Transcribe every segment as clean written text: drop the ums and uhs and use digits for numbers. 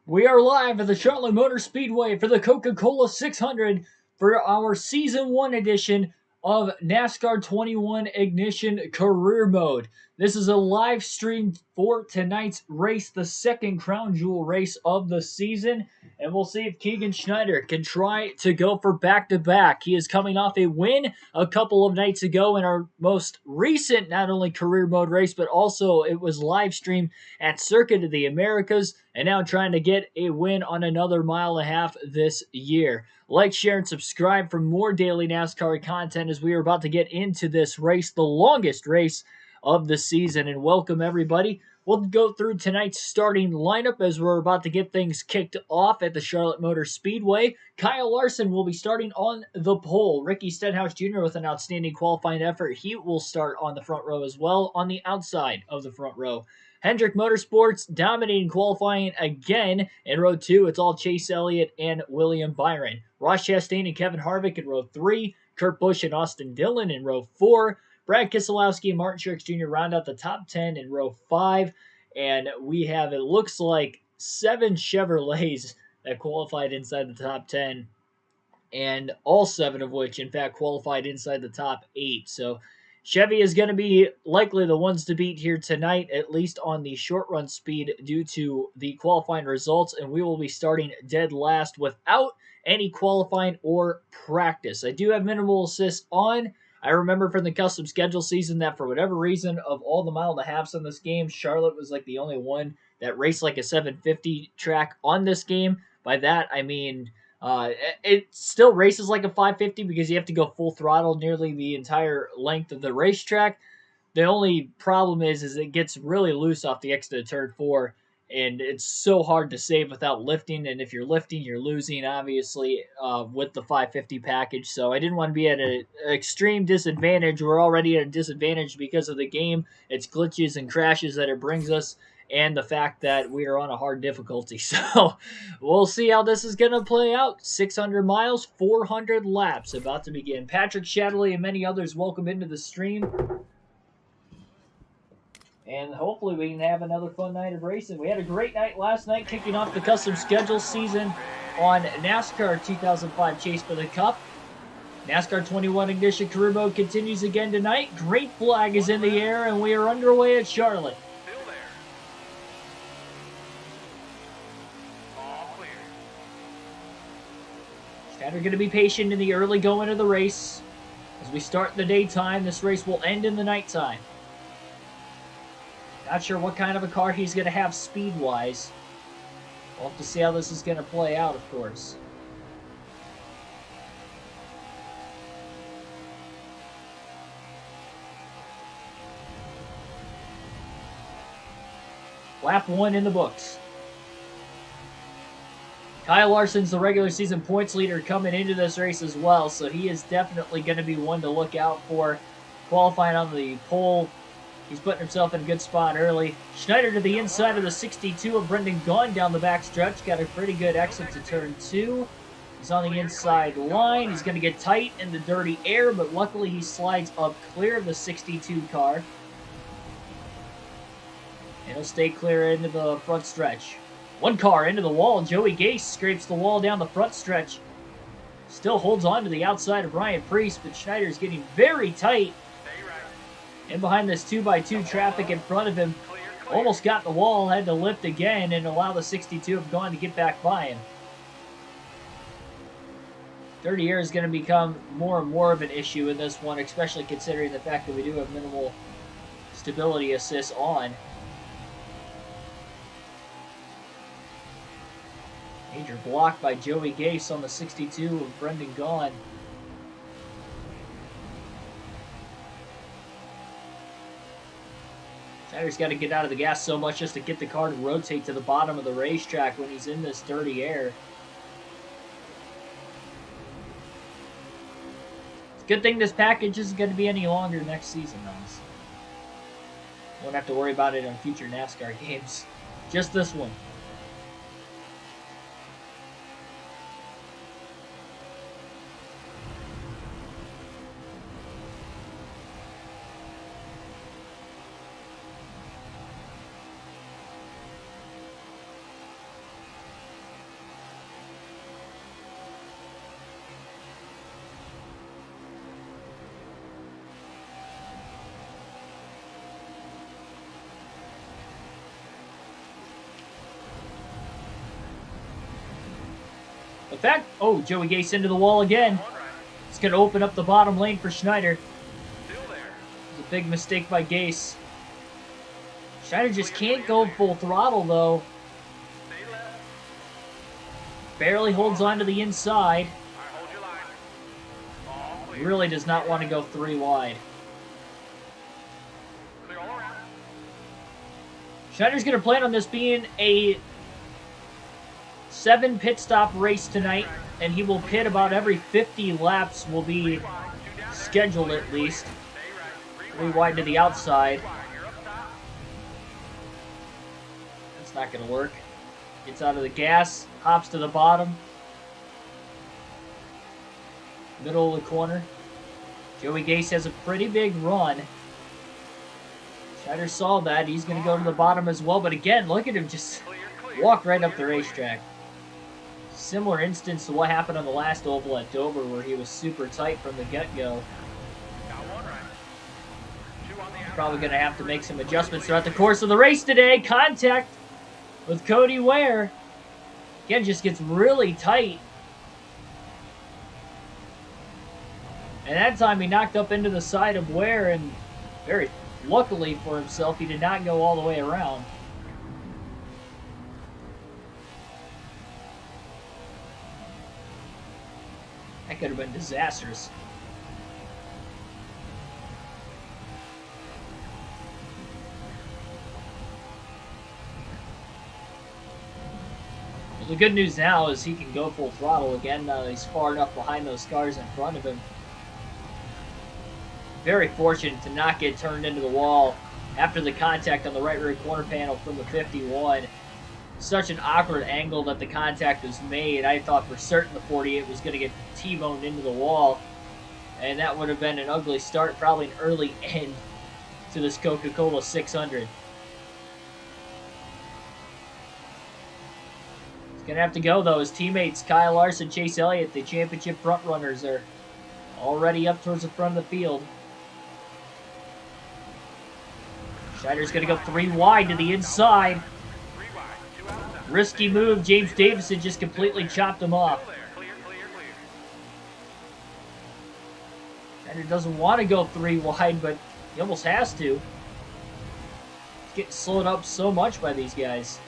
We are live at the Charlotte Motor Speedway for the Coca-Cola 600 for our Season 1 edition of NASCAR 21 Ignition Career Mode. This is a live stream for tonight's race, the second crown jewel race of the season, and we'll see if Keegan Schneider can try to go for back-to-back. He is coming off a win a couple of nights ago in our most recent, not only career mode race, but also it was live streamed at Circuit of the Americas, and now trying to get a win on another mile and a half this year. Like, share, and subscribe for more daily NASCAR content as we are about to get into this race, the longest race of the season. And welcome, everybody. We'll go through tonight's starting lineup as we're about to get things kicked off at the Charlotte Motor Speedway. Kyle Larson will be starting on the pole. Ricky Stenhouse Jr. with an outstanding qualifying effort. He will start on the front row as well, on the outside of the front row. Hendrick Motorsports dominating qualifying again in row 2. It's all Chase Elliott and William Byron. Ross Chastain and Kevin Harvick in row 3. Kurt Busch and Austin Dillon in row 4. Brad Keselowski and Martin Truex Jr. round out the top 10 in row 5. And we have, it looks like, 7 Chevrolets that qualified inside the top 10. And all 7 of which, in fact, qualified inside the top 8. So Chevy is going to be likely the ones to beat here tonight, at least on the short run speed due to the qualifying results, and we will be starting dead last without any qualifying or practice. I do have minimal assists on. I remember from the custom schedule season that for whatever reason, of all the mile and a halves on this game, Charlotte was like the only one that raced like a 750 track on this game. By that, I mean it still races like a 550 because you have to go full throttle nearly the entire length of the racetrack. The only problem is it gets really loose off the exit of turn 4, and it's so hard to save without lifting. And if you're lifting, you're losing, obviously, with the 550 package. So I didn't want to be at an extreme disadvantage. We're already at a disadvantage because of the game, its glitches and crashes that it brings us, and the fact that we are on a hard difficulty. So we'll see how this is going to play out. 600 miles, 400 laps about to begin. Patrick Shadley and many others, welcome into the stream. And hopefully we can have another fun night of racing. We had a great night last night, kicking off the custom schedule season on NASCAR 2005 Chase for the Cup. NASCAR 21 Ignition Career Mode continues again tonight. Great flag is in the air, and we are underway at Charlotte. We're going to be patient in the early going of the race. As we start in the daytime, this race will end in the nighttime. Not sure what kind of a car he's going to have speed-wise. We'll have to see how this is going to play out, of course. Lap 1 in the books. Kyle Larson's the regular season points leader coming into this race as well, so he is definitely going to be one to look out for. Qualifying on the pole, he's putting himself in a good spot early. Schneider to the inside of the 62 of Brendan Gaughan down the back stretch. Got a pretty good exit to turn 2. He's on the inside line. He's going to get tight in the dirty air, but luckily he slides up clear of the 62 car. And he'll stay clear into the front stretch. One car into the wall. Joey Gase scrapes the wall down the front stretch. Still holds on to the outside of Ryan Preece, but Schneider's getting very tight. And behind this 2x2 traffic in front of him. Almost got the wall, had to lift again and allow the 62 of Gaughan to get back by him. Dirty air is going to become more and more of an issue in this one, especially considering the fact that we do have minimal stability assists on. Major block by Joey Gase on the 62 of Brendan Gaughan. Schneider's got to get out of the gas so much just to get the car to rotate to the bottom of the racetrack when he's in this dirty air. It's a good thing this package isn't going to be any longer next season, though. Won't have to worry about it on future NASCAR games. Just this one. In fact, oh, Joey Gase into the wall again. It's going to open up the bottom lane for Schneider. It's a big mistake by Gase. Schneider just can't go full throttle, though. Barely holds on to the inside. Really does not want to go 3 wide. Schneider's going to plan on this being a 7 pit stop race tonight, and he will pit about every 50 laps will be scheduled at least. 3 wide to the outside. That's not going to work. Gets out of the gas, hops to the bottom. Middle of the corner. Joey Gase has a pretty big run. Schneider saw that. He's going to go to the bottom as well. But again, look at him just walk right up the racetrack. Similar instance to what happened on the last oval at Dover, where he was super tight from the get-go. Probably going to have to make some adjustments throughout the course of the race today. Contact with Cody Ware. Again, just gets really tight. And that time he knocked up into the side of Ware, and very luckily for himself, he did not go all the way around. That could have been disastrous. Well, the good news now is he can go full throttle again. He's far enough behind those cars in front of him. Very fortunate to not get turned into the wall after the contact on the right rear corner panel from the 51. Such an awkward angle that the contact was made. I thought for certain the 48 was going to get T-boned into the wall, and that would have been an ugly start, probably an early end to this Coca-Cola 600. He's going to have to go, though. His teammates Kyle Larson, Chase Elliott, the championship front runners, are already up towards the front of the field. Schneider's going to go 3 wide to the inside. Risky move. James Davison just completely chopped him off. Schneider doesn't want to go 3 wide, but he almost has to. He's getting slowed up so much by these guys.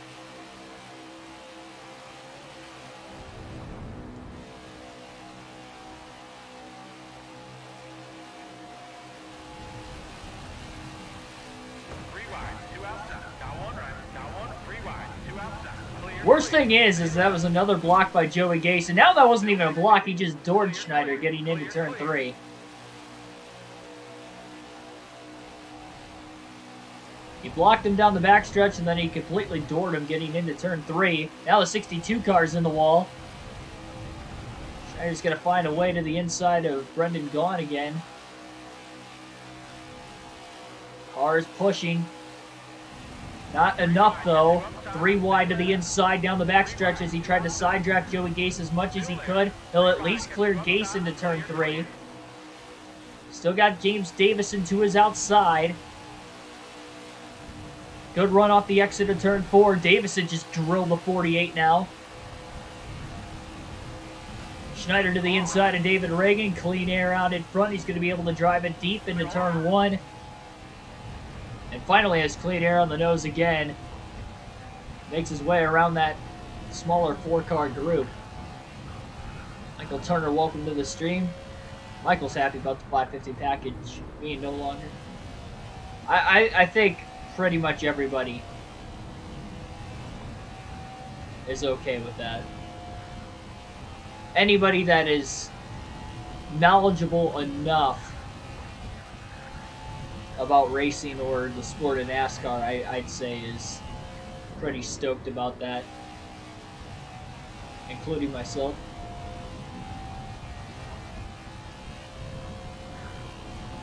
Worst thing is that was another block by Joey Gase, and now that wasn't even a block, he just doored Schneider getting into turn 3. He blocked him down the backstretch, and then he completely doored him getting into turn 3. Now the 62 car's in the wall. Schneider's going to find a way to the inside of Brendan Gaughan again. Car's pushing. Not enough, though. 3 wide to the inside down the backstretch as he tried to side draft Joey Gase as much as he could. He'll at least clear Gase into turn 3. Still got James Davison to his outside. Good run off the exit of turn 4. Davison just drilled the 48 now. Schneider to the inside of David Reagan. Clean air out in front. He's going to be able to drive it deep into turn 1. And finally has clean air on the nose again. Makes his way around that smaller 4-car group. Michael Turner, welcome to the stream. Michael's happy about the 550 package being no longer. I think pretty much everybody is okay with that. Anybody that is knowledgeable enough about racing or the sport of NASCAR, I'd say is pretty stoked about that, including myself.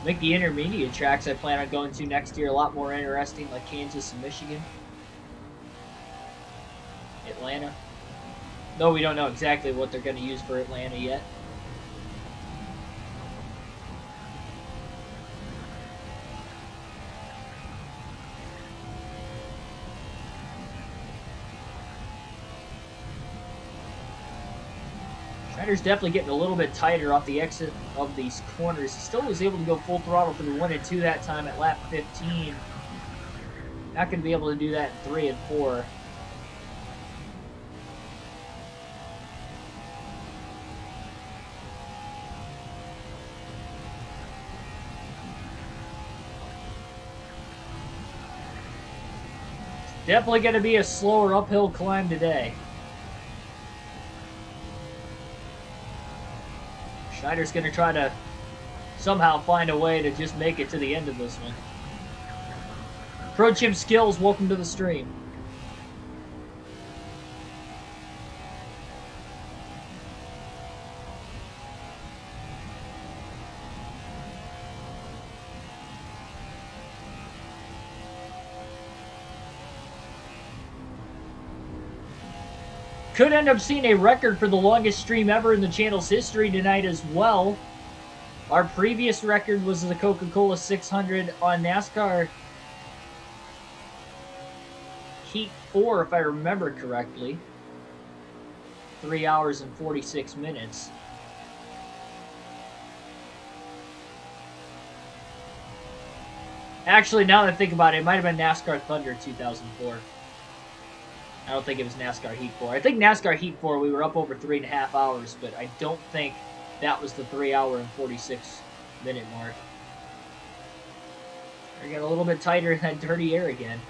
I think the intermediate tracks I plan on going to next year are a lot more interesting, like Kansas and Michigan. Atlanta. Though we don't know exactly what they're going to use for Atlanta yet. Schneider's definitely getting a little bit tighter off the exit of these corners. He still was able to go full throttle for the 1 and 2 that time at lap 15. Not going to be able to do that in 3 and 4. Definitely going to be a slower uphill climb today. Schneider's going to try to somehow find a way to just make it to the end of this one. Pro Chim Skills, welcome to the stream. Could end up seeing a record for the longest stream ever in the channel's history tonight as well. Our previous record was the Coca-Cola 600 on NASCAR Heat 4, if I remember correctly. 3 hours and 46 minutes. Actually, now that I think about it, it might have been NASCAR Thunder 2004. I don't think it was NASCAR Heat 4. I think NASCAR Heat 4, we were up over 3.5 hours, but I don't think that was the 3 hour and 46 minute mark. We're getting a little bit tighter in that dirty air again.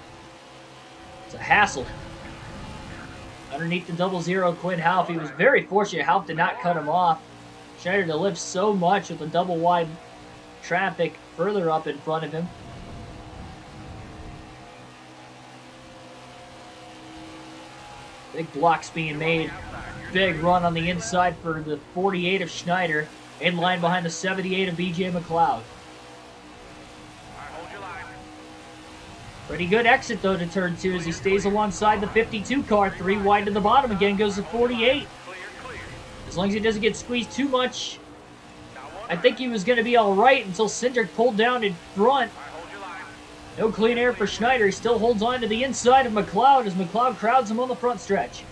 It's a hassle. Underneath the 00, Quinn Houff. He was very fortunate. Houff did not cut him off. Schneider to lift so much with the double wide traffic further up in front of him. Big blocks being made. Big run on the inside for the 48 of Schneider. In line behind the 78 of BJ McLeod. Pretty good exit, though, to turn 2 as he stays alongside the 52 car. 3 wide to the bottom again goes the 48. As long as he doesn't get squeezed too much, I think he was going to be all right until Cindric pulled down in front. No clean air for Schneider. He still holds on to the inside of McLeod as McLeod crowds him on the front stretch.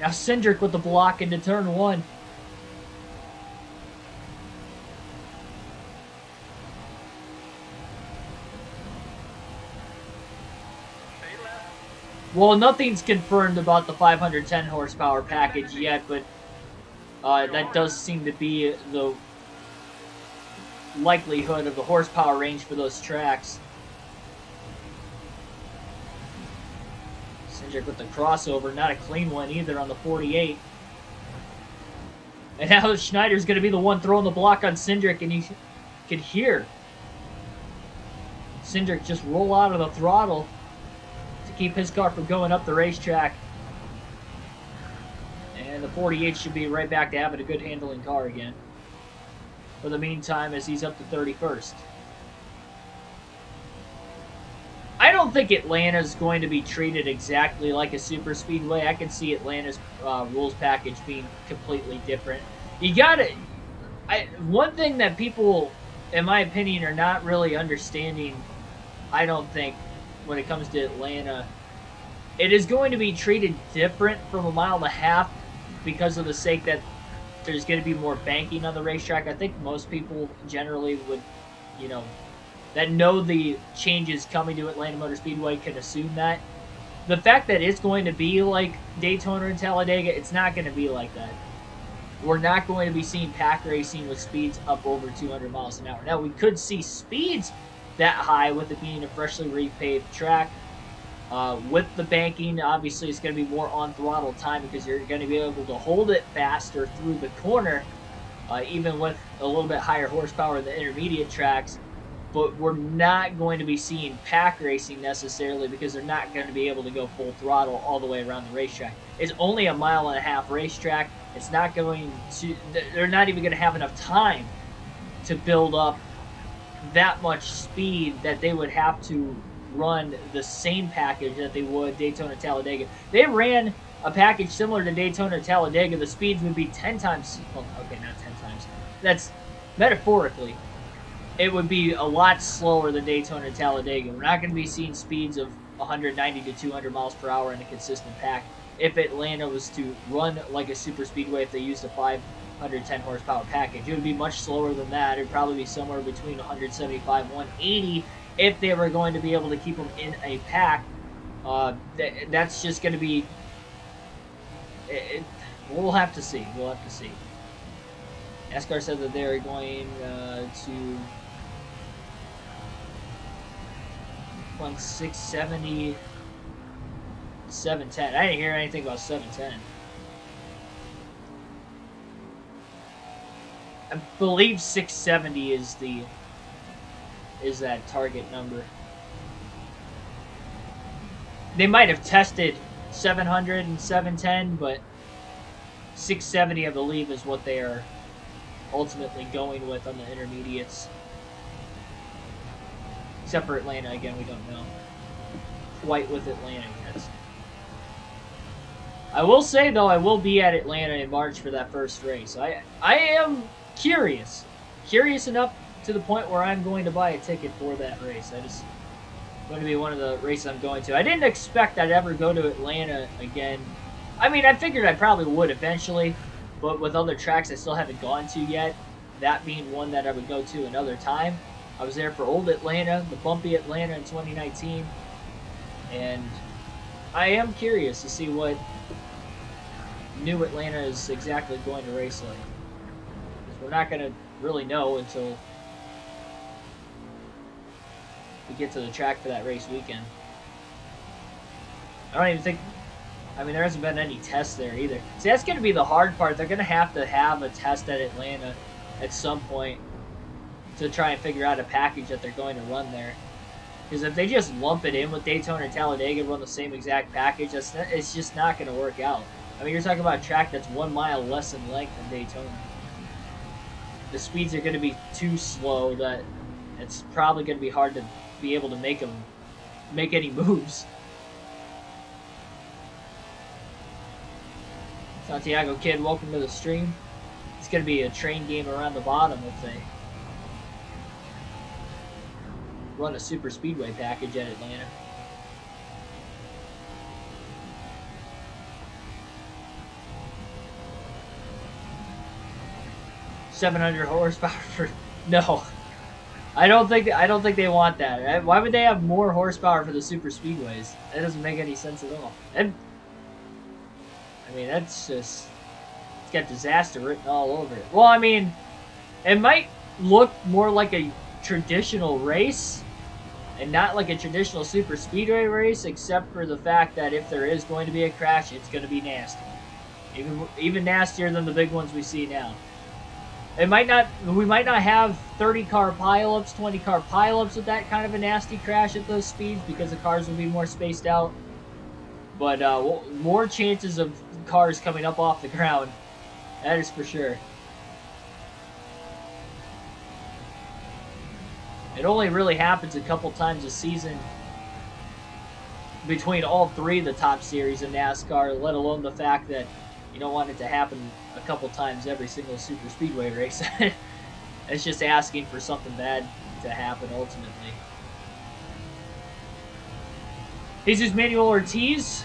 Now Cindric with the block into turn 1. Well, nothing's confirmed about the 510 horsepower package yet, but that does seem to be the likelihood of the horsepower range for those tracks. Cindric with the crossover, not a clean one either on the 48. And now Schneider's going to be the one throwing the block on Cindric, and you can hear Cindric just roll out of the throttle to keep his car from going up the racetrack. And the 48 should be right back to having a good handling car again. For the meantime, as he's up to 31st. I don't think Atlanta's going to be treated exactly like a super speedway. I can see Atlanta's rules package being completely different. You gotta... one thing that people, in my opinion, are not really understanding, I don't think, when it comes to Atlanta, it is going to be treated different from a mile and a half because of the sake that there's going to be more banking on the racetrack. I think most people generally would, you know, that know the changes coming to Atlanta Motor Speedway can assume that. The fact that it's going to be like Daytona and Talladega, it's not going to be like that. We're not going to be seeing pack racing with speeds up over 200 miles an hour. Now, we could see speeds that high with it being a freshly repaved track. With the banking, obviously, it's going to be more on-throttle time because you're going to be able to hold it faster through the corner, even with a little bit higher horsepower in the intermediate tracks. But we're not going to be seeing pack racing necessarily because they're not going to be able to go full throttle all the way around the racetrack. It's only a mile and a half racetrack. It's not going to, they're not even going to have enough time to build up that much speed that they would have to run the same package that they would Daytona Talladega. They ran a package similar to Daytona Talladega. The speeds would be 10 times, well, okay, not 10 times. That's metaphorically. It would be a lot slower than Daytona Talladega. We're not going to be seeing speeds of 190 to 200 miles per hour in a consistent pack. If Atlanta was to run like a super speedway, if they used a 510 horsepower package, it would be much slower than that. It would probably be somewhere between 175 180 if they were going to be able to keep them in a pack. That's just going to be... we'll have to see. We'll have to see. NASCAR said that they're going to run 670, 710. I didn't hear anything about 710. I believe 670 is that target number. They might have tested 700 and 710, but 670, I believe, is what they are ultimately going with on the intermediates. Except for Atlanta, again, we don't know quite with Atlanta yet. I will say, though, I will be at Atlanta in March for that first race. I am curious enough to the point where I'm going to buy a ticket for that race. It's going to be one of the races I'm going to. I didn't expect I'd ever go to Atlanta again. I mean, I figured I probably would eventually, but with other tracks I still haven't gone to yet, that being one that I would go to another time. I was there for old Atlanta, the bumpy Atlanta in 2019, and I am curious to see what new Atlanta is exactly going to race like. Because we're not going to really know until we get to the track for that race weekend. I don't even think... I mean, there hasn't been any tests there either. See, that's going to be the hard part. They're going to have a test at Atlanta at some point to try and figure out a package that they're going to run there. Because if they just lump it in with Daytona and Talladega and run the same exact package, it's just not going to work out. I mean, you're talking about a track that's 1 mile less in length than Daytona. The speeds are going to be too slow that it's probably going to be hard to be able to make any moves. Santiago Kid, welcome to the stream. It's going to be a train game around the bottom if they run a super speedway package at Atlanta. $700 horsepower for... No. I don't think they want that. Why would they have more horsepower for the super speedways? That doesn't make any sense at all. And I mean, that's just... It's got disaster written all over it. Well, I mean, it might look more like a traditional race and not like a traditional super speedway race, except for the fact that if there is going to be a crash, it's going to be nasty. Even nastier than the big ones we see now. We might not have 30-car pileups, 20-car pileups with that kind of a nasty crash at those speeds because the cars will be more spaced out. But more chances of cars coming up off the ground. That is for sure. It only really happens a couple times a season between all three of the top series in NASCAR, let alone the fact that you don't want it to happen a couple times every single super speedway race. It's just asking for something bad to happen ultimately. Jesus Manuel Ortiz,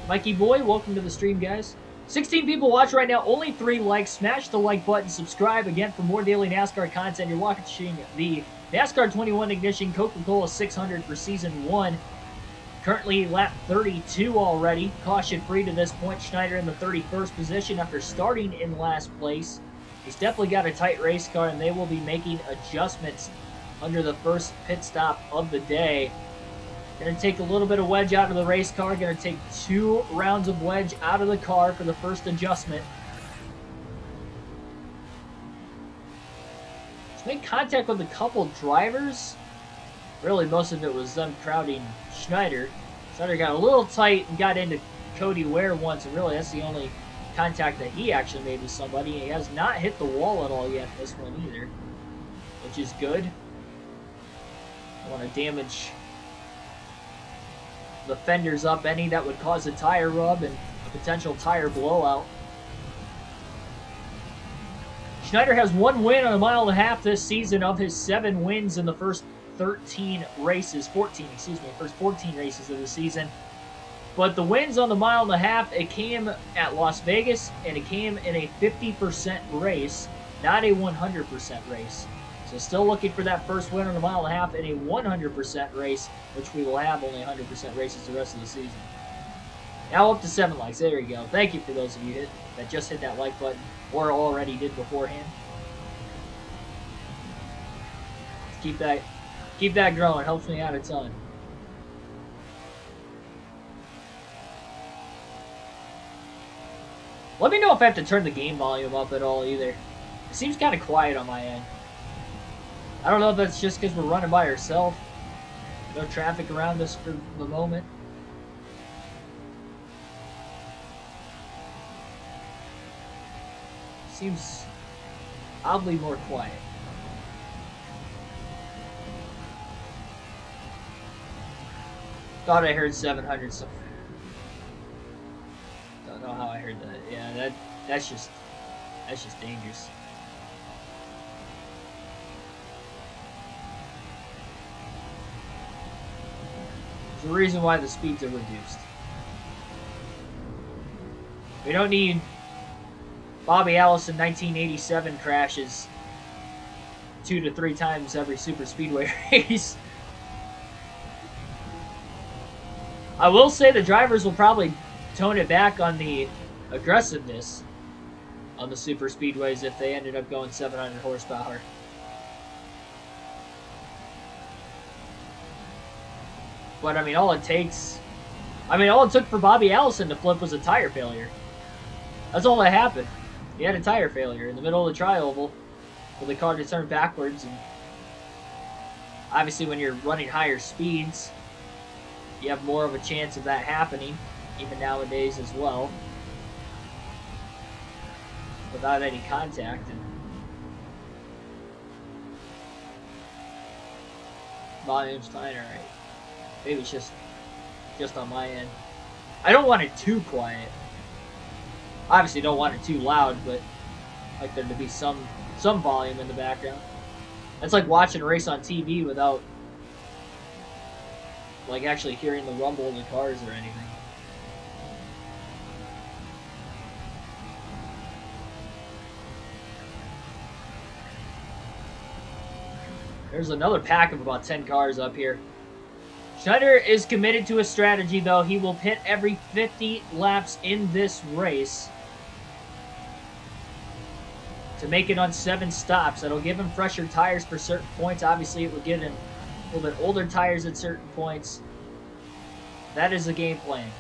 Mikey Boy, welcome to the stream, guys. 16 people watch right now, only 3 likes. Smash the like button, subscribe again for more daily NASCAR content. You're watching the NASCAR 21 Ignition Coca-Cola 600 for Season 1. Currently lap 32 already. Caution free to this point. Schneider in the 31st position after starting in last place. He's definitely got a tight race car, and they will be making adjustments under the first pit stop of the day. Going to take a little bit of wedge out of the race car. Going to take 2 rounds of wedge out of the car for the first adjustment. Just made contact with a couple drivers. Really, most of it was them crowding Schneider. Schneider got a little tight and got into Cody Ware once, and really that's the only contact that he actually made with somebody. He has not hit the wall at all yet this one either, which is good. I want to damage the fenders up any that would cause a tire rub and a potential tire blowout. Schneider has 1 win on a mile and a half this season of his 7 wins in the first 14 races of the season. But the wins on the mile and a half, it came at Las Vegas, and it came in a 50% race, not a 100% race. So still looking for that first win on the mile and a half in a 100% race, which we will have only 100% races the rest of the season. Now up to 7 likes. There you go. Thank you for those of you that just hit that like button or already did beforehand. Keep that growing. Helps me out a ton. Let me know if I have to turn the game volume up at all either. It seems kind of quiet on my end. I don't know if that's just because we're running by ourselves. No traffic around us for the moment. Seems oddly more quiet. Thought I heard 700 somewhere. Don't know how I heard that. Yeah, that's just dangerous. There's a reason why the speeds are reduced. We don't need Bobby Allison 1987 crashes 2 to 3 times every super speedway race. I will say the drivers will probably tone it back on the aggressiveness on the super speedways if they ended up going 700 horsepower. But I mean, all it took for Bobby Allison to flip was a tire failure. That's all that happened. He had a tire failure in the middle of the tri-oval for the car to turn backwards. And obviously when you're running higher speeds, you have more of a chance of that happening, even nowadays as well, without any contact. And volume's fine, alright. Maybe it's just on my end. I don't want it too quiet. Obviously don't want it too loud, but I like there to be some volume in the background. It's like watching a race on TV without like actually hearing the rumble of the cars or anything. There's another pack of about 10 cars up here. Schneider is committed to a strategy, though. He will pit every 50 laps in this race to make it on 7 stops. That'll give him fresher tires for certain points. Obviously, it will give him a little bit older tires at certain points. That is the game plan.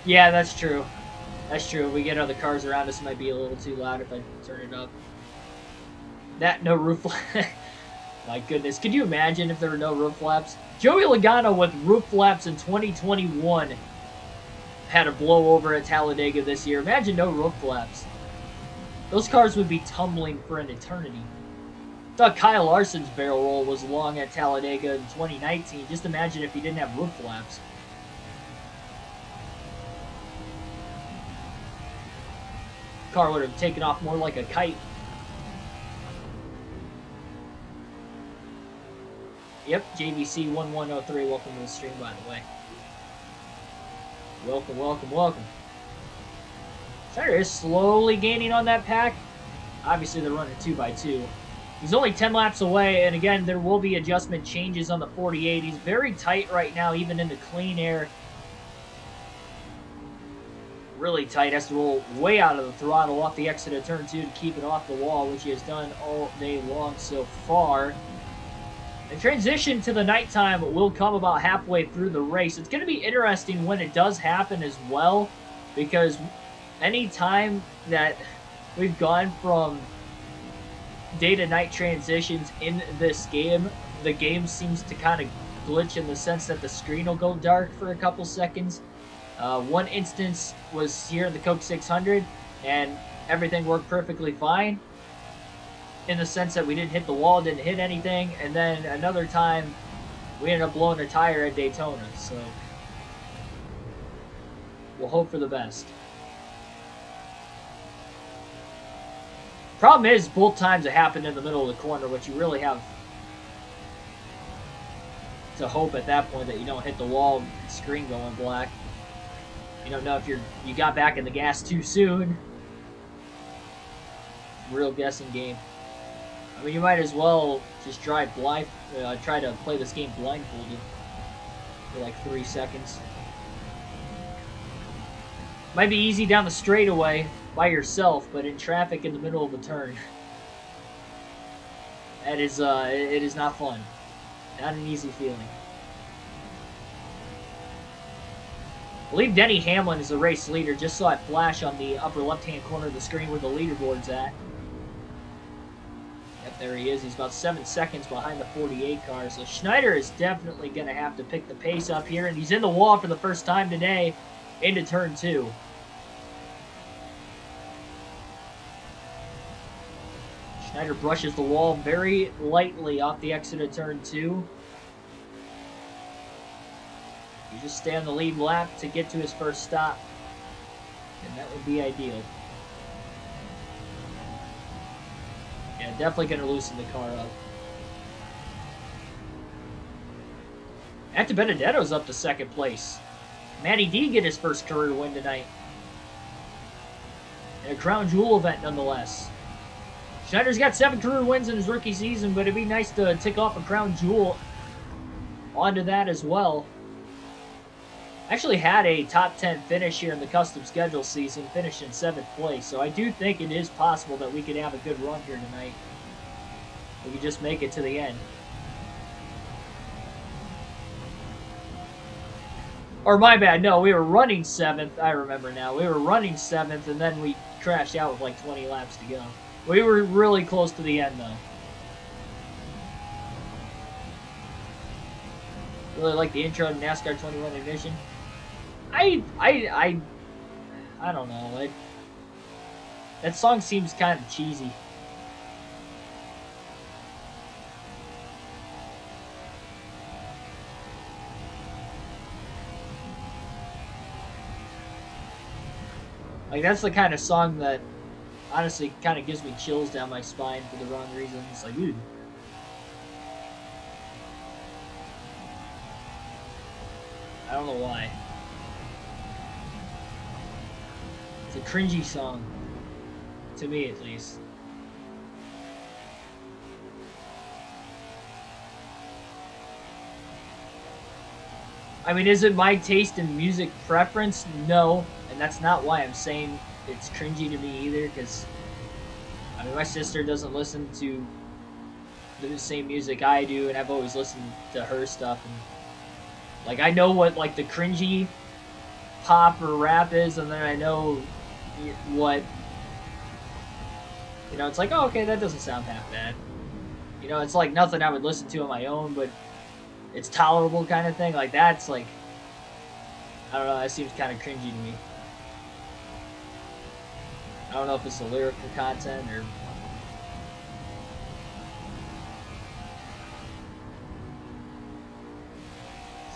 Yeah, that's true. That's true. We get other cars around us. It might be a little too loud if I turn it up. No roof flaps. My goodness. Could you imagine if there were no roof flaps? Joey Logano with roof flaps in 2021 had a blowover at Talladega this year. Imagine no roof flaps. Those cars would be tumbling for an eternity. I thought Kyle Larson's barrel roll was long at Talladega in 2019. Just imagine if he didn't have roof flaps. Car would have taken off more like a kite. Yep, JVC1103, welcome to the stream, by the way. Welcome, welcome, welcome. Schneider is slowly gaining on that pack. Obviously, they're running 2x2. He's only 10 laps away, and again, there will be adjustment changes on the 48. He's very tight right now, even in the clean air. Really tight, has to roll way out of the throttle off the exit of turn 2 to keep it off the wall, which he has done all day long so far. The transition to the nighttime will come about halfway through the race. It's going to be interesting when it does happen as well, because any time that we've gone from day to night transitions in this game, the game seems to kind of glitch in the sense that the screen will go dark for a couple seconds. One instance was here in the Coke 600, and everything worked perfectly fine in the sense that we didn't hit the wall, didn't hit anything, and then another time we ended up blowing a tire at Daytona, so we'll hope for the best. Problem is, both times it happened in the middle of the corner, which you really have to hope at that point that you don't hit the wall and screen going black. You don't know if you got back in the gas too soon. Real guessing game. I mean, you might as well just try to play this game blindfolded for like 3 seconds. Might be easy down the straightaway by yourself, but in traffic in the middle of a turn, that is it is not fun. Not an easy feeling. I believe Denny Hamlin is the race leader. Just saw it flash on the upper left-hand corner of the screen where the leaderboard's at. Yep, there he is. He's about 7 seconds behind the 48 car. So Schneider is definitely going to have to pick the pace up here. And he's in the wall for the first time today into turn 2. Schneider brushes the wall very lightly off the exit of turn 2. You just stay on the lead lap to get to his first stop, and that would be ideal. Yeah, definitely going to loosen the car up. Acta Benedetto's up to second place. Matty D get his first career win tonight. And a crown jewel event nonetheless. Schneider's got 7 career wins in his rookie season, but it'd be nice to tick off a crown jewel onto that as well. Actually had a top 10 finish here in the custom schedule season, finished in 7th place, so I do think it is possible that we could have a good run here tonight. We could just make it to the end. Or my bad, no, we were running 7th, I remember now. We were running 7th, and then we crashed out with like 20 laps to go. We were really close to the end, though. Really like the intro to NASCAR 21 Ignition. I don't know. That song seems kind of cheesy. Like, that's the kind of song that honestly kind of gives me chills down my spine for the wrong reasons. Like, ooh. I don't know why. It's a cringy song. To me, at least. I mean, is it my taste in music preference? No. And that's not why I'm saying it's cringy to me either, because I mean, my sister doesn't listen to the same music I do, and I've always listened to her stuff, and like, I know what like the cringy pop or rap is, and then I know what, you know, it's like, oh, okay, that doesn't sound half bad. You know, it's like nothing I would listen to on my own, but it's tolerable kind of thing. Like, that's like, I don't know, that seems kind of cringy to me. I don't know if it's the lyrical content or...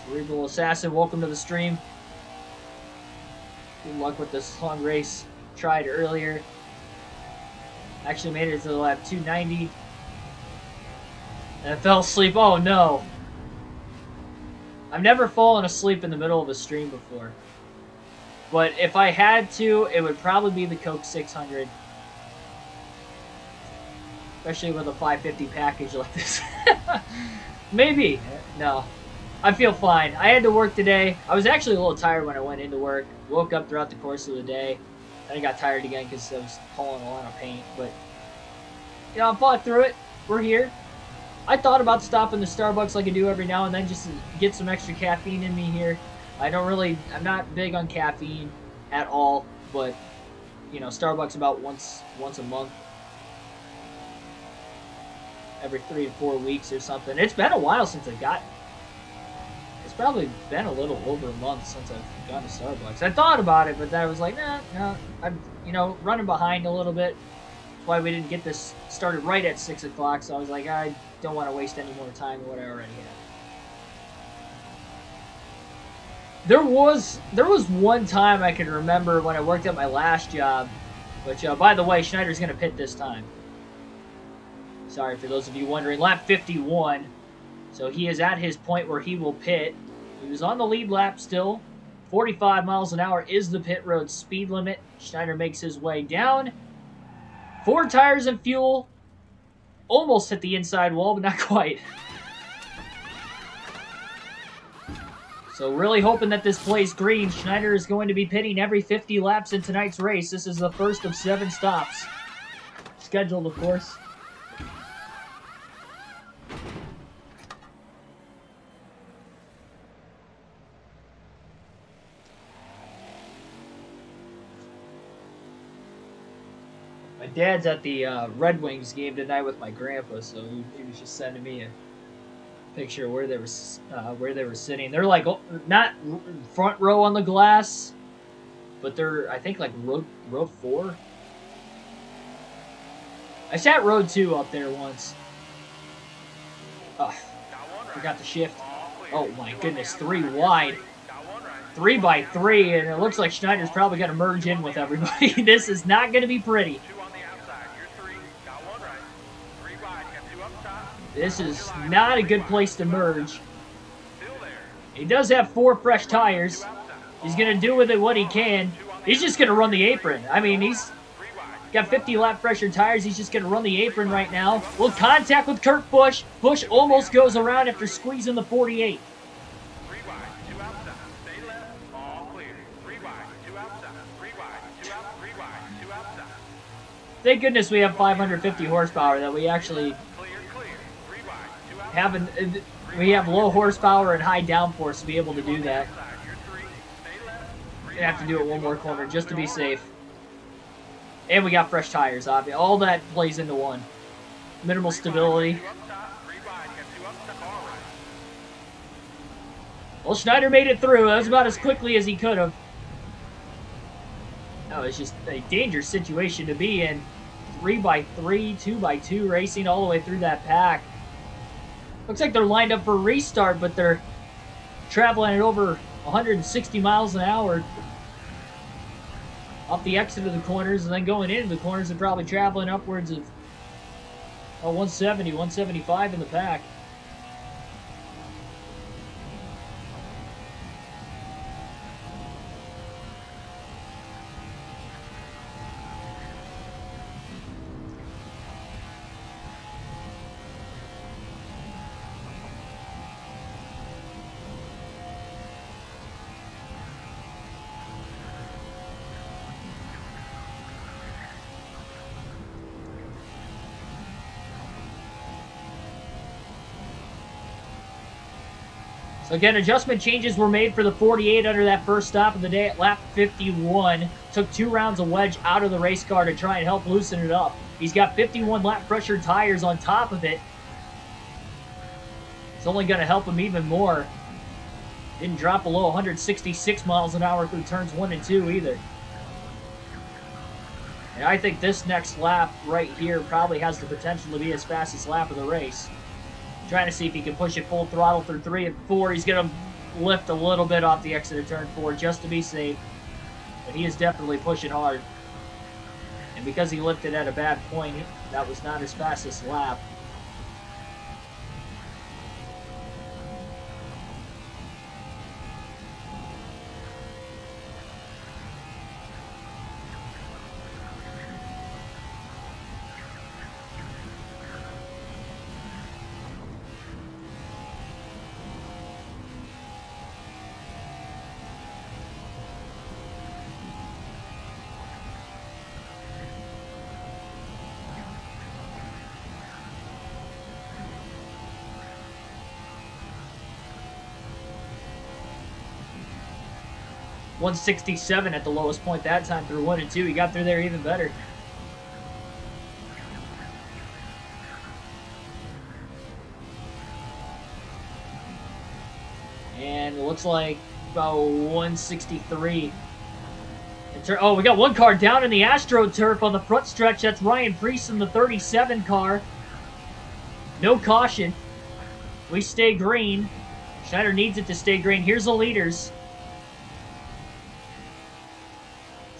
Cerebral Assassin, welcome to the stream. Good luck with this long race. Tried earlier. Actually made it to the lap 290. And I fell asleep. Oh no. I've never fallen asleep in the middle of a stream before. But if I had to, it would probably be the Coke 600. Especially with a 550 package like this. Maybe. No. I feel fine. I had to work today. I was actually a little tired when I went into work. Woke up throughout the course of the day. Then I got tired again because I was pulling a lot of paint. But, you know, I fought through it. We're here. I thought about stopping the Starbucks like I do every now and then just to get some extra caffeine in me here. I'm not big on caffeine at all, but, you know, Starbucks about once a month. Every 3 to 4 weeks or something. It's been a while since I got... It's probably been a little over a month since I've gone to Starbucks. I thought about it, but then I was like, nah, I'm, you know, running behind a little bit. That's why we didn't get this started right at 6 o'clock, so I was like, I don't want to waste any more time than what I already had. There was one time I can remember when I worked at my last job, which, by the way, Schneider's going to pit this time. Sorry for those of you wondering. Lap 51. So he is at his point where he will pit. He was on the lead lap still. 45 miles an hour is the pit road speed limit. Schneider makes his way down. 4 tires and fuel. Almost hit the inside wall, but not quite. So really hoping that this plays green. Schneider is going to be pitting every 50 laps in tonight's race. This is the first of 7 stops. Scheduled, of course. My dad's at the Red Wings game tonight with my grandpa, so he was just sending me a picture of where they were sitting. They're like not front row on the glass, but they're I think like row 4. I sat row 2 up there once. Oh, forgot to shift. Oh my goodness, 3 wide. 3 by 3, and it looks like Schneider's probably going to merge in with everybody. This is not going to be pretty. This is not a good place to merge. He does have 4 fresh tires. He's going to do with it what he can. He's just going to run the apron. I mean, he's got 50 lap fresher tires. He's just going to run the apron right now. Little contact with Kurt Busch. Busch almost goes around after squeezing the 48. Thank goodness we have 550 horsepower that we actually we have low horsepower and high downforce to be able to do that. Gonna have to do it one more corner just to be safe. And we got fresh tires, obviously. All that plays into one. Minimal stability. Well, Schneider made it through. That was about as quickly as he could have. No, it's just a dangerous situation to be in. 3 by 3, 2 by 2 racing all the way through that pack. Looks like they're lined up for a restart, but they're traveling at over 160 miles an hour off the exit of the corners, and then going into the corners, they're probably traveling upwards of 170, 175 in the pack. So again, adjustment changes were made for the 48 under that first stop of the day at lap 51. Took 2 rounds of wedge out of the race car to try and help loosen it up. He's got 51 lap pressure tires on top of it. It's only going to help him even more. Didn't drop below 166 miles an hour through turns 1 and 2 either. And I think this next lap right here probably has the potential to be his fastest lap of the race. Trying to see if he can push it full throttle through 3 and 4. He's going to lift a little bit off the exit of turn 4 just to be safe. But he is definitely pushing hard. And because he lifted at a bad point, that was not his fastest lap. .167 at the lowest point that time through 1 and 2. He got through there even better. And it looks like about 163. Oh, we got one car down in the AstroTurf on the front stretch. That's Ryan Preece in the 37 car. No caution. We stay green. Schneider needs it to stay green. Here's the leaders.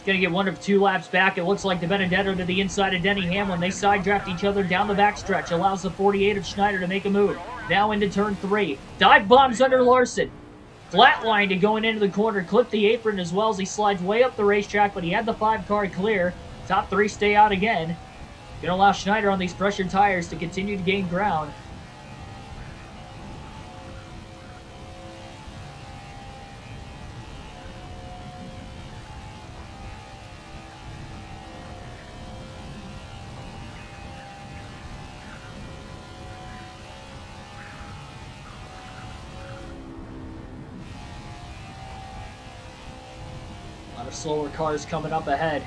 going to get 1 of 2 laps back. It looks like the Benedetto to the inside of Denny Hamlin. They side draft each other down the backstretch. Allows the 48 of Schneider to make a move. Now into turn 3. Dive bombs under Larson. Flatlined it going into the corner. Clipped the apron as well as he slides way up the racetrack, but he had the 5 car clear. Top 3 stay out again. Going to allow Schneider on these pressured tires to continue to gain ground. A lot of slower cars coming up ahead.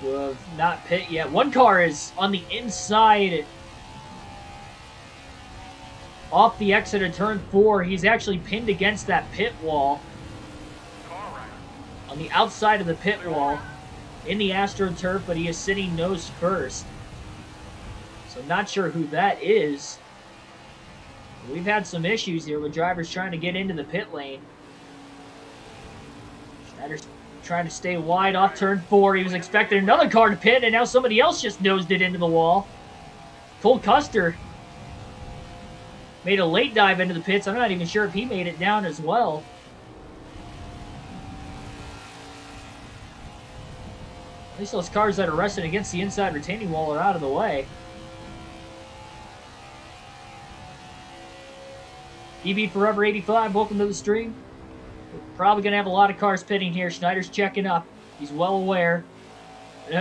Who have not pit yet. 1 car is on the inside off the exit of turn 4. He's actually pinned against that pit wall. On the outside of the pit wall in the AstroTurf, but he is sitting nose first. So not sure who that is. We've had some issues here with drivers trying to get into the pit lane. Schneider's trying to stay wide off turn 4. He was expecting another car to pit, and now somebody else just nosed it into the wall. Cole Custer made a late dive into the pits. I'm not even sure if he made it down as well. At least those cars that are resting against the inside retaining wall are out of the way. EB Forever 85, welcome to the stream. We're probably going to have a lot of cars pitting here. Schneider's checking up. He's well aware.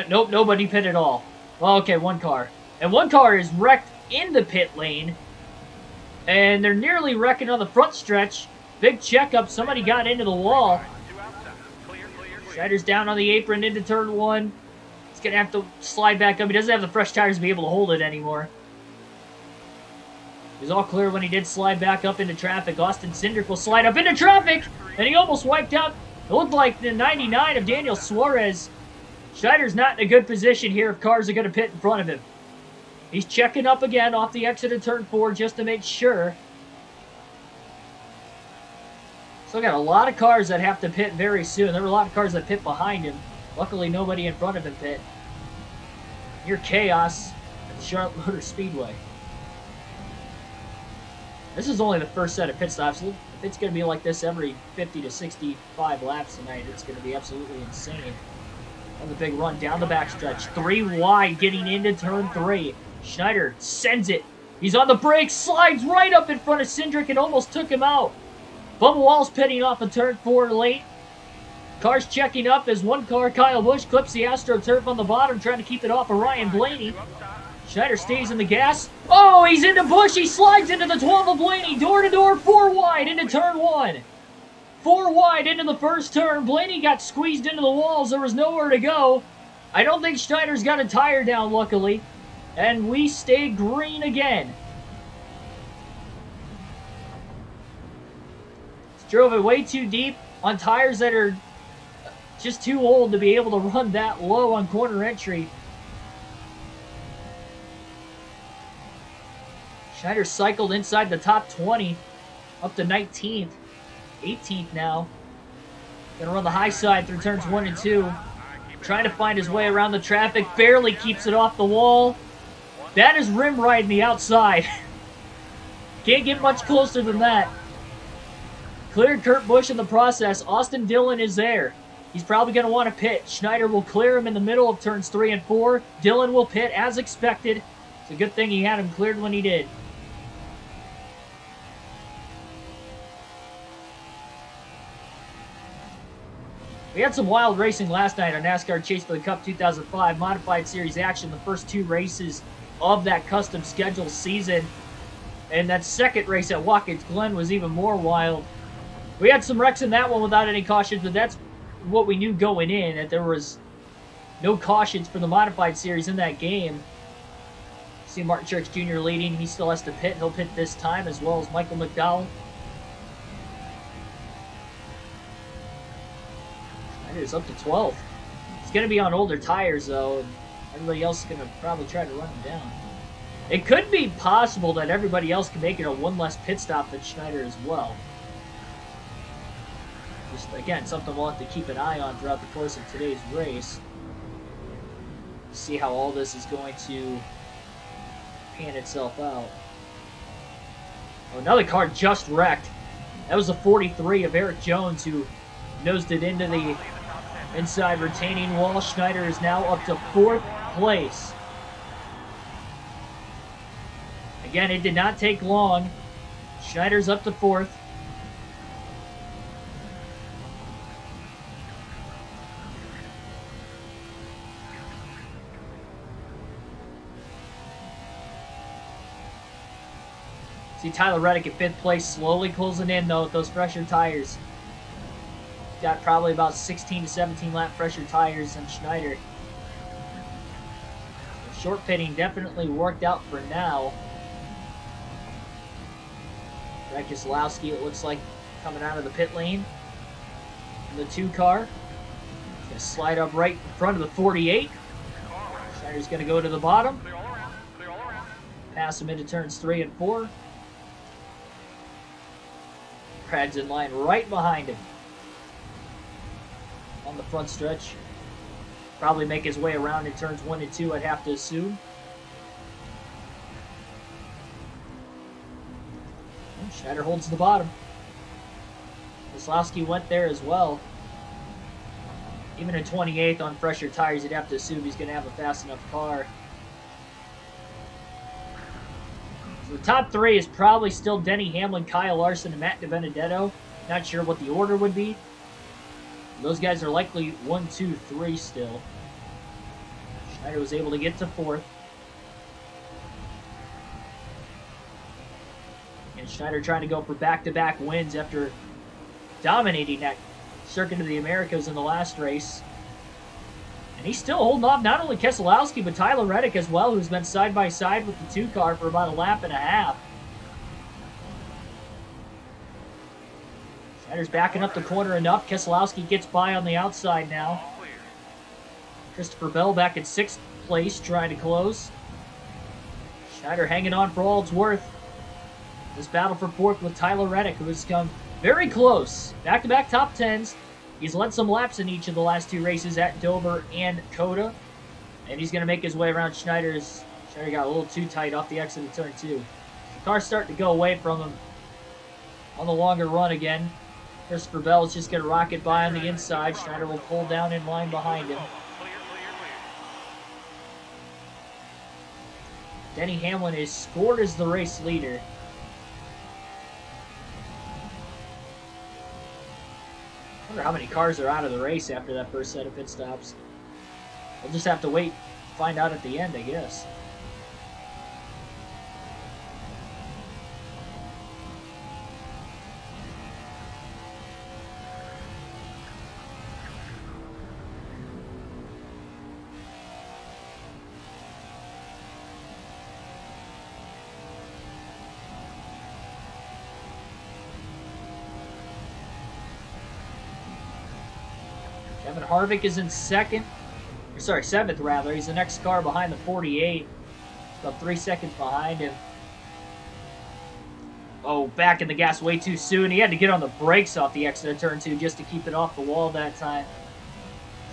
Nope, nobody pit at all. Well, okay, 1 car. And 1 car is wrecked in the pit lane. And they're nearly wrecking on the front stretch. Big checkup. Somebody got into the wall. Schneider's down on the apron into turn 1. He's going to have to slide back up. He doesn't have the fresh tires to be able to hold it anymore. He was all clear when he did slide back up into traffic. Austin Cindric will slide up into traffic, and he almost wiped out. It looked like the 99 of Daniel Suarez. Schneider's not in a good position here if cars are going to pit in front of him. He's checking up again off the exit of turn 4 just to make sure. Still got a lot of cars that have to pit very soon. There were a lot of cars that pit behind him. Luckily, nobody in front of him pit. Near chaos at the Charlotte Motor Speedway. This is only the first set of pit stops. If it's going to be like this every 50 to 65 laps tonight, it's going to be absolutely insane. And the big run down the backstretch. 3 wide getting into turn 3. Schneider sends it. He's on the brakes, slides right up in front of Cindric and almost took him out. Bubba Wallace pitting off of turn 4 late. Cars checking up as 1 car, Kyle Busch, clips the AstroTurf on the bottom, trying to keep it off of Ryan Blaney. Schneider stays in the gas. Oh, he's into Busch. He slides into the 12 of Blaney. Door to door, 4 wide into turn 1. 4 wide into the first turn. Blaney got squeezed into the walls. There was nowhere to go. I don't think Schneider's got a tire down, luckily. And we stay green again. Drove it way too deep on tires that are just too old to be able to run that low on corner entry. Schneider cycled inside the top 20, up to 19th, 18th now. Gonna run the high side through turns 1 and 2. Trying to find his way around the traffic, barely keeps it off the wall. That is rim riding the outside. Can't get much closer than that. Cleared Kurt Busch in the process. Austin Dillon is there. He's probably going to want to pit. Schneider will clear him in the middle of turns 3 and 4. Dillon will pit as expected. It's a good thing he had him cleared when he did. We had some wild racing last night on NASCAR Chase for the Cup 2005 Modified Series action. The first 2 races of that custom schedule season. And that second race at Watkins Glen was even more wild. We had some wrecks in that one without any cautions, but that's what we knew going in, that there was no cautions for the Modified Series in that game. See Martin Truex Jr. leading. He still has to pit. He'll pit this time, as well as Michael McDowell. Schneider's up to 12th. He's going to be on older tires, though, and everybody else is going to probably try to run him down. It could be possible that everybody else can make it a 1 less pit stop than Schneider as well. Just, again, something we'll have to keep an eye on throughout the course of today's race. See how all this is going to pan itself out. Oh, another car just wrecked. That was the 43 of Eric Jones who nosed it into the inside retaining wall. Schneider is now up to 4th place. Again, it did not take long. Schneider's up to 4th. See Tyler Reddick in 5th place, slowly closing in though with those fresher tires. Got probably about 16 to 17 lap fresher tires on Schneider. So short pitting definitely worked out for now. Brett Keselowski, it looks like, coming out of the pit lane in the 2 car. He's going to slide up right in front of the 48. Schneider's going to go to the bottom. Pass him into turns 3 and 4. Brad's in line right behind him on the front stretch. Probably make his way around in turns 1 and 2, I'd have to assume. And Schneider holds the bottom. Keselowski went there as well. Even in 28th on fresher tires, you'd have to assume he's going to have a fast enough car. The top 3 is probably still Denny Hamlin, Kyle Larson, and Matt DiBenedetto. Not sure what the order would be. Those guys are likely 1, 2, 3 still. Schneider was able to get to 4th. And Schneider trying to go for back-to-back wins after dominating that Circuit of the Americas in the last race. And he's still holding off not only Keselowski, but Tyler Reddick as well, who's been side-by-side with the 2 car for about a lap and a half. Schneider's backing up the corner enough. Keselowski gets by on the outside now. Christopher Bell back in 6th place, trying to close. Schneider hanging on for all it's worth. This battle for 4th with Tyler Reddick, who has come very close. Back-to-back top 10s. He's led some laps in each of the last 2 races at Dover and Coda. And he's going to make his way around Schneider's. Schneider got a little too tight off the exit of turn 2. The car's starting to go away from him on the longer run again. Christopher Bell is just going to rocket by on the inside. Schneider will pull down in line behind him. Denny Hamlin is scored as the race leader. I wonder how many cars are out of the race after that first set of pit stops. We'll just have to wait to find out at the end, I guess. Kevin Harvick is in 2nd. Or sorry, 7th rather. He's the next car behind the 48. About 3 seconds behind him. Oh, back in the gas way too soon. He had to get on the brakes off the exit of turn 2 just to keep it off the wall that time.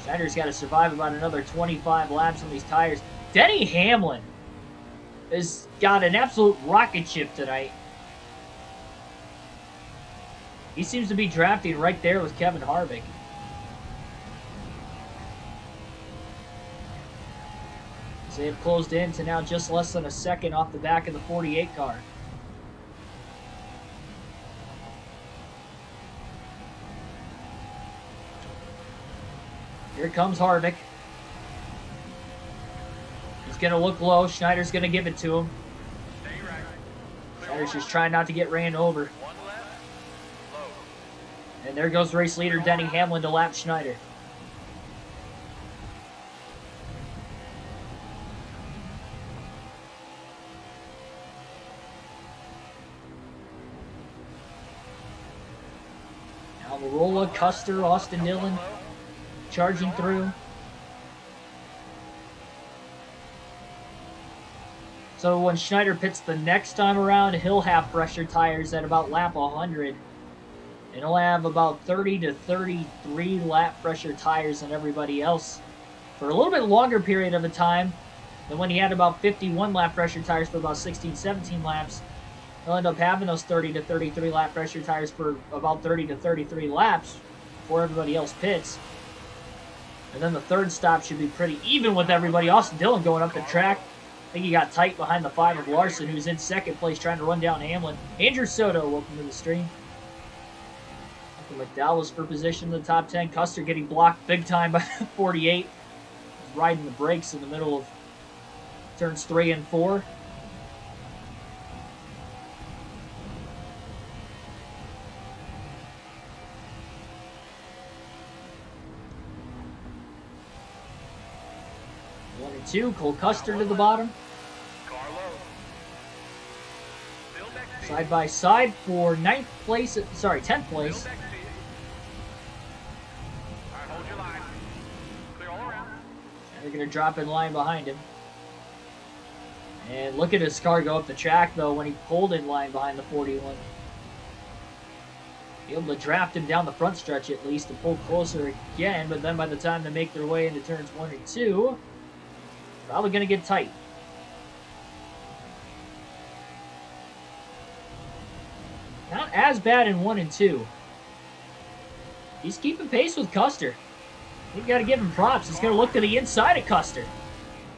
Schneider's got to survive about another 25 laps on these tires. Denny Hamlin has got an absolute rocket ship tonight. He seems to be drafting right there with Kevin Harvick. They have closed in to now just less than a second off the back of the 48 car. Here comes Harvick. He's going to look low. Schneider's going to give it to him. Schneider's just trying not to get ran over. And there goes race leader Denny Hamlin to lap Schneider. Almirola, Custer, Austin Dillon charging through. So when Schneider pits the next time around, he'll have fresher tires at about lap 100. And he'll have about 30 to 33 lap pressure tires than everybody else for a little bit longer period of a time than when he had about 51 lap pressure tires for about 16, 17 laps. He'll end up having those 30 to 33 lap pressure tires for about 30 to 33 laps before everybody else pits. And then the third stop should be pretty even with everybody. Austin Dillon going up the track. I think he got tight behind the 5 of Larson, who's in second place trying to run down Hamlin. Andrew Soto, welcome to the stream. McDowell was for position in the top 10. Custer getting blocked big time by 48. He's riding the brakes in the middle of turns 3 and 4. One and 2. Cole Custer to the bottom. Side by side for 10th place. They're going to drop in line behind him. And look at his car go up the track, though, when he pulled in line behind the 41. Be able to draft him down the front stretch at least and pull closer again, but then by the time they make their way into turns 1 and 2, probably going to get tight. Not as bad in 1 and 2. He's keeping pace with Custer. You got to give him props. He's going to look to the inside of Custer.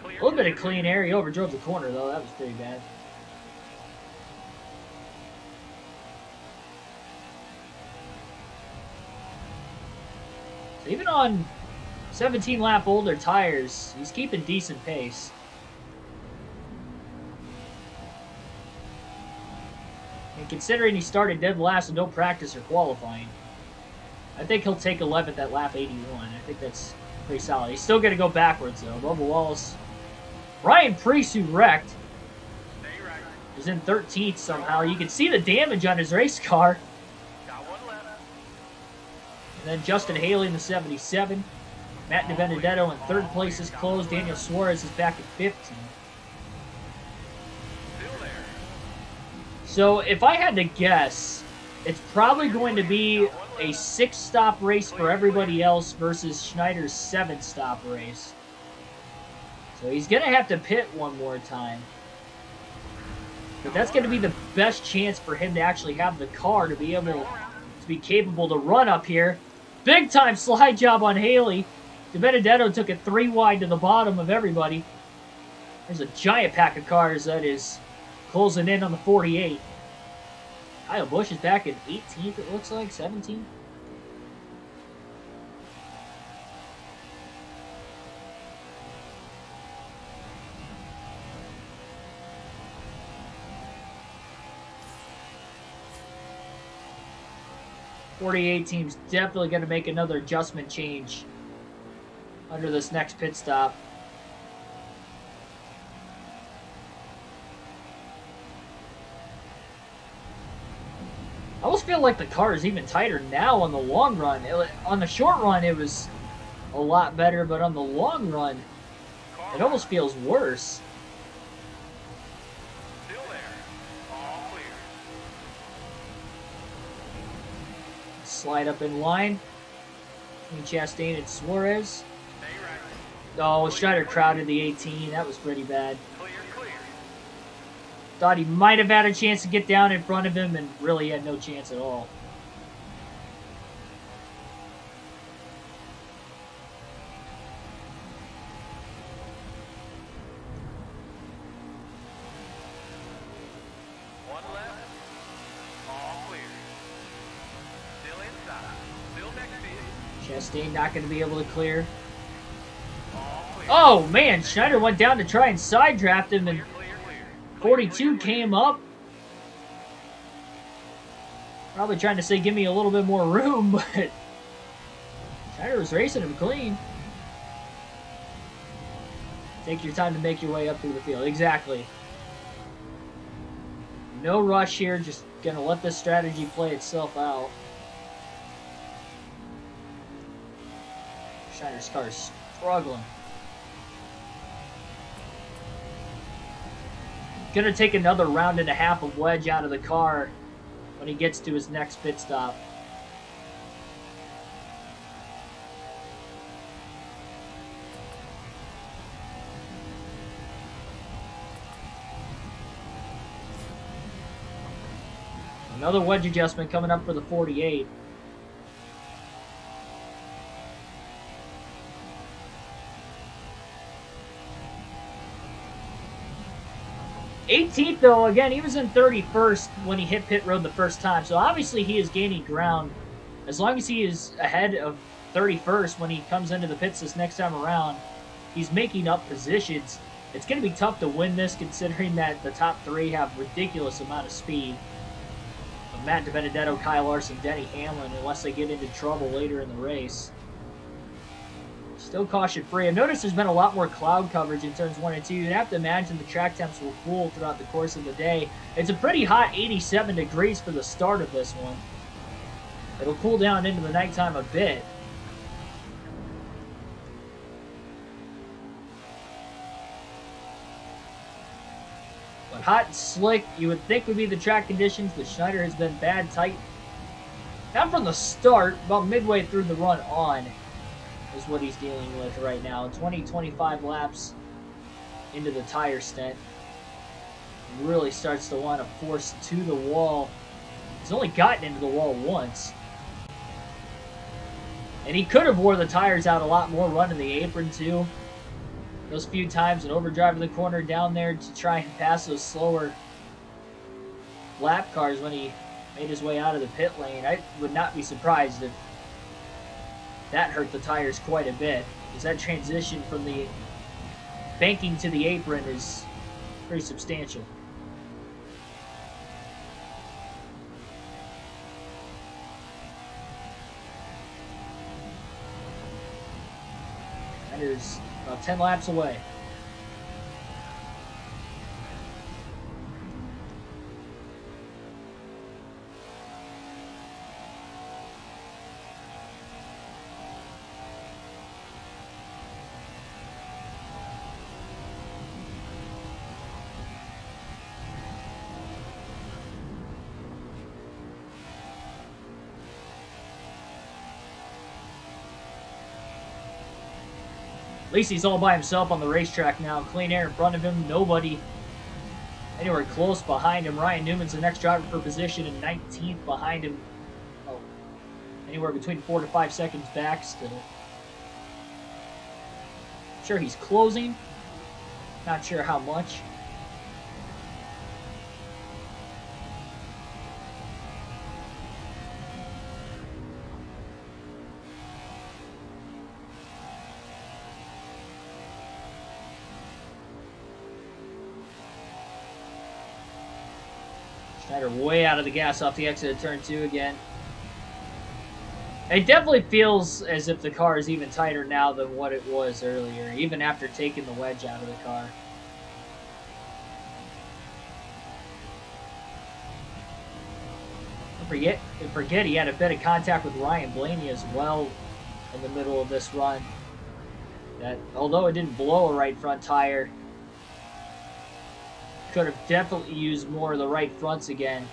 A little bit of clean air. He overdrove the corner, though. That was pretty bad. So even on 17-lap older tires, he's keeping decent pace. And considering he started dead last and no practice or qualifying, I think he'll take 11th at lap 81. I think that's pretty solid. He's still going to go backwards, though. Bubba Wallace. Ryan Preece, who wrecked, is in 13th somehow. You can see the damage on his race car. And then Justin Haley in the 77. Matt DiBenedetto in 3rd place is closed. Daniel Suarez is back at 15. So if I had to guess, it's probably going to be a 6-stop race for everybody else versus Schneider's 7-stop race. So he's going to have to pit one more time. But that's going to be the best chance for him to actually have the car to be able to be capable to run up here. Big time slide job on Haley. DiBenedetto took it 3 wide to the bottom of everybody. There's a giant pack of cars that is closing in on the 48. Kyle Busch is back at 18th, it looks like, 17th. '48 team's definitely going to make another adjustment change under this next pit stop. I almost feel like the car is even tighter now on the long run. On the short run, it was a lot better, but on the long run, it almost feels worse. Still there. All clear. Slide up in line. Between Chastain and Suarez. Oh, Schneider crowded the 18. That was pretty bad. Thought he might have had a chance to get down in front of him and really had no chance at all. One left. All clear. Still inside. Still next to you. Chastain not going to be able to clear. All clear. Oh, man. Schneider went down to try and side draft him, and 42 came up. Probably trying to say, give me a little bit more room, but Schneider was racing him clean. Take your time to make your way up through the field. Exactly. No rush here. Just going to let this strategy play itself out. Schneider's car is struggling. Going to take another round and a half of wedge out of the car when he gets to his next pit stop. Another wedge adjustment coming up for the 48. 18th, though, again, he was in 31st when he hit pit road the first time. So obviously he is gaining ground. As long as he is ahead of 31st when he comes into the pits this next time around, he's making up positions. It's going to be tough to win this considering that the top three have ridiculous amount of speed. Matt DiBenedetto, Kyle Larson, Denny Hamlin, unless they get into trouble later in the race. Still caution-free. I've noticed there's been a lot more cloud coverage in turns 1 and 2. You'd have to imagine the track temps will cool throughout the course of the day. It's a pretty hot 87 degrees for the start of this one. It'll cool down into the nighttime a bit. But hot and slick, you would think would be the track conditions, but Schneider has been bad tight. Not from the start, about midway through the run on is what he's dealing with right now. 20-25 laps into the tire stint. Really starts to want to force to the wall. He's only gotten into the wall once. And he could have wore the tires out a lot more running the apron too. Those few times in overdrive in the corner down there to try and pass those slower lap cars when he made his way out of the pit lane. I would not be surprised if that hurt the tires quite a bit, because that transition from the banking to the apron is pretty substantial. That is about 10 laps away. At least he's all by himself on the racetrack now. Clean air in front of him. Nobody anywhere close behind him. Ryan Newman's the next driver for position and 19th behind him. Oh, anywhere between 4 to 5 seconds back still. Sure, he's closing. Not sure how much. Schneider way out of the gas off the exit of turn 2 again. It definitely feels as if the car is even tighter now than what it was earlier, even after taking the wedge out of the car. Don't forget he had a bit of contact with Ryan Blaney as well in the middle of this run. That, although it didn't blow a right front tire, could have definitely used more of the right fronts again.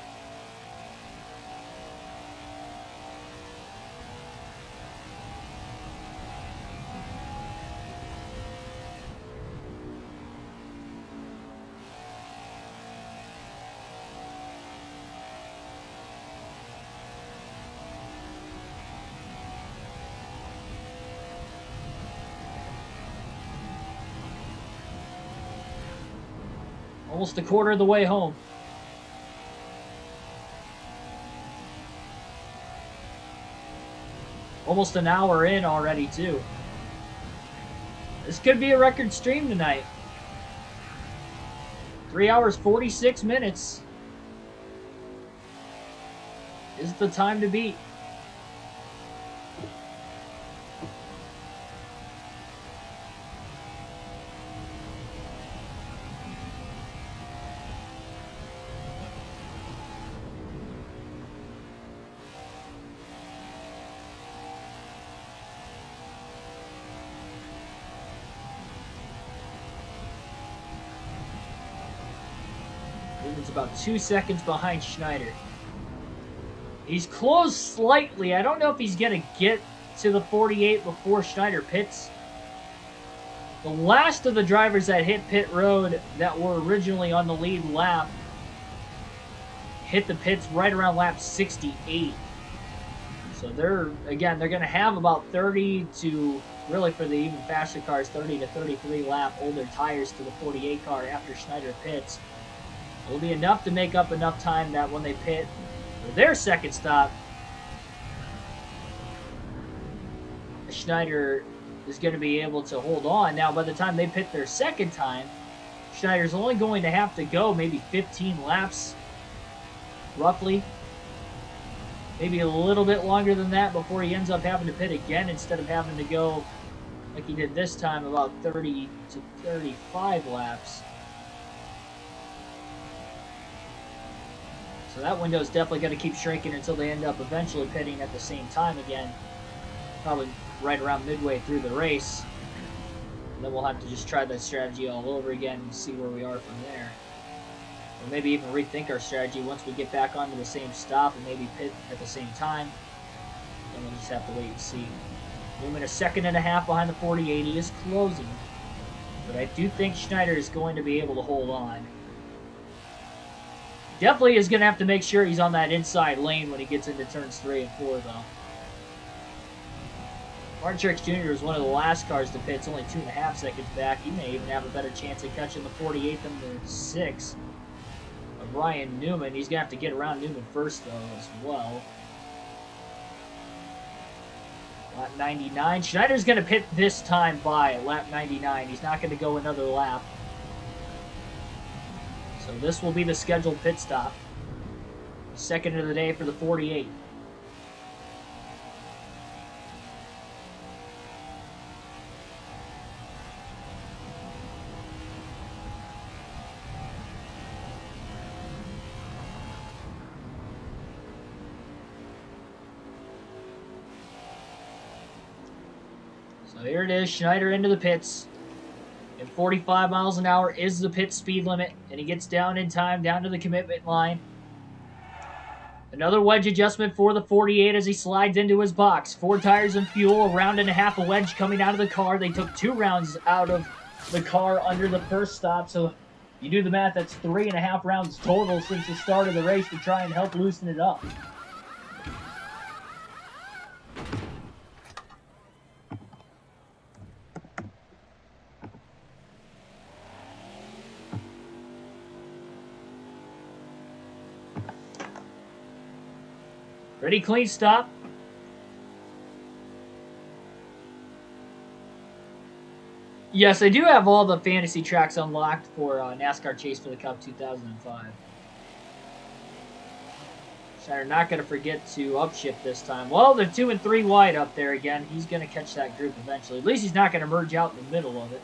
Almost a quarter of the way home. Almost an hour in already, too. This could be a record stream tonight. 3 hours, 46 minutes is the time to beat. It's about 2 seconds behind Schneider. He's closed slightly. I don't know if he's going to get to the 48 before Schneider pits. The last of the drivers that hit pit road that were originally on the lead lap hit the pits right around lap 68. So they're going to have about 30 to, really for the even faster cars, 30 to 33 lap older tires to the 48 car after Schneider pits. It'll be enough to make up enough time that when they pit for their second stop, Schneider is going to be able to hold on. Now, by the time they pit their second time, Schneider's only going to have to go maybe 15 laps, roughly. Maybe a little bit longer than that before he ends up having to pit again instead of having to go, like he did this time, about 30 to 35 laps. So that window is definitely going to keep shrinking until they end up eventually pitting at the same time again. Probably right around midway through the race. And then we'll have to just try that strategy all over again and see where we are from there. Or maybe even rethink our strategy once we get back onto the same stop and maybe pit at the same time. Then we'll just have to wait and see. Newman a second and a half behind the 48. He is closing. But I do think Schneider is going to be able to hold on. Definitely is going to have to make sure he's on that inside lane when he gets into turns 3 and 4, though. Martin Truex Jr. was one of the last cars to pit. It's only 2.5 seconds back. He may even have a better chance of catching the 48 than the 6 of Ryan Newman. He's going to have to get around Newman first, though, as well. Lap 99. Schneider's going to pit this time by lap 99. He's not going to go another lap. So this will be the scheduled pit stop. Second of the day for the 48. So here it is, Schneider into the pits. And 45 miles an hour is the pit speed limit. And he gets down in time, down to the commitment line. Another wedge adjustment for the 48 as he slides into his box. 4 tires and fuel, a round and a half of wedge coming out of the car. They took 2 rounds out of the car under the first stop. So you do the math, that's 3.5 rounds total since the start of the race to try and help loosen it up. Pretty clean stop. Yes, I do have all the fantasy tracks unlocked for NASCAR Chase for the Cup 2005. Schneider not going to forget to upshift this time. Well, they're 2 and 3 wide up there again. He's going to catch that group eventually. At least he's not going to merge out in the middle of it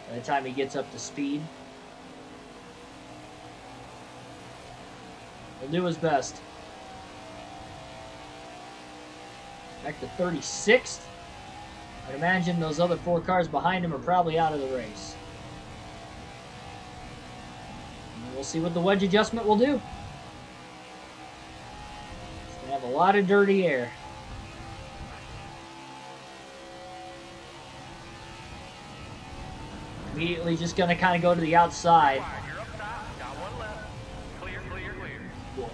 by the time he gets up to speed. He'll do his best. Back to 36th. I'd imagine those other 4 cars behind him are probably out of the race. And we'll see what the wedge adjustment will do. It's going to have a lot of dirty air. Immediately just going to kind of go to the outside. Boy,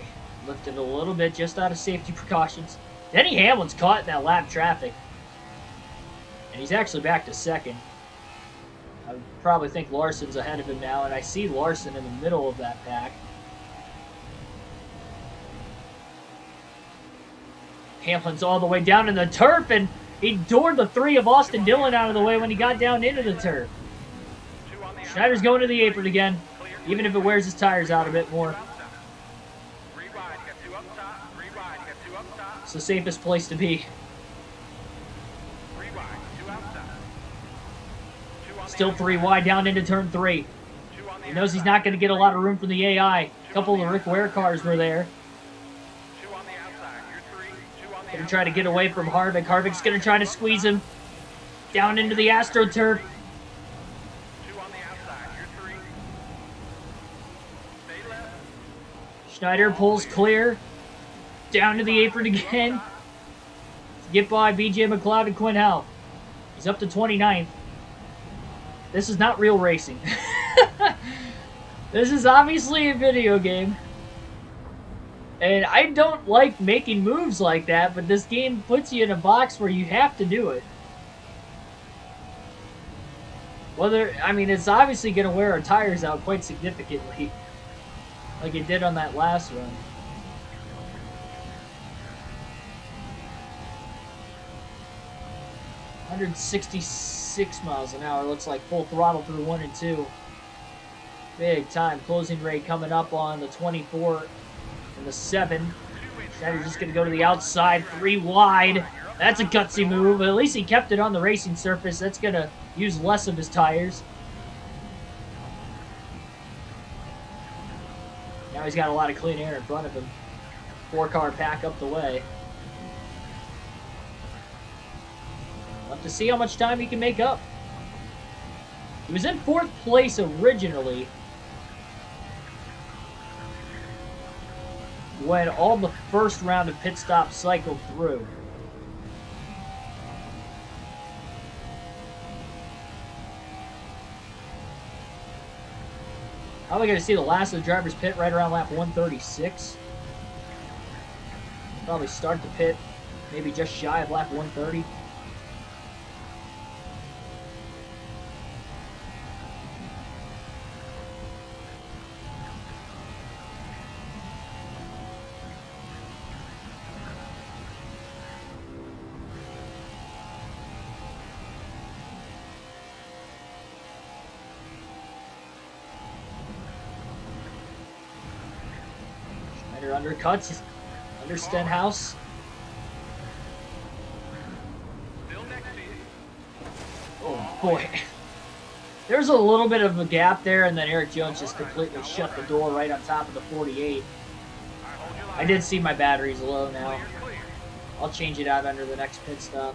lifted a little bit just out of safety precautions. Denny Hamlin's caught in that lap traffic. And he's actually back to second. I would probably think Larson's ahead of him now, and I see Larson in the middle of that pack. Hamlin's all the way down in the turf, and he doored the 3 of Austin Dillon out of the way when he got down into the turf. Schneider's going to the apron again, even if it wears his tires out a bit more. It's the safest place to be. Still 3 wide down into turn 3. He knows he's not going to get a lot of room from the AI. A couple of the Rick Ware cars were there. Going to try to get away from Harvick. Harvick's going to try to squeeze him down into the AstroTurf. Schneider pulls clear. Down to the apron again. To get by BJ McLeod and Quinn Houff. He's up to 29th. This is not real racing. This is obviously a video game. And I don't like making moves like that, but this game puts you in a box where you have to do it. I mean, it's obviously going to wear our tires out quite significantly, like it did on that last run. $166 miles an hour, looks like full throttle through 1 and 2. Big time closing rate coming up on the 24 and the 7. Schneider's just going to go to the outside, 3 wide. That's a gutsy move, but at least he kept it on the racing surface. That's going to use less of his tires. Now he's got a lot of clean air in front of him. 4-car pack up the way. We'll have to see how much time he can make up. He was in 4th place originally when all the first round of pit stops cycled through. Probably going to see the last of the driver's pit right around lap 136. Probably start the pit maybe just shy of lap 130. Undercuts under Stenhouse. Oh boy. There's a little bit of a gap there, and then Eric Jones just completely shut the door right on top of the 48. I did see my batteries low now. I'll change it out under the next pit stop.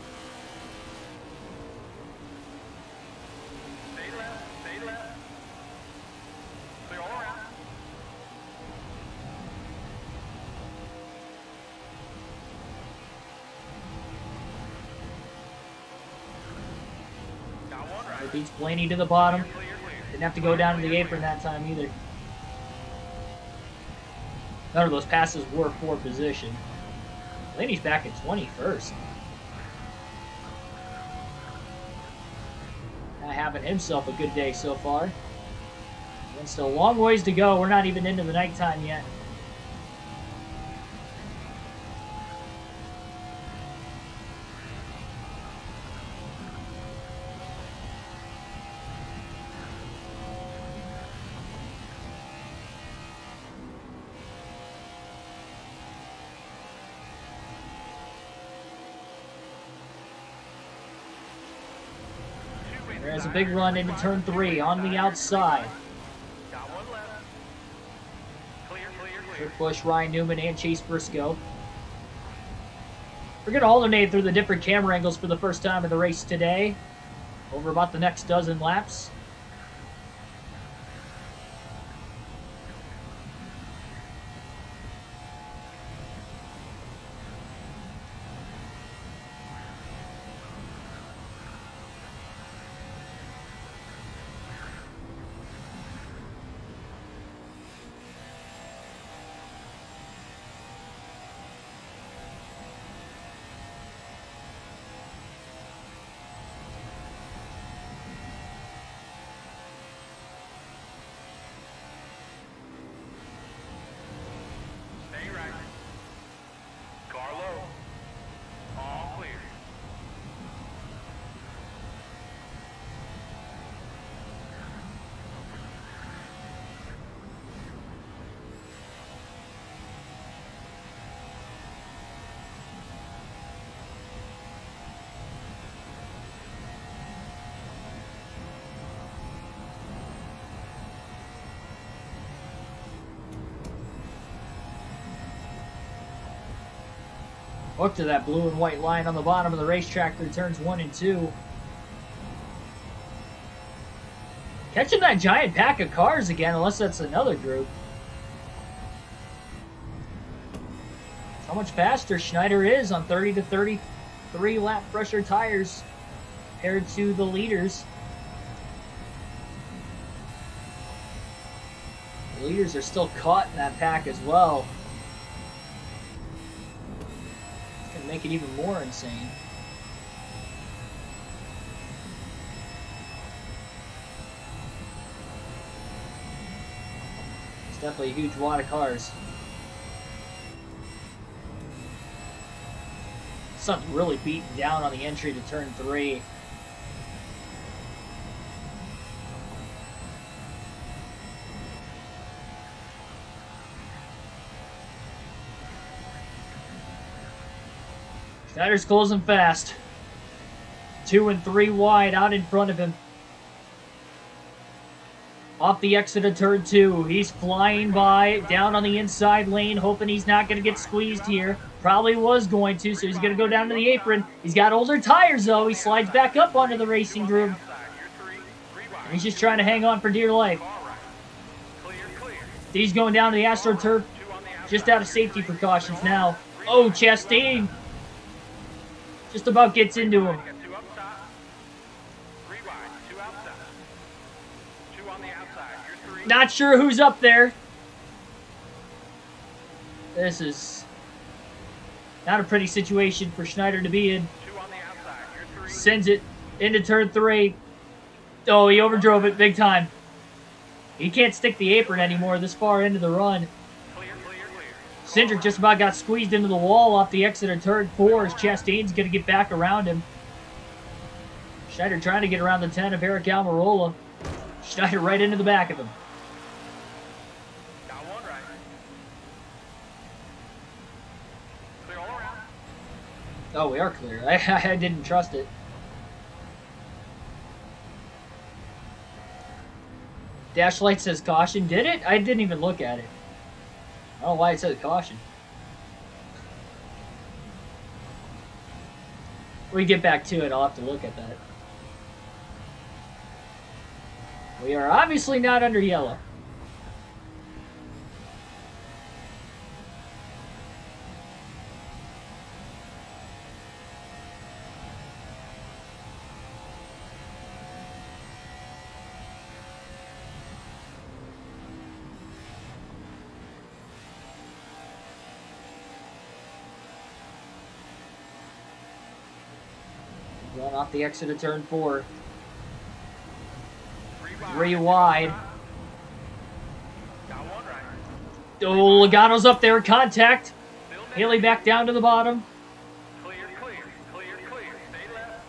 Beats Blaney to the bottom. Didn't have to go down to the apron that time either. None of those passes were for position. Blaney's back at 21st. Not having himself a good day so far. And still a long ways to go. We're not even into the nighttime yet. There's a big run into turn 3 on the outside. Kurt Busch, Ryan Newman, and Chase Briscoe. We're going to alternate through the different camera angles for the first time in the race today. Over about the next dozen laps. Hook to that blue and white line on the bottom of the racetrack through turns 1 and 2. Catching that giant pack of cars again, unless that's another group. How much faster Schneider is on 30 to 33 lap pressure tires compared to the leaders. The leaders are still caught in that pack as well. to make it even more insane. It's definitely a huge wad of cars. Sun's really beaten down on the entry to turn 3. Schneider's closing fast. 2 and 3 wide out in front of him. Off the exit of turn 2. He's flying by down on the inside lane, hoping he's not going to get squeezed here. Probably was going to, so he's going to go down to the apron. He's got older tires, though. He slides back up onto the racing groove. And he's just trying to hang on for dear life. He's going down to the AstroTurf, just out of safety precautions now. Oh, Chastain just about gets into him. Not sure who's up there. This is not a pretty situation for Schneider to be in. Sends it into turn 3. Oh, he overdrove it big time. He can't stick the apron anymore this far into the run. Cindric just about got squeezed into the wall off the exit of turn 4 as Chastain's going to get back around him. Schneider trying to get around the 10 of Eric Almirola. Schneider right into the back of him. Oh, we are clear. I didn't trust it. Dash light says caution. Did it? I didn't even look at it. I don't know why it says caution. When we get back to it, I'll have to look at that. We are obviously not under yellow. Going off the exit of turn 4. 3 wide. Oh, Logano's up there. Contact. Haley back down to the bottom. Clear. Stay left.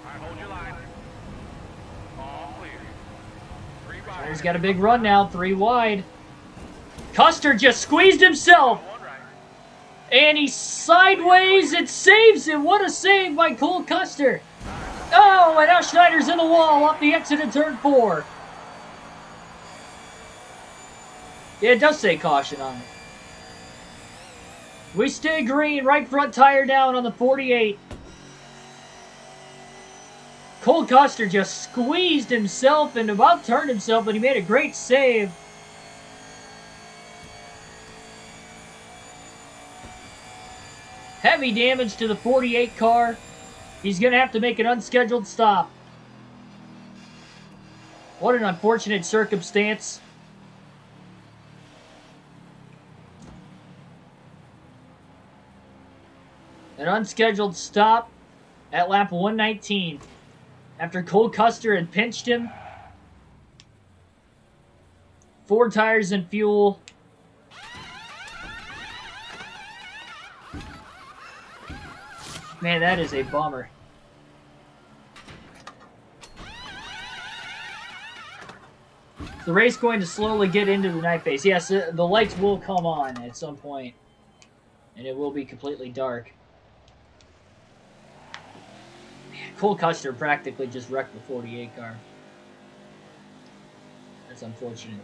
All right, hold your line. All clear. 3 wide. He's got a big run now. 3 wide. Custer just squeezed himself. And he's sideways. It saves him. What a save by Cole Custer. Oh, and now Schneider's in the wall off the exit of turn 4. Yeah, it does say caution on it. We stay green. Right front tire down on the 48. Cole Custer just squeezed himself and about turned himself, but he made a great save. Heavy damage to the 48 car. He's going to have to make an unscheduled stop. What an unfortunate circumstance. An unscheduled stop at lap 119. After Cole Custer had pinched him. 4 tires and fuel. Man, that is a bummer. The race going to slowly get into the night phase. Yes, the lights will come on at some point, and it will be completely dark. Man, Cole Custer practically just wrecked the 48 car. That's unfortunate.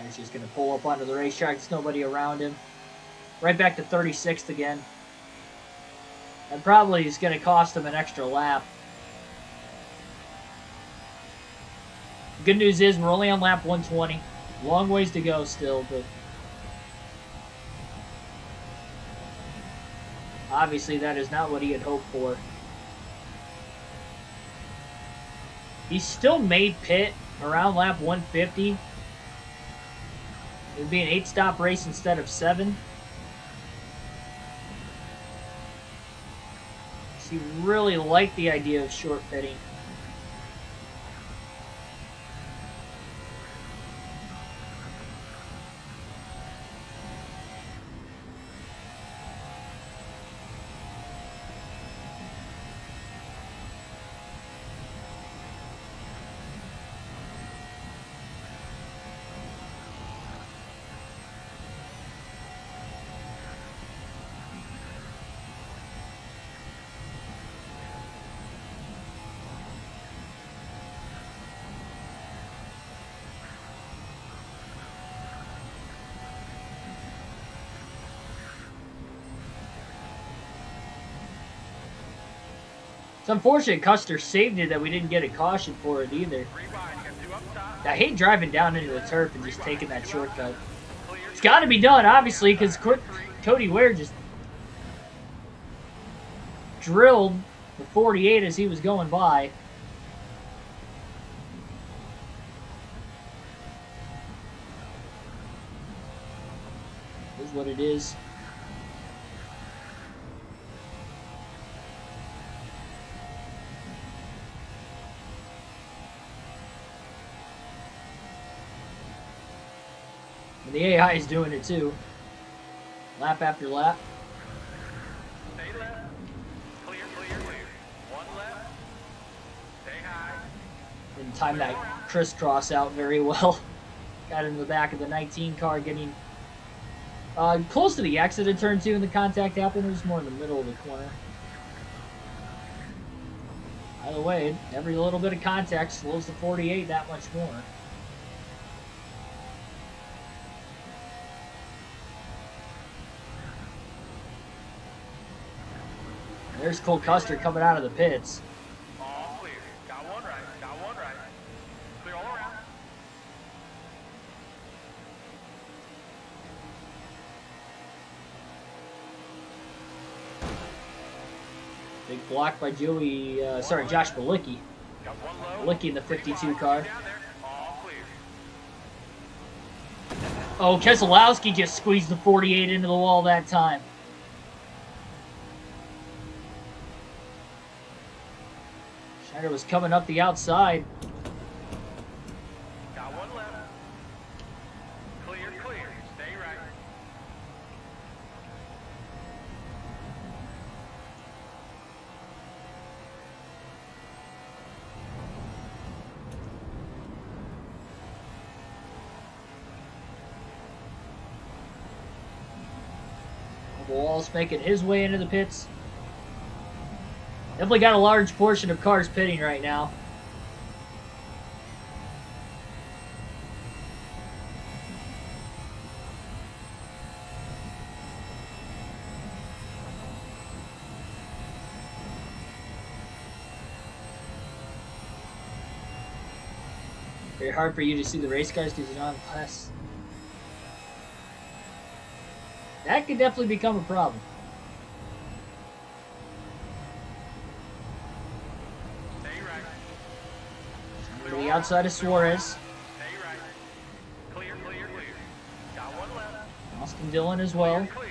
He's just going to pull up onto the racetrack. There's nobody around him. Right back to 36th again. And probably is going to cost him an extra lap. Good news is we're only on lap 120. Long ways to go still, but obviously that is not what he had hoped for. He still made pit around lap 150. It would be an 8-stop race instead of 7. He really liked the idea of short pitting. It's unfortunate Custer saved it that we didn't get a caution for it either. I hate driving down into the turf and just taking that shortcut. It's got to be done, obviously, because Cody Ware just drilled the 48 as he was going by. Is what it is. And the AI is doing it too. Lap after lap. Stay left. Clear, clear, clear. One left. Stay high. Didn't time that crisscross out very well. Got in the back of the 19 car, getting close to the exit of turn 2 and the contact happened. It was more in the middle of the corner. Either way, every little bit of contact slows the 48 that much more. There's Cole Custer coming out of the pits. All clear. Got one right. Got one right. Clear all around. Big block by Josh Balicki. Got one low. Balicki in the 52 car. Down there. All clear. Oh, Keselowski just squeezed the 48 into the wall that time. Schneider was coming up the outside. Got one left. Clear, clear. Stay right. Wall's making his way into the pits. Definitely got a large portion of cars pitting right now. Very hard for you to see the race cars because you're not in class. That could definitely become a problem. To the outside of Suarez. Stay right. Clear, clear, clear. Got one left. Austin Dillon as well. Clear.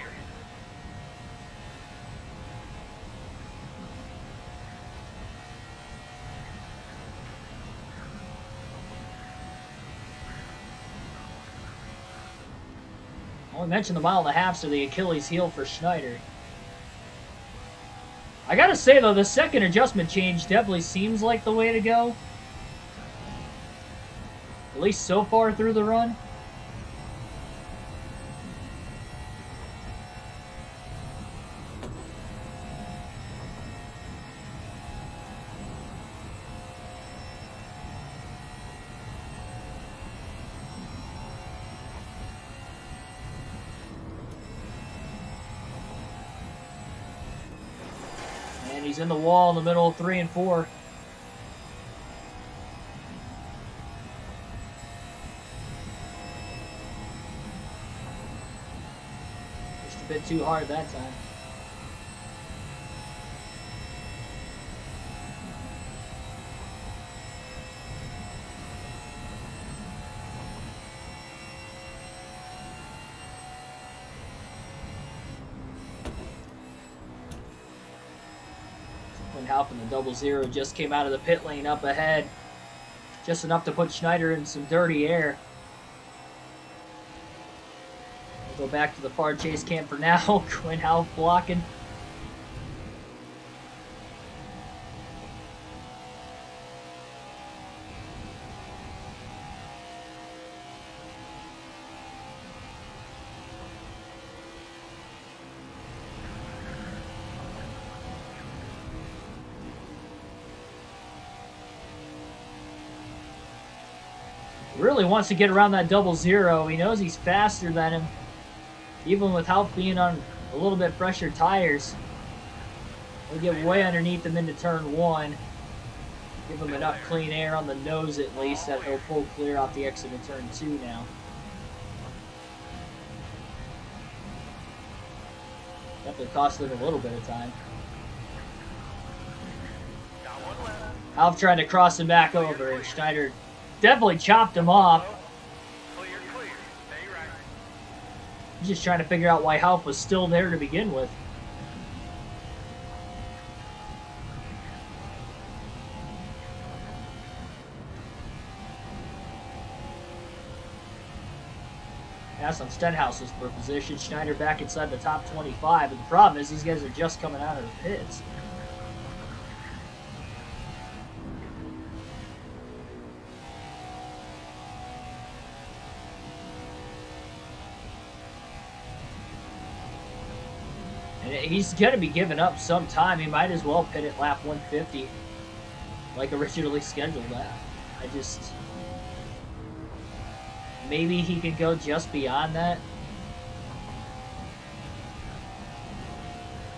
I only mentioned the 1.5 miles, so the Achilles heel for Schneider. I gotta say though, the second adjustment change definitely seems like the way to go. At least so far through the run. And he's in the wall in the middle of 3 and 4. a bit too hard that time. Half in the double zero just came out of the pit lane up ahead. Just enough to put Schneider in some dirty air. We'll go back to the far chase cam for now. Quinn Half blocking. Really wants to get around that double zero. He knows he's faster than him, even with Half being on a little bit fresher tires. He'll get way underneath him into turn 1. Give him enough clean air on the nose at least that he'll pull clear off the exit of turn 2 now. Definitely cost him a little bit of time. Half tried to cross him back over, and Schneider definitely chopped him off. He's just trying to figure out why Half was still there to begin with. Aston Stenhouse is for position. Schneider back inside the top 25, but the problem is these guys are just coming out of the pits. He's going to be giving up some time. He might as well pit at lap 150 like originally scheduled. Maybe he could go just beyond that.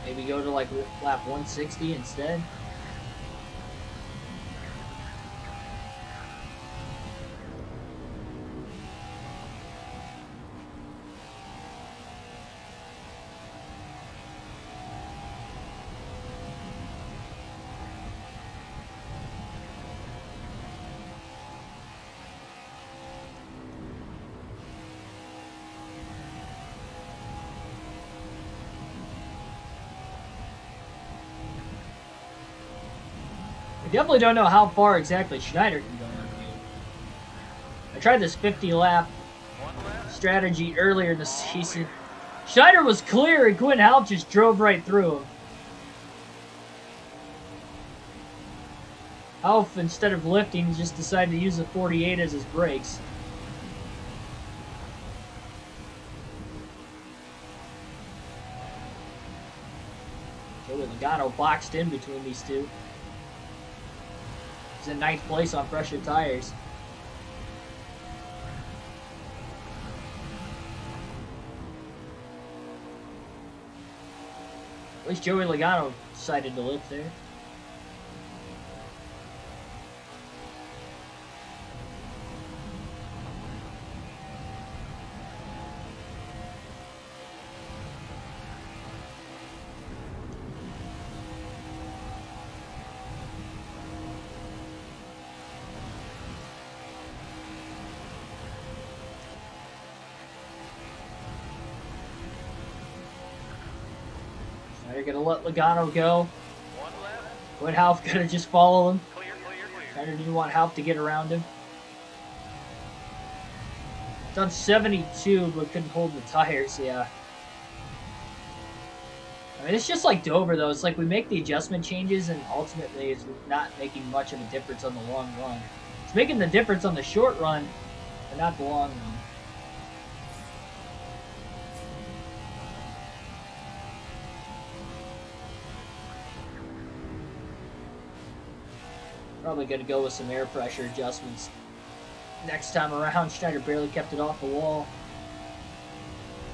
Maybe go to like lap 160 instead. I definitely don't know how far exactly Schneider can go on you. I tried this 50-lap strategy earlier in the season. Schneider was clear and Quinn Half just drove right through him. Half, instead of lifting, just decided to use the 48 as his brakes. Joey Logano boxed in between these two. He's in ninth place on fresher tires. At least Joey Logano decided to lift there. They're gonna let Logano go. Quinn Half gonna just follow him. Schneider didn't want Half to get around him. Done 72, but couldn't hold the tires. Yeah. I mean, it's just like Dover, though. It's like we make the adjustment changes, and ultimately, it's not making much of a difference on the long run. It's making the difference on the short run, but not the long run. Probably going to go with some air pressure adjustments next time around. Schneider barely kept it off the wall.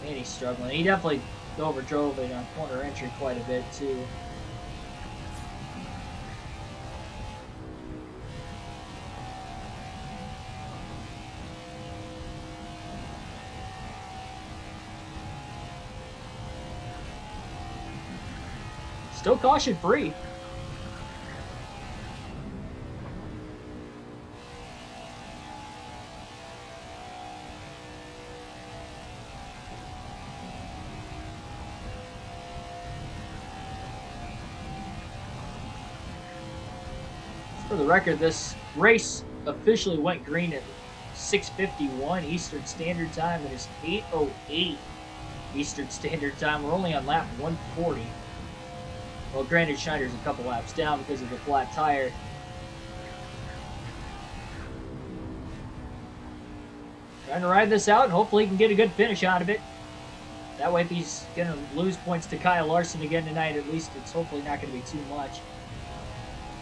And he's struggling. He definitely overdrove it on corner entry quite a bit, too. Still caution free. For the record, this race officially went green at 6:51 Eastern Standard Time. It is 8:08 Eastern Standard Time. We're only on lap 140. Well, granted, Schneider's a couple laps down because of the flat tire. Trying to ride this out, and hopefully he can get a good finish out of it. That way, if he's going to lose points to Kyle Larson again tonight, at least it's hopefully not going to be too much.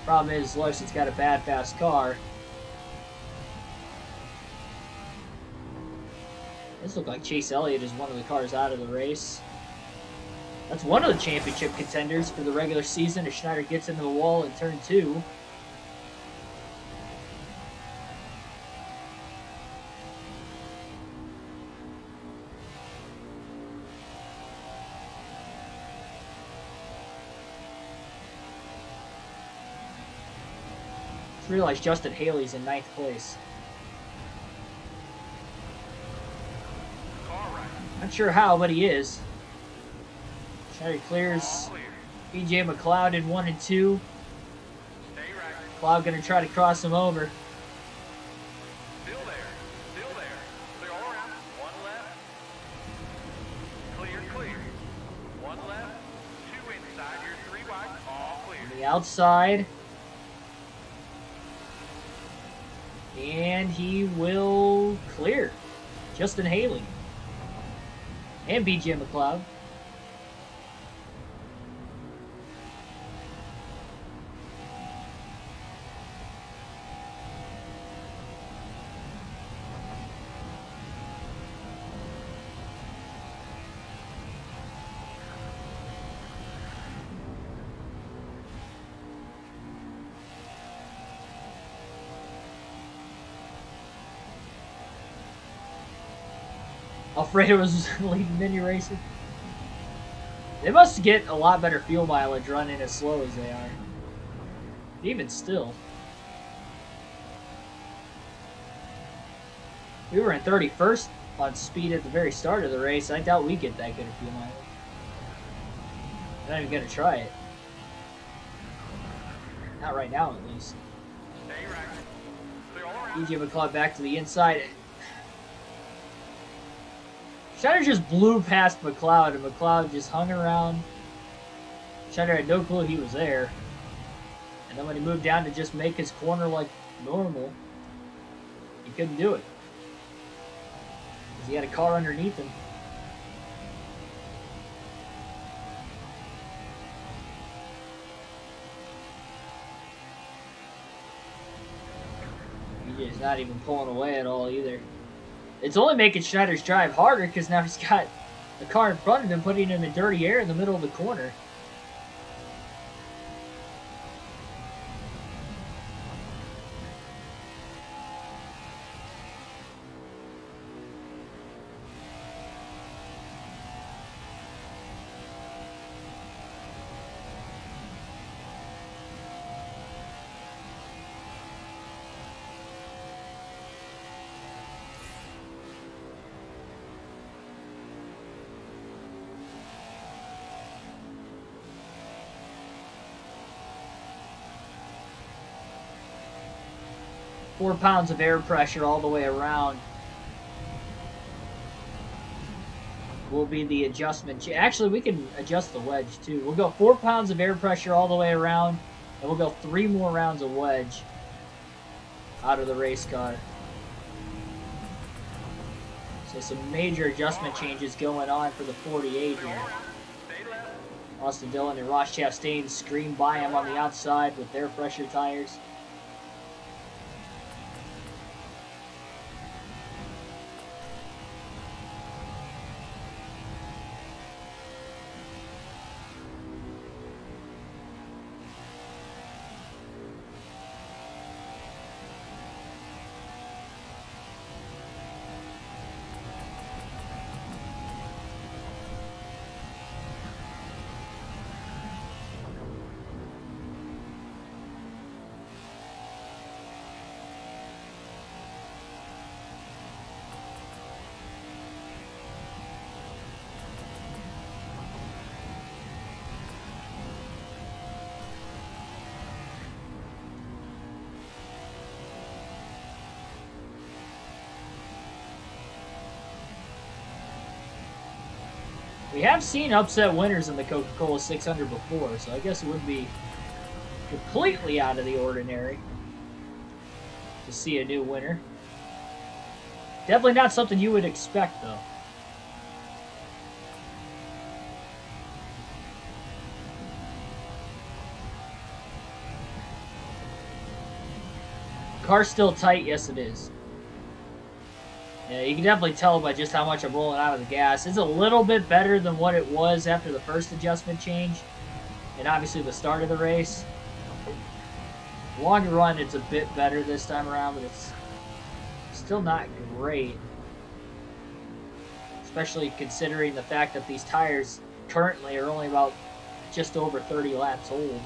Problem is, Larson's got a bad, fast car. This looks like Chase Elliott is one of the cars out of the race. That's one of the championship contenders for the regular season if Schneider gets into the wall in turn 2. Just realized Justin Haley's in 9th place. Not sure how, but he is. Schneider clears BJ McLeod in 1 and 2. McLeod going to try to cross him over. Still there. Clear all around. One left. Clear. One left. Two inside. You're 3 wide. All clear. On the outside. And he will clear Justin Haley and BJ McLeod. Alfredo was leading mini racing. They must get a lot better fuel mileage running as slow as they are. Even still. We were in 31st on speed at the very start of the race. I doubt we get that good of fuel mileage. I'm not even going to try it. Not right now, at least. BJ McLeod back to the inside. Schneider just blew past McLeod, and McLeod just hung around. Schneider had no clue he was there. And then when he moved down to just make his corner like normal, he couldn't do it. Because he had a car underneath him. BJ's not even pulling away at all either. It's only making Schneider's drive harder because now he's got the car in front of him, putting him in dirty air in the middle of the corner. Four pounds of air pressure all the way around will be the adjustment. Actually, we can adjust the wedge too. We'll go 4 pounds of air pressure all the way around, and we'll go 3 more rounds of wedge out of the race car. So some major adjustment changes going on for the 48 here. Austin Dillon and Ross Chastain scream by him on the outside with their fresher tires. We have seen upset winners in the Coca-Cola 600 before, so I guess it wouldn't be completely out of the ordinary to see a new winner. Definitely not something you would expect, though. Car's still tight, yes it is. Yeah, you can definitely tell by just how much I'm rolling out of the gas. It's a little bit better than what it was after the first adjustment change, and obviously the start of the race. Longer run, it's a bit better this time around, but it's still not great. Especially considering the fact that these tires currently are only about just over 30 laps old.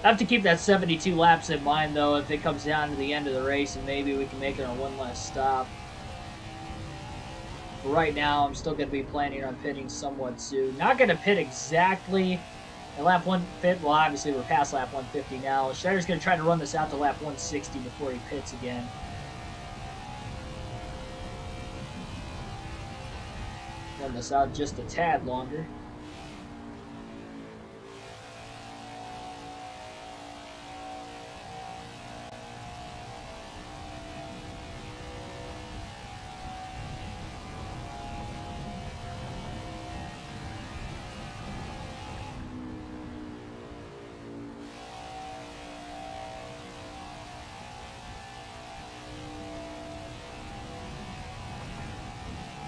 I have to keep that 72 laps in mind, though, if it comes down to the end of the race, and maybe we can make it on one last stop. But right now, I'm still going to be planning on pitting somewhat soon. Not going to pit exactly at lap 150. Well, obviously, we're past lap 150 now. Schneider's going to try to run this out to lap 160 before he pits again. Run this out just a tad longer.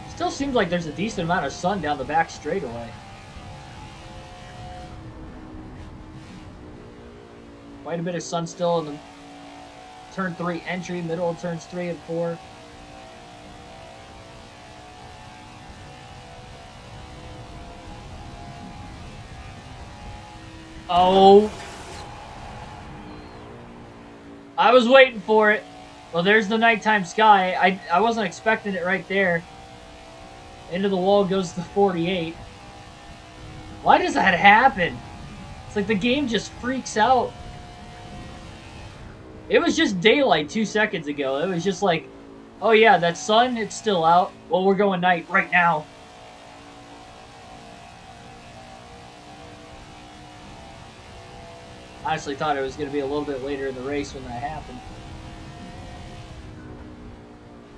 Still seems like there's a decent amount of sun down the back straightaway. Quite a bit of sun still in the turn 3 entry, middle of turns 3 and 4. Oh. I was waiting for it. Well, there's the nighttime sky. I wasn't expecting it right there. Into the wall goes the 48. Why does that happen? It's like the game just freaks out. It was just daylight 2 seconds ago. It was just like, oh yeah, that sun, it's still out. Well, we're going night right now. I honestly thought it was going to be a little bit later in the race when that happened.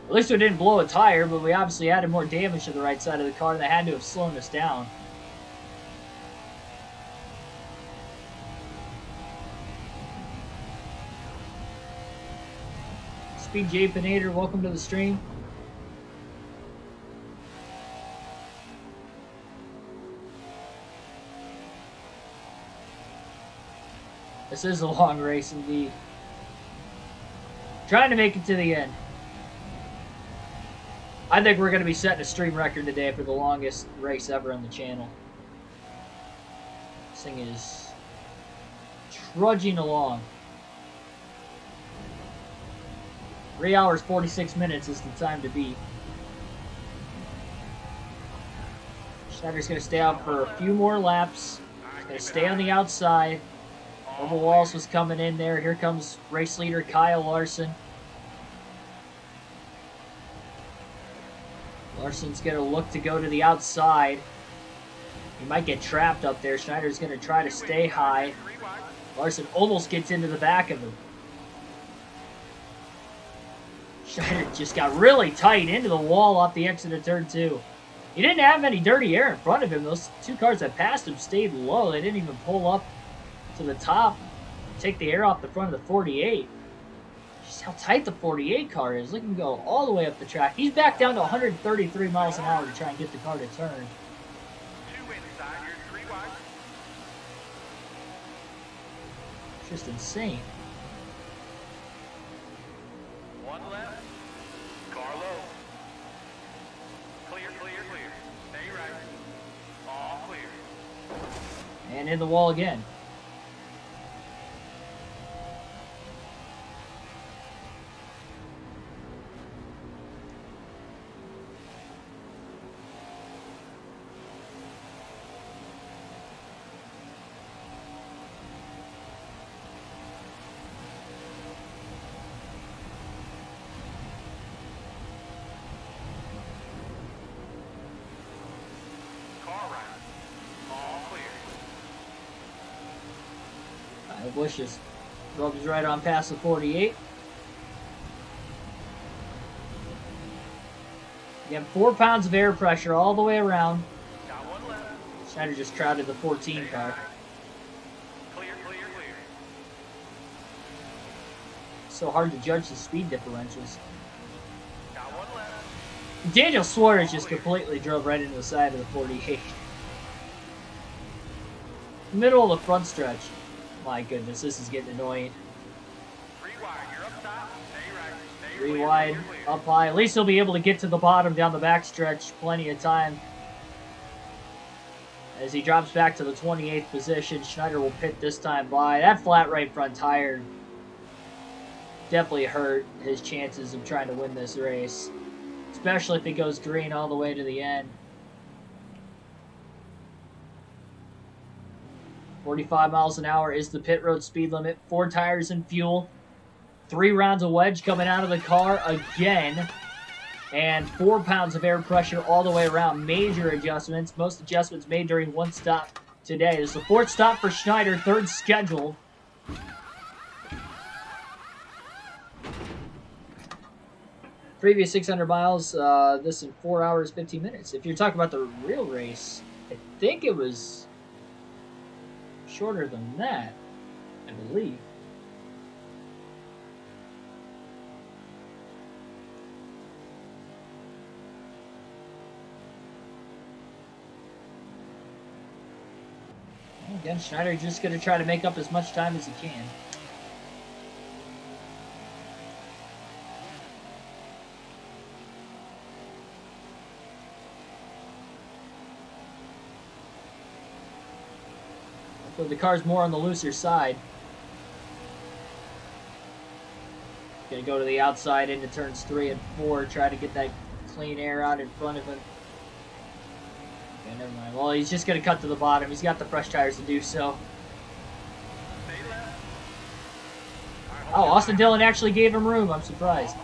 At least we didn't blow a tire, but we obviously added more damage to the right side of the car, and that had to have slowed us down. Speed J Pinator, welcome to the stream. This is a long race indeed. Trying to make it to the end. I think we're going to be setting a stream record today for the longest race ever on the channel. This thing is trudging along. 3 hours, 46 minutes is the time to beat. Schneider's going to stay out for a few more laps. He's going to stay on the outside. Bubba Wallace was coming in there. Here comes race leader Kyle Larson. Larson's going to look to go to the outside. He might get trapped up there. Schneider's going to try to stay high. Larson almost gets into the back of him. Schneider just got really tight into the wall off the exit of turn 2. He didn't have any dirty air in front of him. Those two cars that passed him stayed low. They didn't even pull up to the top, take the air off the front of the 48. Just how tight the 48 car is. Look at him go all the way up the track. He's back down to 133 miles an hour to try and get the car to turn. 2 inside, you're 3 wide. It's just insane. 1 left. Car low. Clear. and in the wall again. Bushes rubs right on past the 48. Again, 4 pounds of air pressure all the way around. Schneider just crowded the 14 car. Clear. So hard to judge the speed differentials. Got one left. Daniel Suarez just completely drove right into the side of the 48. Middle of the front stretch. My goodness, this is getting annoying. 3 wide, you're up top. Stay right. Stay 3 clear, wide, clear, clear. up high. At least he'll be able to get to the bottom down the backstretch. Plenty of time. As he drops back to the 28th position, Schneider will pit this time by. That flat right front tire definitely hurt his chances of trying to win this race, especially if he goes green all the way to the end. 45 miles an hour is the pit road speed limit. 4 tires and fuel. 3 rounds of wedge coming out of the car again. And 4 pounds of air pressure all the way around. Major adjustments. Most adjustments made during one stop today. This is the 4th stop for Schneider, 3rd scheduled. Previous 600 miles, this in 4 hours, 15 minutes. If you're talking about the real race, I think it was shorter than that, I believe. Again, Schneider just going to try to make up as much time as he can. So the car's more on the looser side. Going to go to the outside into turns 3 and 4, try to get that clean air out in front of him. Okay, never mind. Well, he's just going to cut to the bottom. He's got the fresh tires to do so. Oh, Austin Dillon actually gave him room. I'm surprised.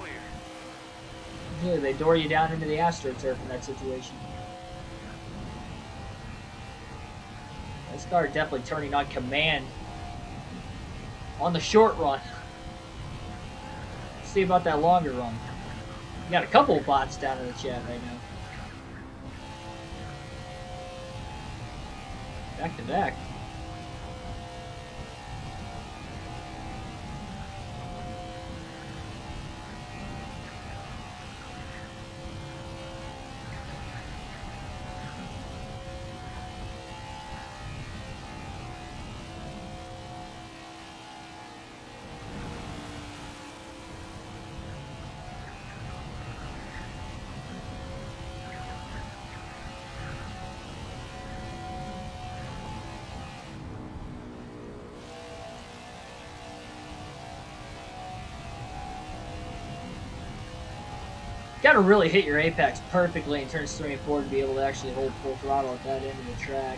Usually they door you down into the AstroTurf in that situation. This car definitely turning on command on the short run. Let's see about that longer run. You got a couple of bots down in the chat right now. Back to back. Got to really hit your apex perfectly in turns 3 and 4 to be able to actually hold full throttle at that end of the track.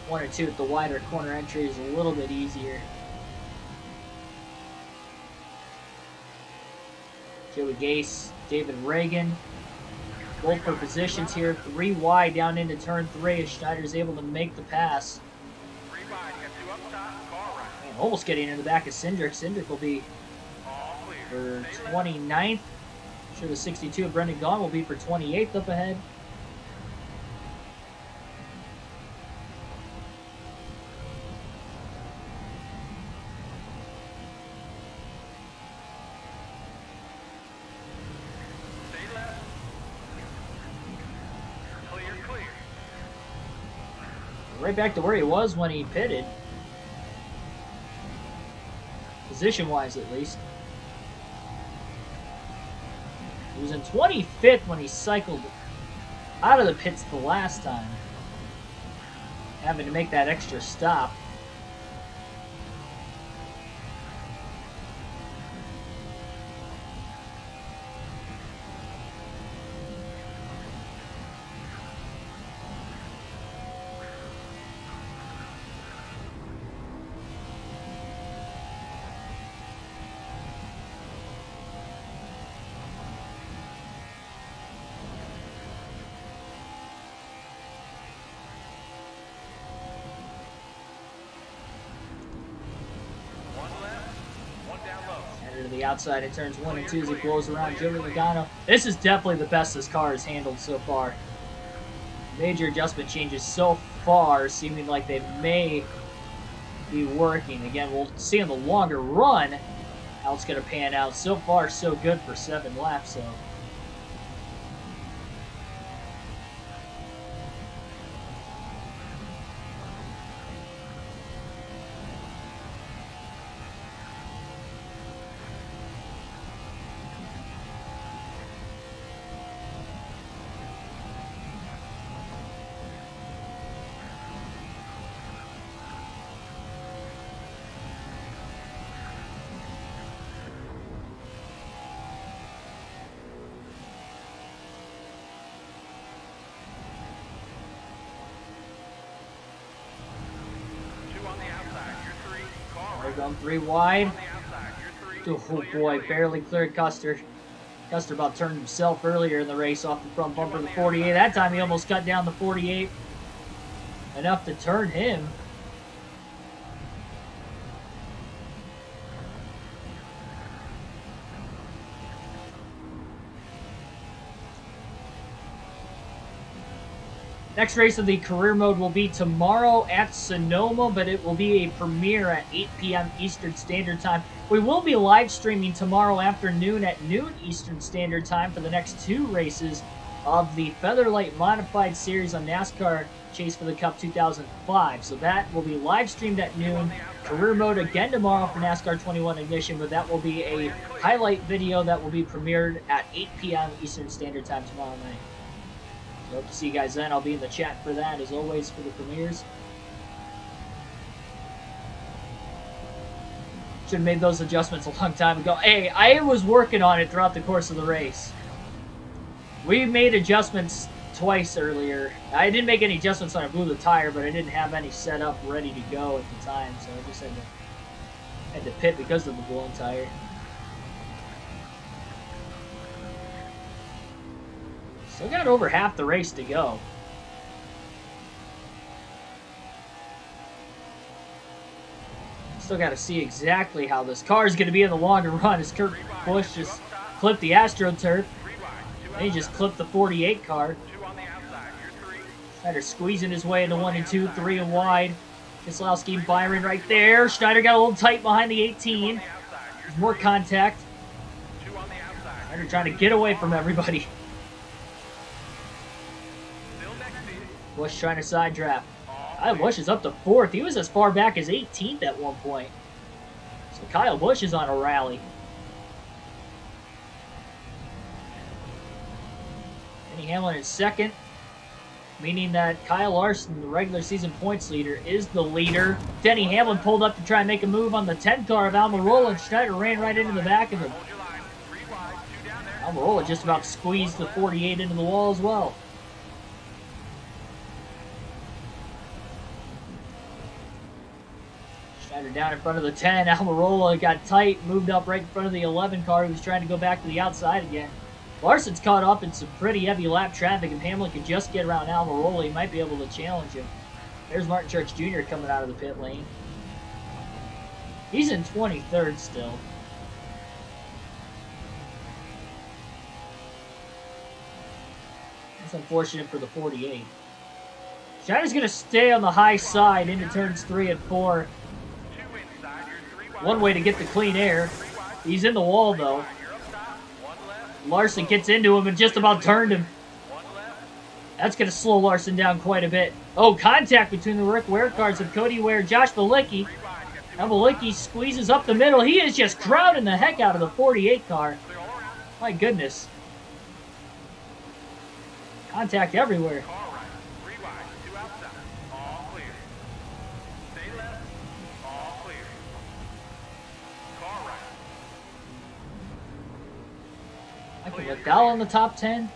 1 or 2 at the wider corner entry is a little bit easier. Joey Gase, David Reagan, both for positions here. 3 wide down into turn 3 as Schneider's able to make the pass. 3 wide, got 2 up top, car right. Man, almost getting in the back of Cindric. Cindric will be All clear. for 29th. I'm sure the 62 of Brendan Gaughan will be for 28th up ahead. Stay left. Clear, clear. Right back to where he was when he pitted. Position-wise, at least. He was in 25th when he cycled out of the pits the last time. having to make that extra stop. To the outside, it turns 1 and 2 as he blows around Joey Logano. This is definitely the best this car has handled so far. Major adjustment changes so far, seeming like they may be working. Again, we'll see in the longer run how it's going to pan out. So far, so good for 7 laps, though. They're going 3 wide. Oh boy, barely cleared Custer. Custer about turned himself earlier in the race off the front bumper of the 48. That time he almost cut down the 48. Enough to turn him. Next race of the career mode will be tomorrow at Sonoma, but it will be a premiere at 8 p.m. Eastern Standard Time. We will be live streaming tomorrow afternoon at noon Eastern Standard Time for the next 2 races of the Featherlight Modified Series on NASCAR Chase for the Cup 2005. So that will be live streamed at noon. Career mode again tomorrow for NASCAR 21 Ignition, but that will be a highlight video that will be premiered at 8 p.m. Eastern Standard Time tomorrow night. Hope to see you guys then. I'll be in the chat for that, as always, for the premieres. Should have made those adjustments a long time ago. Hey, I was working on it throughout the course of the race. We made adjustments twice earlier. I didn't make any adjustments when I blew the tire, but I didn't have any set up ready to go at the time, so I just had to pit because of the blown tire. Still got over half the race to go. Still got to see exactly how this car is going to be in the longer run, as Kurt Busch just clipped the AstroTurf. And he just clipped the 48 car. Schneider squeezing his way into 1 and 2, 3 and wide. Keselowski and Byron right there. Schneider got a little tight behind the 18. There's more contact. Schneider trying to get away from everybody. Busch trying to side draft. Kyle Busch is up to 4th. He was as far back as 18th at one point. So Kyle Busch is on a rally. Denny Hamlin is 2nd, meaning that Kyle Larson, the regular season points leader, is the leader. Denny Hamlin pulled up to try and make a move on the 10 car of Almirola, and Schneider ran right into the back of him. Almirola just about squeezed the 48 into the wall as well. Schneider down in front of the 10. Almirola got tight, moved up right in front of the 11 car. He was trying to go back to the outside again. Larson's caught up in some pretty heavy lap traffic. If Hamlin could just get around Almirola, he might be able to challenge him. There's Martin Truex Jr. coming out of the pit lane. He's in 23rd still. That's unfortunate for the 48. Schneider's going to stay on the high side into turns 3 and 4. One way to get the clean air. He's in the wall, though. Larson gets into him and just about turned him. That's going to slow Larson down quite a bit. Oh, contact between the Rick Ware cars of Cody Ware and Josh Bilicki. Now Bilicki squeezes up the middle. He is just crowding the heck out of the 48 car. My goodness. Contact everywhere. I can let Dowell in the top 10.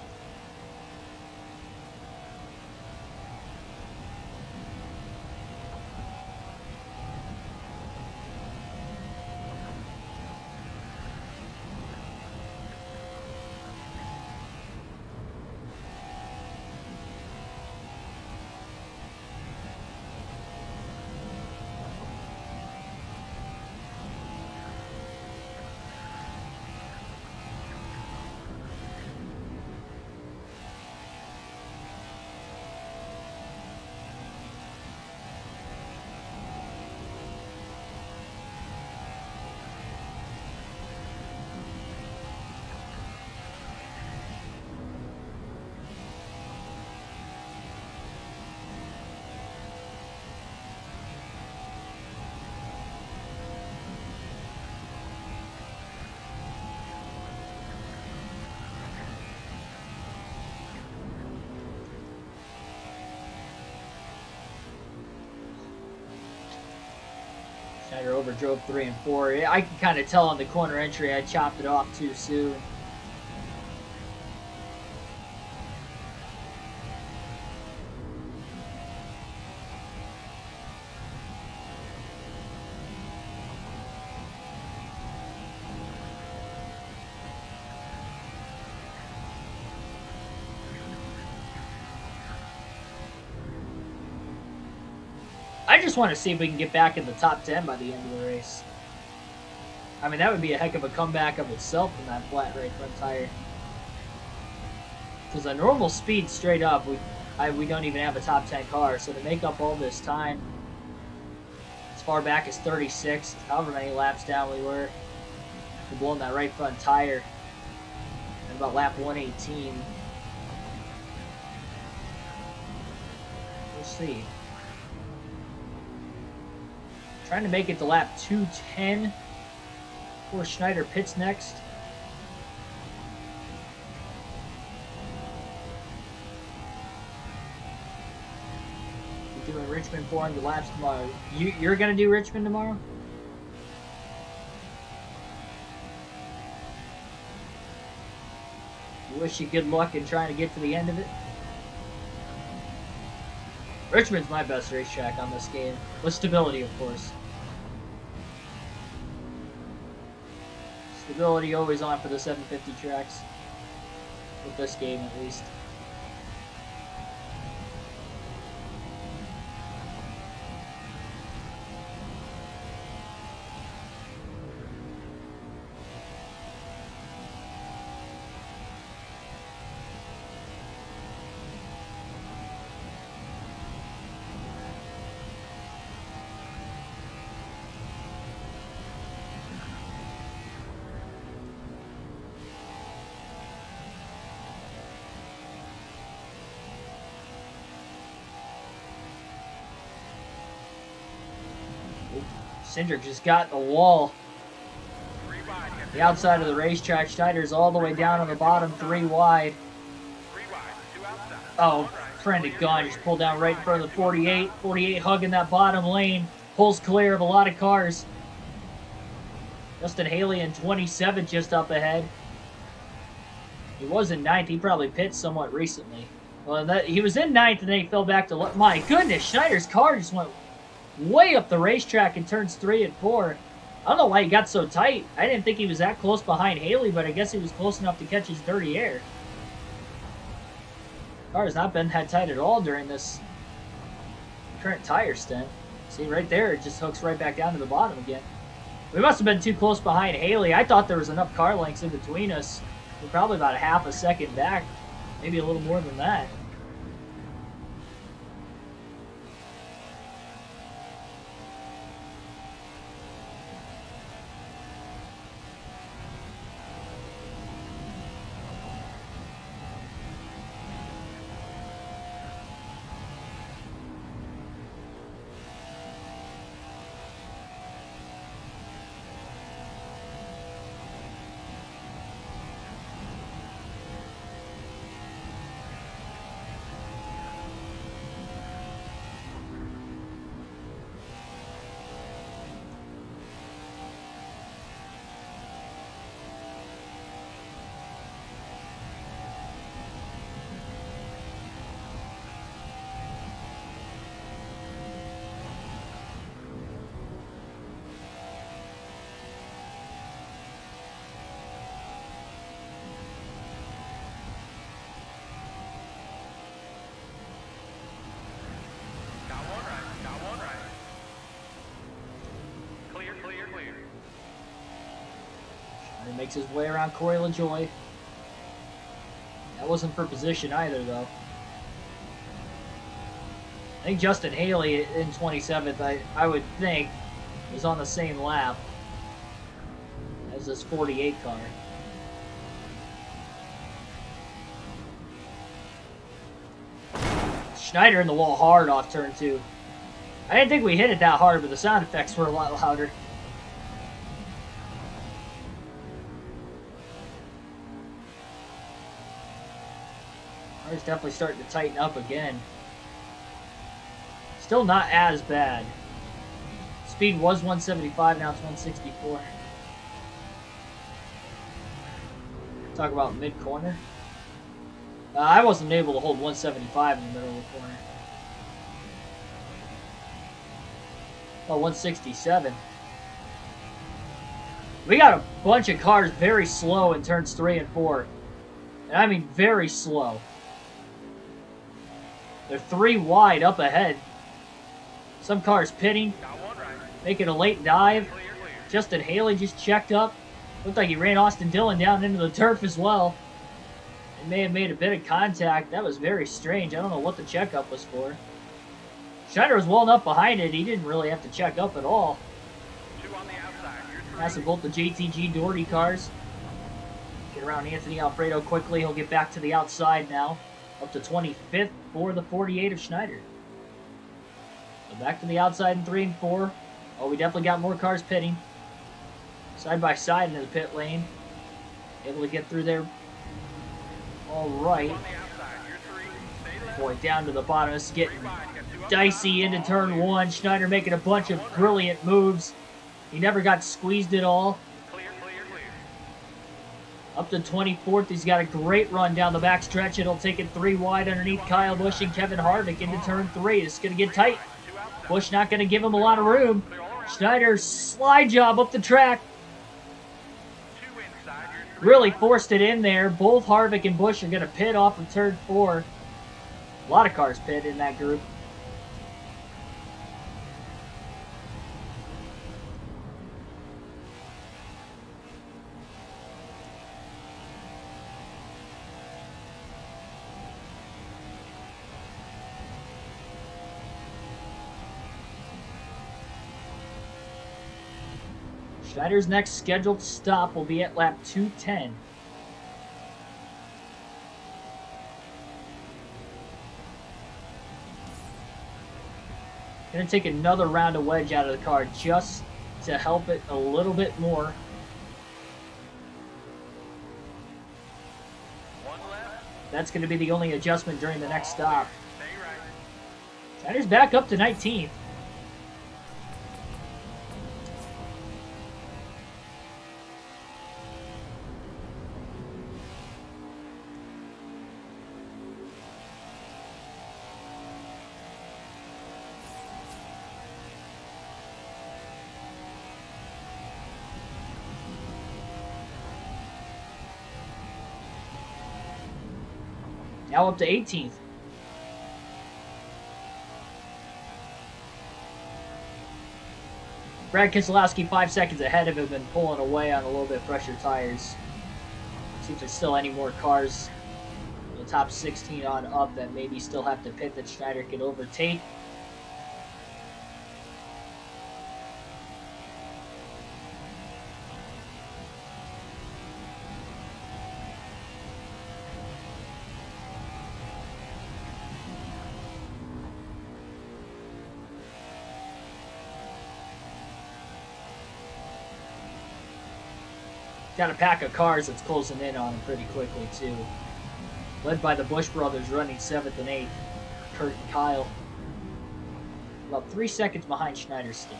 Schneider overdrove 3 and 4. I can kind of tell on the corner entry I chopped it off too soon. I just want to see if we can get back in the top 10 by the end of the race. I mean, that would be a heck of a comeback of itself from that flat right front tire. Because a normal speed straight up, we don't even have a top 10 car. So to make up all this time, as far back as 36, however many laps down we were, for blowing that right front tire at about lap 118. We'll see. Trying to make it to lap 210 before Schneider pits next. We're doing Richmond 400 laps tomorrow. You're going to do Richmond tomorrow? I wish you good luck in trying to get to the end of it. Richmond's my best racetrack on this game. With stability, of course. Stability always on for the 750 tracks. With this game, at least. Cindric just got the wall. The outside of the racetrack. Schneider's all the way down on the bottom, 3 wide. Oh, friend of God just pulled down right in front of the 48. 48 hugging that bottom lane. Pulls clear of a lot of cars. Justin Haley in 27th just up ahead. He was in 9th. He probably pit somewhat recently. Well, he was in 9th and then he fell back to... My goodness, Schneider's car just went way up the racetrack in turns 3 and 4. I don't know why he got so tight. I didn't think he was that close behind Haley, but I guess he was close enough to catch his dirty air. Car has not been that tight at all during this current tire stint. See, right there, it just hooks right back down to the bottom again. We must have been too close behind Haley. I thought there was enough car lengths in between us. We're probably about a half a second back, maybe a little more than that. makes his way around Corey LaJoy. That wasn't for position either, though. I think Justin Haley in 27th, I would think, was on the same lap as this 48 car. Schneider in the wall hard off turn 2. I didn't think we hit it that hard, but the sound effects were a lot louder. Car's definitely starting to tighten up again. Still not as bad. Speed was 175, now it's 164. Talk about mid-corner. I wasn't able to hold 175 in the middle of the corner. Oh, 167. We got a bunch of cars very slow in turns 3 and 4. And I mean very slow. They're 3 wide up ahead. Some cars pitting, making a late dive. Justin Haley just checked up. Looked like he ran Austin Dillon down into the turf as well. He may have made a bit of contact. That was very strange. I don't know what the checkup was for. Schneider was well enough behind it. He didn't really have to check up at all. Passing both the JTG Doherty cars. Get around Anthony Alfredo quickly. He'll get back to the outside now. Up to 25th for the 48 of Schneider. So back to the outside in 3 and 4. Oh, we definitely got more cars pitting. Side by side into the pit lane. Able to get through there. All right. Boy, down to the bottom. It's getting dicey into turn 1. Schneider making a bunch of brilliant moves. He never got squeezed at all. Up to 24th. He's got a great run down the backstretch. It'll take it 3 wide underneath Kyle Busch and Kevin Harvick into turn 3. It's going to get tight. Busch not going to give him a lot of room. Schneider's slide job up the track. Really forced it in there. Both Harvick and Busch are going to pit off of turn 4. A lot of cars pit in that group. Schneider's next scheduled stop will be at lap 210. Going to take another round of wedge out of the car just to help it a little bit more. That's going to be the only adjustment during the next stop. Schneider's back up to 19th. Now up to 18th. Brad Keselowski 5 seconds ahead of him and pulling away on a little bit fresher tires. See if there's still any more cars in the top 16 on up that maybe still have to pit that Schneider could overtake. Got a pack of cars that's closing in on him pretty quickly, too. Led by the Busch brothers running 7th and 8th. Kurt and Kyle. About 3 seconds behind Schneider's team.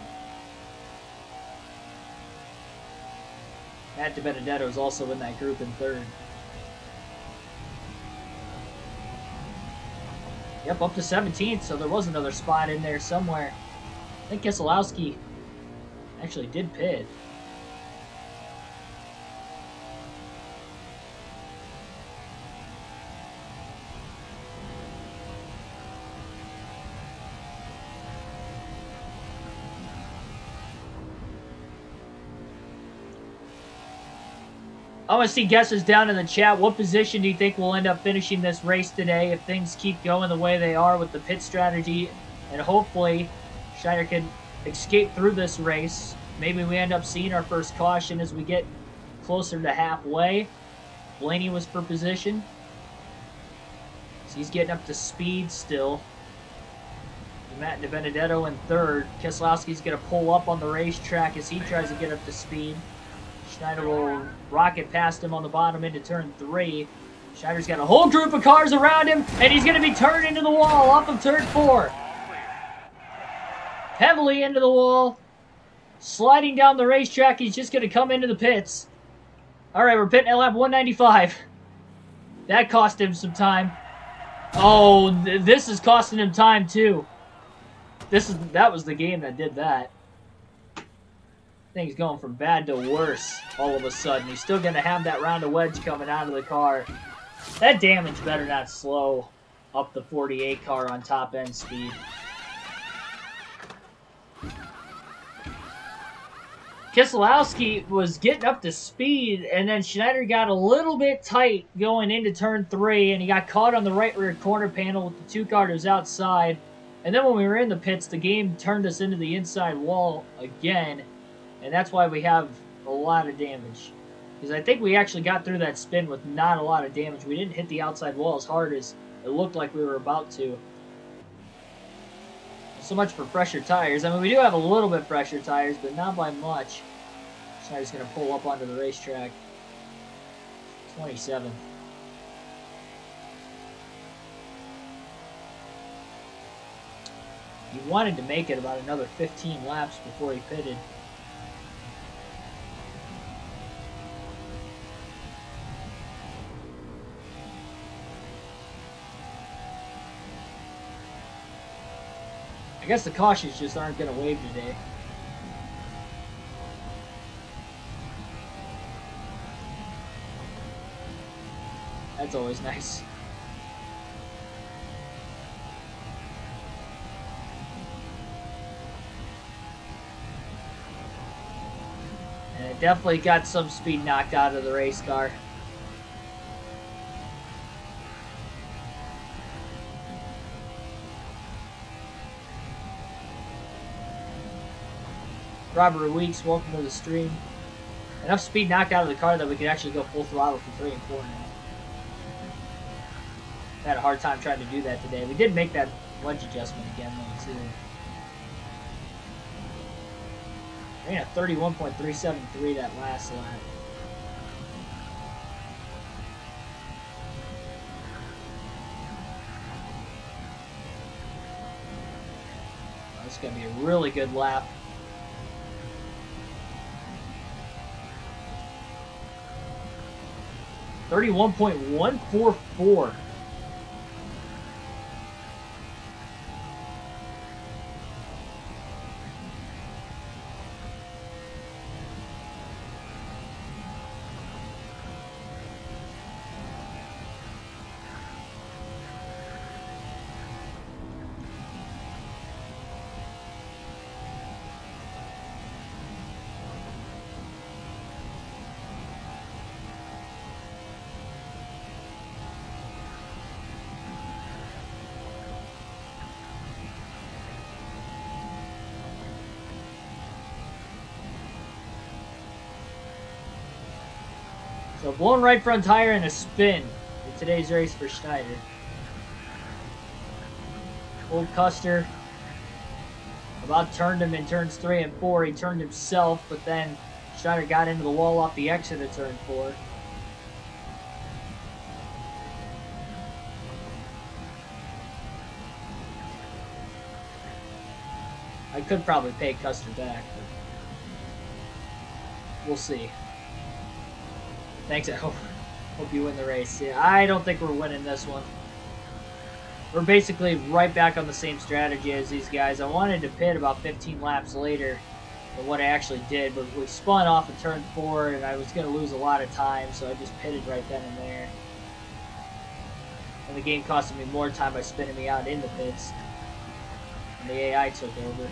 Matt DiBenedetto is also in that group in 3rd. Yep, up to 17th, so there was another spot in there somewhere. I think Keselowski actually did pit. I want to see guesses down in the chat. What position do you think will end up finishing this race today if things keep going the way they are with the pit strategy? And hopefully, Schneider can escape through this race. Maybe we end up seeing our first caution as we get closer to halfway. Blaney was for position. So he's getting up to speed still. Matt DiBenedetto in third. Keselowski's going to pull up on the racetrack as he tries to get up to speed. Schneider will rocket past him on the bottom into turn 3. Schneider's got a whole group of cars around him, and he's going to be turned into the wall off of turn 4. Heavily into the wall. Sliding down the racetrack, he's just going to come into the pits. All right, we're pitting at lap 195. That cost him some time. Oh, this is costing him time, too. That was the game that did that. Thing's going from bad to worse all of a sudden. He's still going to have that round of wedge coming out of the car. That damage better not slow up the 48 car on top end speed. Keselowski was getting up to speed, and then Schneider got a little bit tight going into turn 3, and he got caught on the right rear corner panel with the 2 car that was outside. And then when we were in the pits, the game turned us into the inside wall again, and that's why we have a lot of damage. Because I think we actually got through that spin with not a lot of damage. We didn't hit the outside wall as hard as it looked like we were about to. So much for fresher tires. I mean, we do have a little bit fresher tires, but not by much. Schneider's going to pull up onto the racetrack. 27. He wanted to make it about another 15 laps before he pitted. I guess the cautions just aren't going to wave today. That's always nice. And it definitely got some speed knocked out of the race car. Robert Weeks, welcome to the stream. Enough speed knocked out of the car that we could actually go full throttle for 3 and 4 now. I had a hard time trying to do that today. We did make that wedge adjustment again though too. Ran a 31.373 that last lap. Oh, this is going to be a really good lap. .144. So blown right front tire and a spin in today's race for Schneider. Old Custer about turned him in turns 3 and 4. He turned himself, but then Schneider got into the wall off the exit of turn 4. I could probably pay Custer back, but we'll see. Thanks, I hope you win the race. Yeah, I don't think we're winning this one. We're basically right back on the same strategy as these guys. I wanted to pit about 15 laps later than what I actually did, but we spun off of turn 4, and I was going to lose a lot of time, so I just pitted right then and there. And the game costed me more time by spinning me out in the pits. And the AI took over.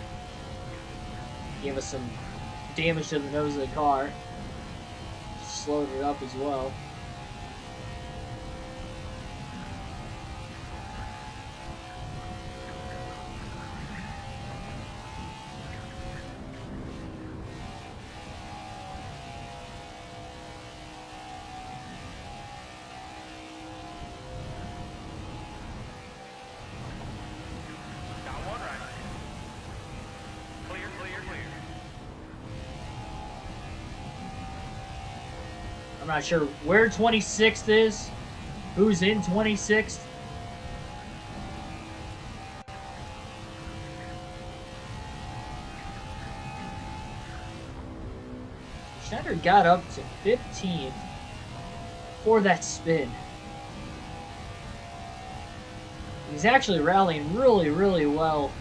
Gave us some damage to the nose of the car. slowed it up as well. I'm not sure where 26th is. Who's in 26th? Schneider got up to 15th for that spin. He's actually rallying really, really well.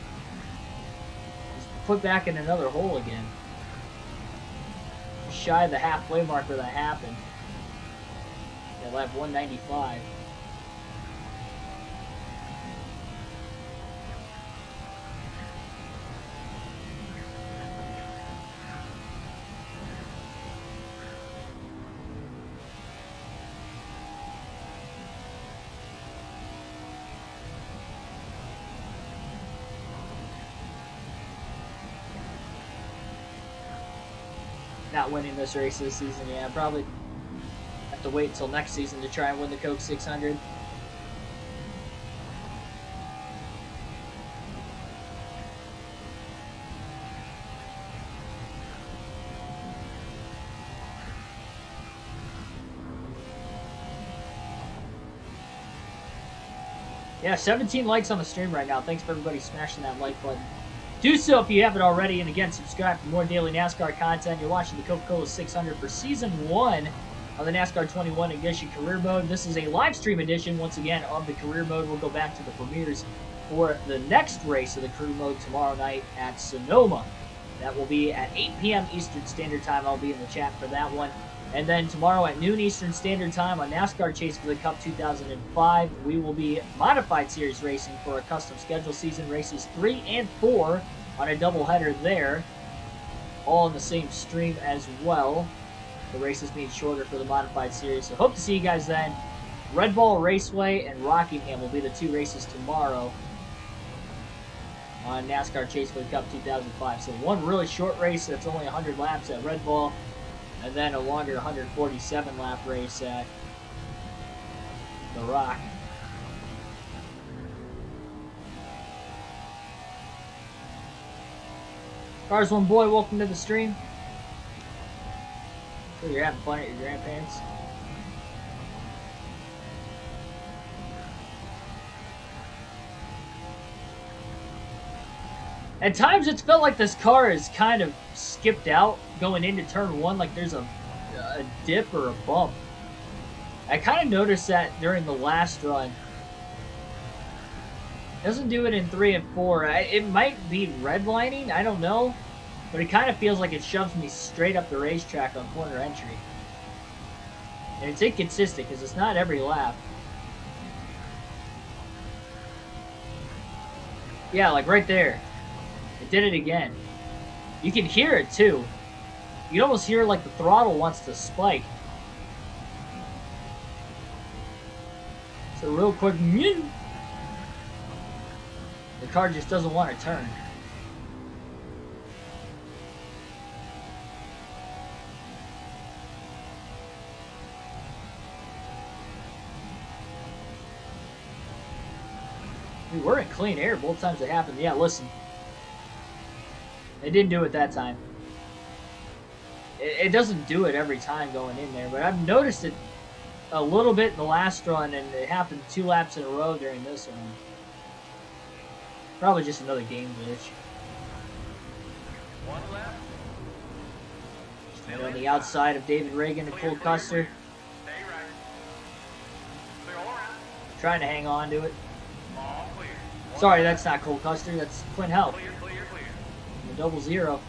He's put back in another hole again. Shy of the halfway mark where that happened. Yeah, lap 195. Not winning this race this season, yeah, probably have to wait until next season to try and win the Coke 600. Yeah, 17 likes on the stream right now. Thanks for everybody smashing that like button. Do so if you haven't already, and again, subscribe for more daily NASCAR content. You're watching the Coca-Cola 600 for Season 1 of the NASCAR 21 Ignition Career Mode. This is a live stream edition, once again, of the Career Mode. We'll go back to the premieres for the next race of the Career Mode tomorrow night at Sonoma. That will be at 8 p.m. Eastern Standard Time. I'll be in the chat for that one. And then tomorrow at noon Eastern Standard Time on NASCAR Chase for the Cup 2005, we will be Modified Series racing for a custom schedule season, races 3 and 4 on a doubleheader there, all in the same stream as well. The races being shorter for the Modified Series. So hope to see you guys then. Red Ball Raceway and Rockingham will be the two races tomorrow on NASCAR Chase for the Cup 2005. So one really short race that's only 100 laps at Red Ball, and then a longer 147 lap race at the Rock. Cars One Boy, welcome to the stream. Sure you're having fun at your grandparents'. At times it's felt like this car is kind of skipped out going into turn 1, like there's a dip or a bump. I kind of noticed that during the last run. Doesn't do it in 3 and 4. It might be redlining, I don't know. But it kind of feels like it shoves me straight up the racetrack on corner entry. And it's inconsistent because it's not every lap. Yeah, like right there. It did it again. You can hear it too. You can almost hear like the throttle wants to spike. So real quick, the car just doesn't want to turn. We were in clean air both times it happened. Yeah, listen. It didn't do it that time. It doesn't do it every time going in there, but I've noticed it a little bit in the last run, and it happened 2 laps in a row during this one. Probably just another game glitch. One lap. And on the outside of David Reagan and Cole Custer. Stay right. Clear all around. Trying to hang on to it. All clear. Sorry, that's not Cole Custer, that's Quinn Help. Clear, clear, clear. The 00.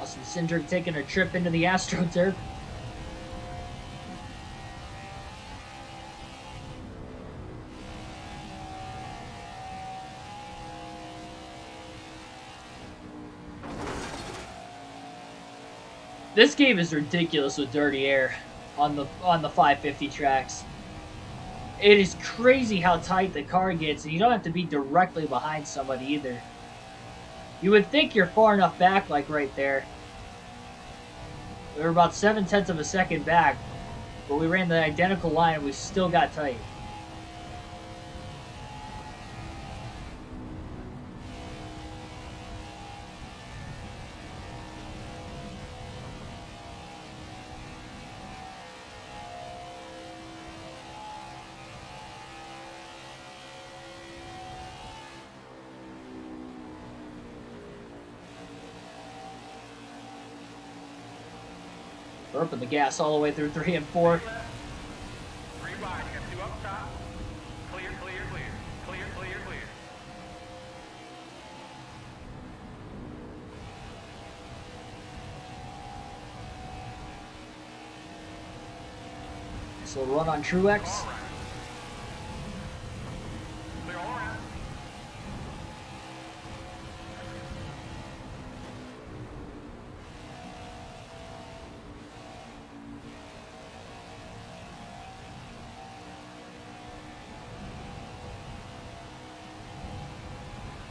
Austin Cindric taking a trip into the AstroTurf. This game is ridiculous with dirty air on the 550 tracks. It is crazy how tight the car gets, and you don't have to be directly behind somebody either. You would think you're far enough back, like right there. We were about 7/10 of a second back, but we ran the identical line and we still got tight. We're up in the gas all the way through 3 and 4. 3 wide, got 2 up top. Clear, clear, clear. Clear, clear, clear. So we'll run on Truex. All right. Clear all around.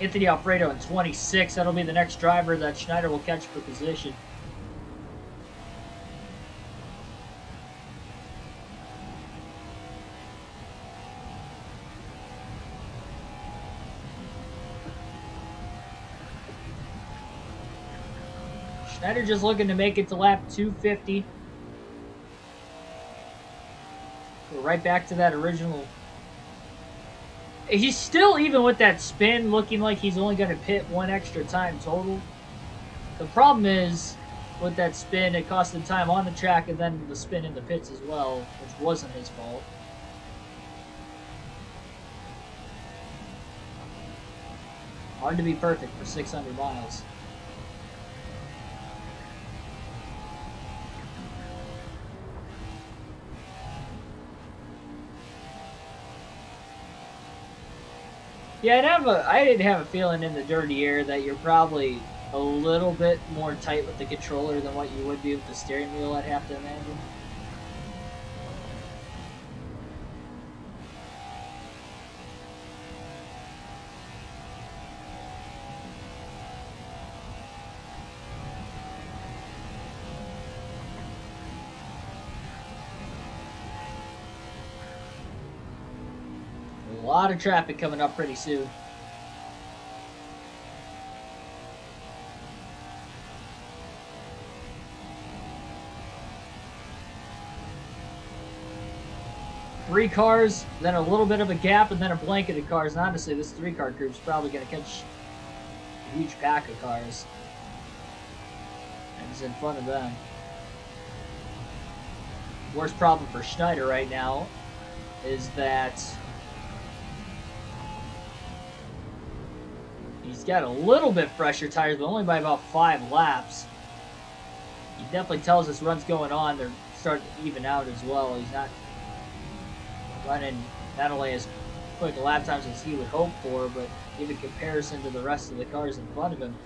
Anthony Alfredo in 26. That'll be the next driver that Schneider will catch for position. Schneider just looking to make it to lap 250. We're right back to that original. He's still, even with that spin, looking like he's only going to pit 1 extra time total. The problem is, with that spin, it cost him time on the track and then the spin in the pits as well, which wasn't his fault. Hard to be perfect for 600 miles. Yeah, I did have a feeling in the dirty air that you're probably a little bit more tight with the controller than what you would be with the steering wheel, I'd have to imagine. A lot of traffic coming up pretty soon. Three cars, then a little bit of a gap, and then a blanket of cars. And honestly, this 3-car group is probably going to catch a huge pack of cars. And it's in front of them. Worst problem for Schneider right now is that he's got a little bit fresher tires, but only by about 5 laps. He definitely tells us run's going on. They're starting to even out as well. He's not running not only as quick lap times as he would hope for, but even comparison to the rest of the cars in front of him.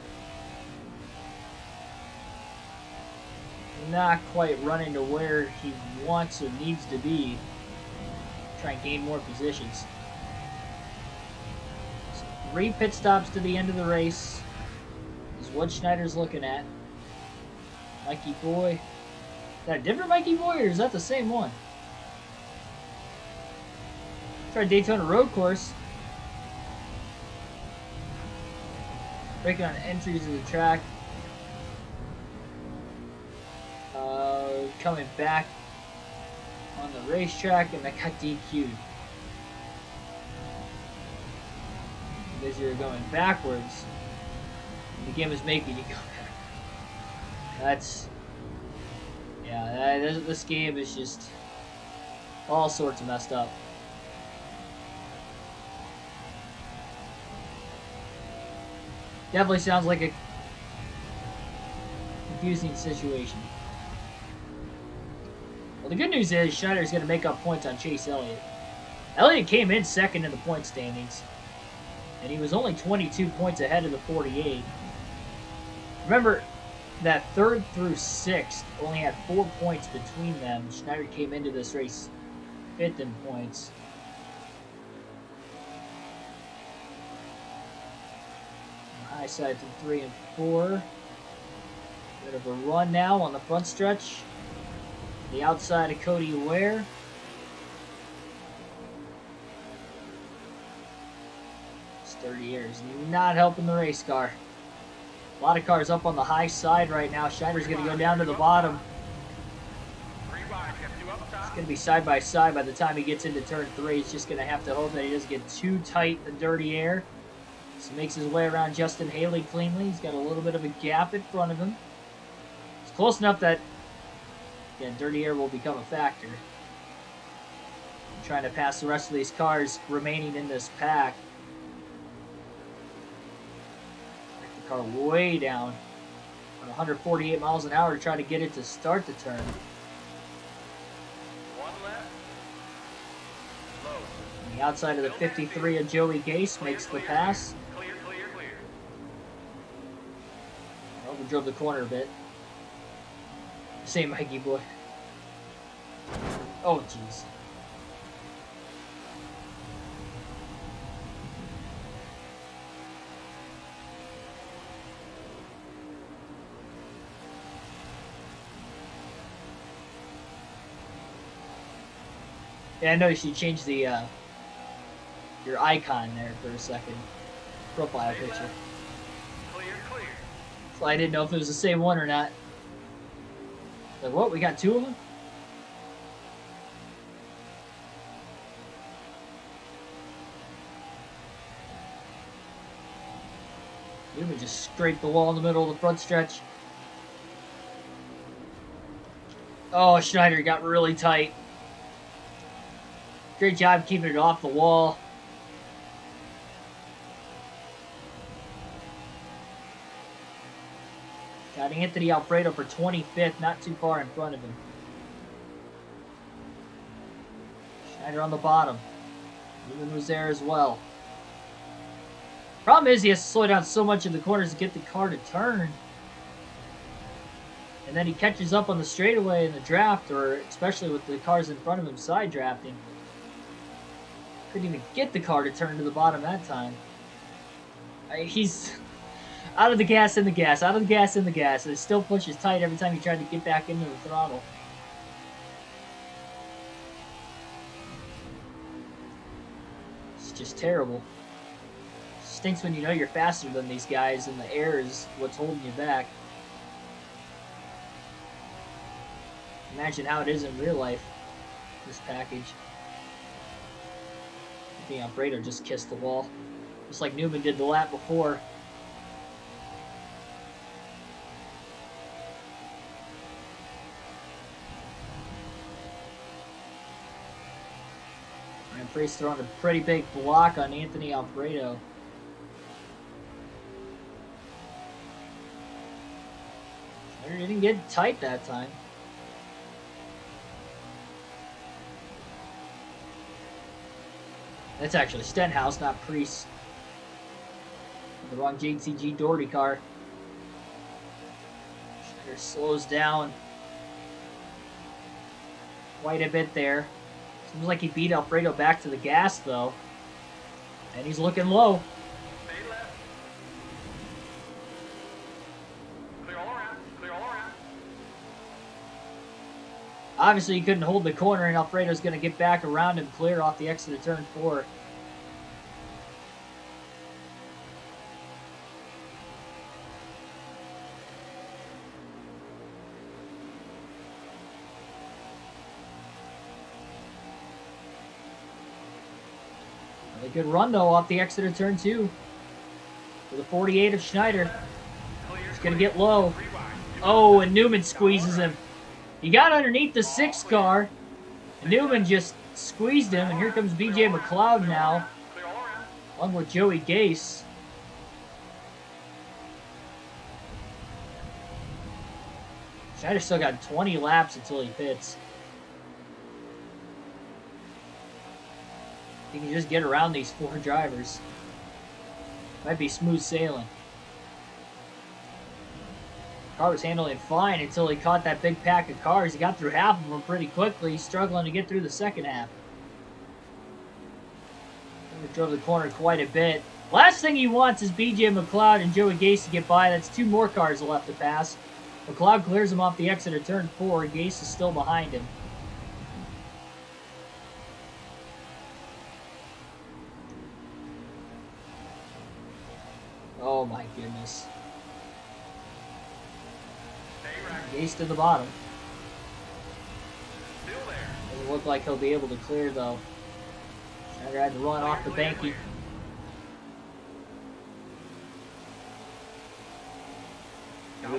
Not quite running to where he wants or needs to be. Try and gain more positions. 3 pit stops to the end of the race is what Schneider's looking at. Mikey Boy. Is that a different Mikey Boy, or is that the same one? Try Daytona Road Course. Breaking on entries of the track. Coming back on the racetrack, and that got DQ'd. Because you're going backwards, the game is making you go back. That's, yeah, this game is just all sorts of messed up. Definitely sounds like a confusing situation. Well, the good news is Schneider's going to make up points on Chase Elliott. Elliott came in second in the point standings, and he was only 22 points ahead of the 48. Remember that third through sixth only had 4 points between them. Schneider came into this race fifth in points. High side from 3 and 4. Bit of a run now on the front stretch. The outside of Cody Ware. This 30 years not helping the race car. A lot of cars up on the high side right now. Schneider's going to go down to the bottom. It's going to be side by side by the time he gets into turn 3. He's just going to have to hope that he doesn't get too tight in the dirty air. So he makes his way around Justin Haley cleanly. He's got a little bit of a gap in front of him. It's close enough that, again, dirty air will become a factor. I'm trying to pass the rest of these cars remaining in this pack. Take the car way down on 148 miles an hour to try to get it to start the turn. One left. Low. On the outside of the 53 of Joey Gase makes the pass. Clear, clear, clear. Overdrove the corner a bit. Same Mikey boy. Oh, jeez. Yeah, I noticed you changed the your icon there for a second. Profile picture. Clear, clear. So I didn't know if it was the same one or not. Like, what? We got 2 of them? Newman just scraped the wall in the middle of the front stretch. Oh, Schneider got really tight. Great job keeping it off the wall. Got Anthony Alfredo for 25th, not too far in front of him. Schneider on the bottom. Newman was there as well. Problem is he has to slow down so much in the corners to get the car to turn. And then he catches up on the straightaway in the draft, or especially with the cars in front of him side drafting. Couldn't even get the car to turn to the bottom that time. He's out of the gas in the gas, out of the gas in the gas. And it still pushes tight every time he tried to get back into the throttle. It's just terrible. Stinks when you know you're faster than these guys and the air is what's holding you back. Imagine how it is in real life, this package. I think Alfredo just kissed the wall, just like Newman did the lap before. And Priest throwing a pretty big block on Anthony Alfredo. He didn't get tight that time. That's actually Stenhouse, not Priest. The wrong JCG Doherty car. Schneider slows down quite a bit there. Seems like he beat Alfredo back to the gas, though. And he's looking low. Stay left. Clear all around. Clear all around. Obviously, he couldn't hold the corner, and Alfredo's going to get back around and clear off the exit of turn 4. A good run, though, off the exit of turn 2. For the 48 of Schneider. He's going to get low. Oh, and Newman squeezes him. He got underneath the 6 car. And Newman just squeezed him, and here comes BJ McLeod now, along with Joey Gase. Schneider's still got 20 laps until he pits. He can just get around these 4 drivers. Might be smooth sailing. Car was handling fine until he caught that big pack of cars. He got through half of them pretty quickly. He's struggling to get through the second half. He drove the corner quite a bit. Last thing he wants is BJ McLeod and Joey Gase to get by. That's 2 more cars left to pass. McLeod clears him off the exit of turn 4. Gase is still behind him. Oh my goodness. Gase to the bottom. Still there. Doesn't look like he'll be able to clear though. Schneider had to run off the banky.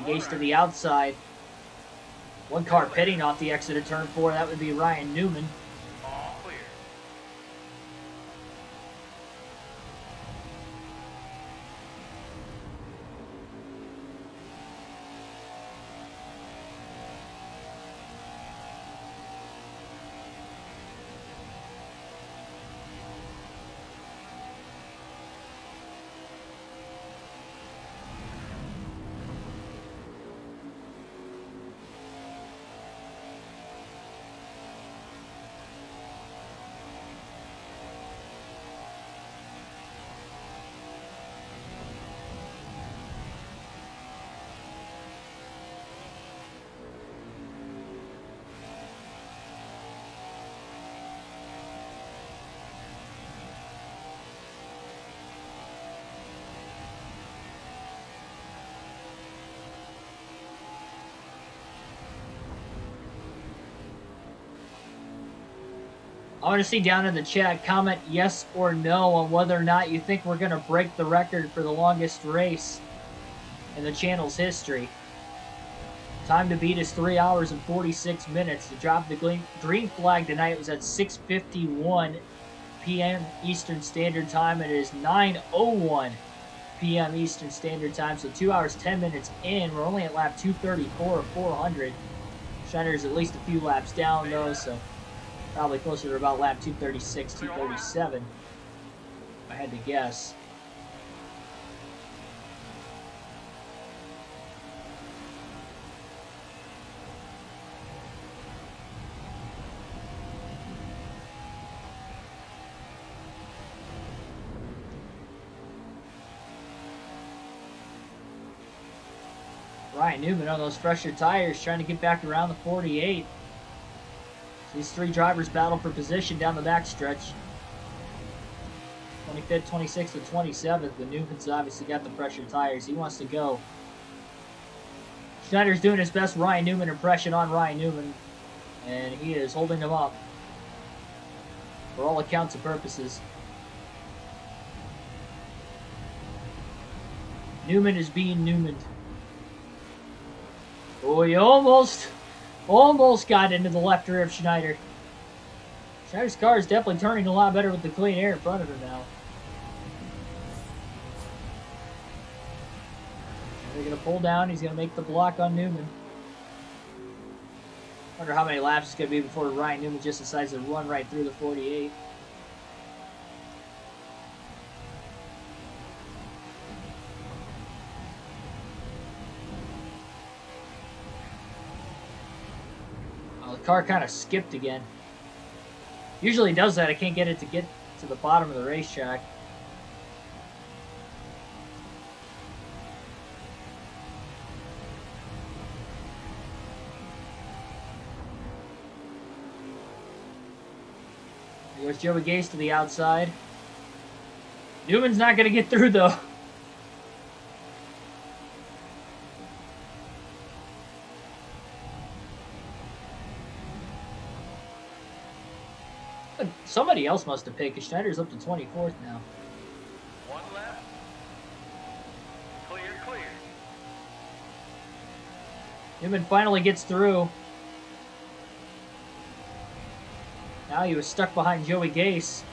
Gase to the outside. 1 car pitting off the exit of turn 4. That would be Ryan Newman. All clear. I want to see down in the chat, comment yes or no on whether or not you think we're going to break the record for the longest race in the channel's history. Time to beat is 3 hours and 46 minutes. To drop the green flag tonight was at 6:51 p.m. Eastern Standard Time. It is 9:01 p.m. Eastern Standard Time, so 2 hours 10 minutes in. We're only at lap 234 of 400. Schneider's at least a few laps down though, so probably closer to about lap 236, 237, if I had to guess. Ryan Newman on those fresher tires trying to get back around the 48. These 3 drivers battle for position down the backstretch. 25th, 26th, and 27th. The Newman's obviously got the fresher tires. He wants to go. Schneider's doing his best Ryan Newman impression on Ryan Newman, and he is holding him up for all accounts and purposes. Newman is being Newman. Oh, he almost got into the left rear of Schneider. Schneider's car is definitely turning a lot better with the clean air in front of him now. They're going to pull down. He's going to make the block on Newman. Wonder how many laps it's going to be before Ryan Newman just decides to run right through the 48. Car kind of skipped again. Usually does that. I can't get it to get to the bottom of the racetrack. Here goes Joey Gase to the outside. Newman's not going to get through though. Somebody else must have picked, because Schneider's up to 24th now. 1 left. Clear, clear. Newman finally gets through. Now he was stuck behind Joey Gase.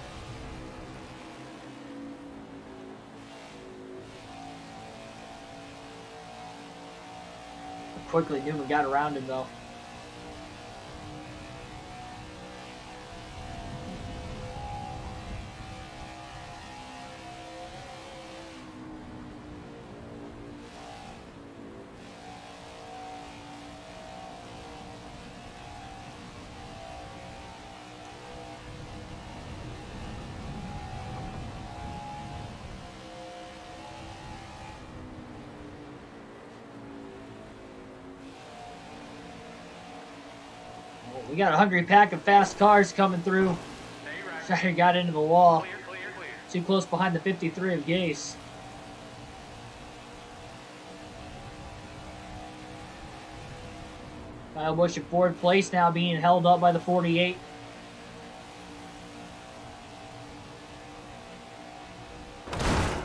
quickly Newman got around him, though. We got a hungry pack of fast cars coming through. Sorry, got into the wall. Clear, clear, clear. Too close behind the 53 of Gase. Kyle Busch in fourth place now, being held up by the 48.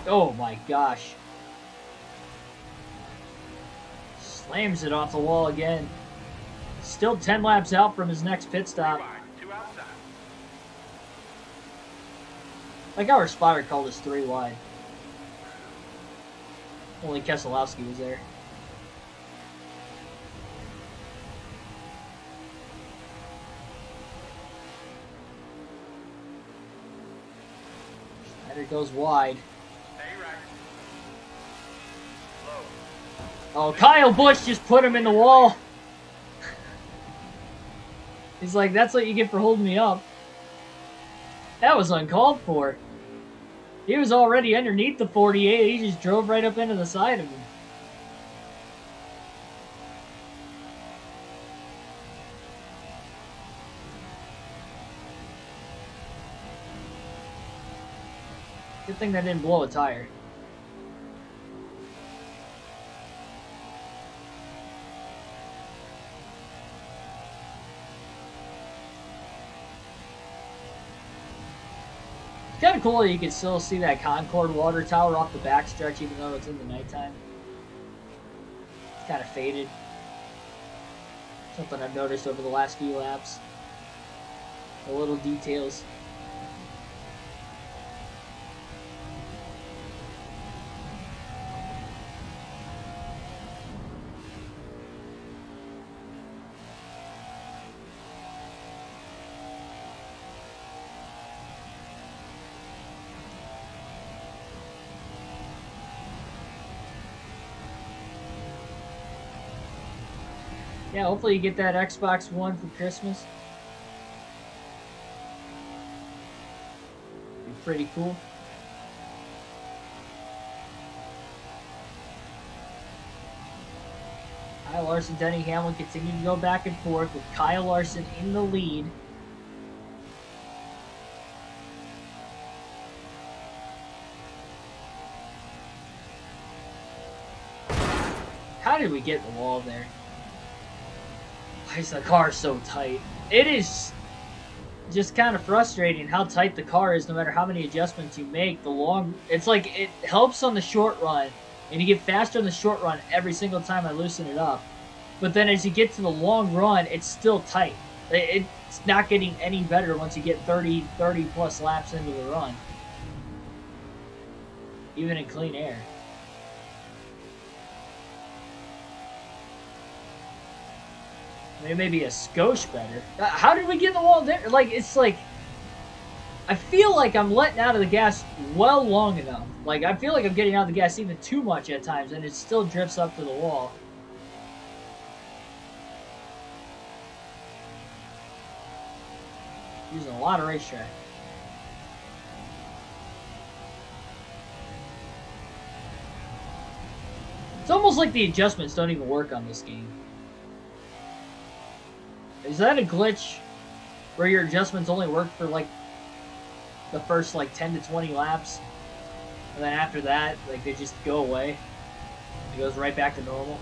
Oh my gosh. Slams it off the wall again. Still 10 laps out from his next pit stop. Two outside. Like our spotter called us 3 wide. Only Keselowski was there. Schneider goes wide. Stay right. Low. Oh, Kyle Busch just put him in the wall. He's like, that's what you get for holding me up. That was uncalled for. He was already underneath the 48. He just drove right up into the side of him. Good thing that didn't blow a tire. It's kind of cool that you can still see that Concord water tower off the backstretch even though it's in the nighttime. It's kind of faded. Something I've noticed over the last few laps. The little details. Yeah, hopefully you get that Xbox One for Christmas. Be pretty cool. Kyle Larson, Denny Hamlin continue to go back and forth with Kyle Larson in the lead. How did we get in the wall there? Why is the car so tight? It is just kind of frustrating how tight the car is no matter how many adjustments you make. It's like it helps on the short run and you get faster in the short run every single time I loosen it up. But then as you get to the long run, it's still tight. It's not getting any better once you get 30 plus laps into the run. Even in clean air. I mean, maybe a skosh better. How did we get in the wall there? Like, it's like, I feel like I'm letting out of the gas well long enough. Like, I feel like I'm getting out of the gas even too much at times, and it still drifts up to the wall. Using a lot of racetrack. It's almost like the adjustments don't even work on this game. Is that a glitch where your adjustments only work for like the first like 10 to 20 laps? And then after that, like they just go away? It goes right back to normal?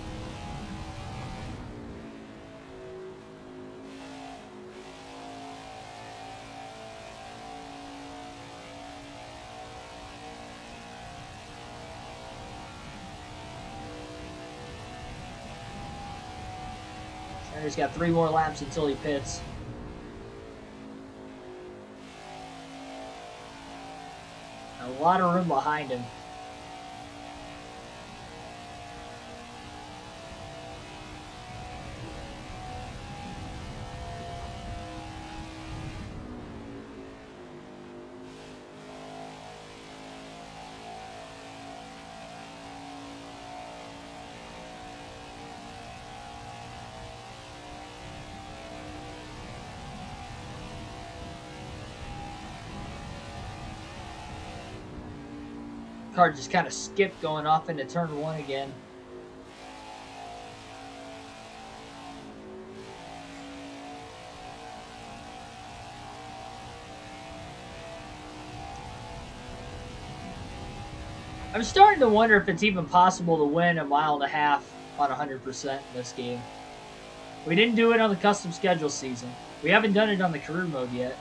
He's got 3 more laps until he pits. A lot of room behind him. car just kind of skipped going off into turn 1 again. I'm starting to wonder if it's even possible to win 1.5 miles on 100% in this game. We didn't do it on the custom schedule season. We haven't done it on the career mode yet.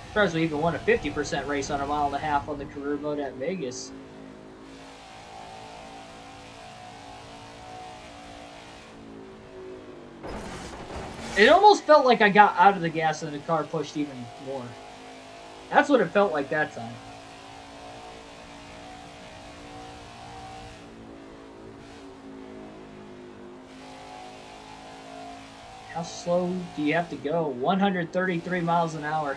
As far as we even won a 50% race on 1.5 miles on the career mode at Vegas. It almost felt like I got out of the gas and the car pushed even more. That's what it felt like that time. How slow do you have to go? 133 miles an hour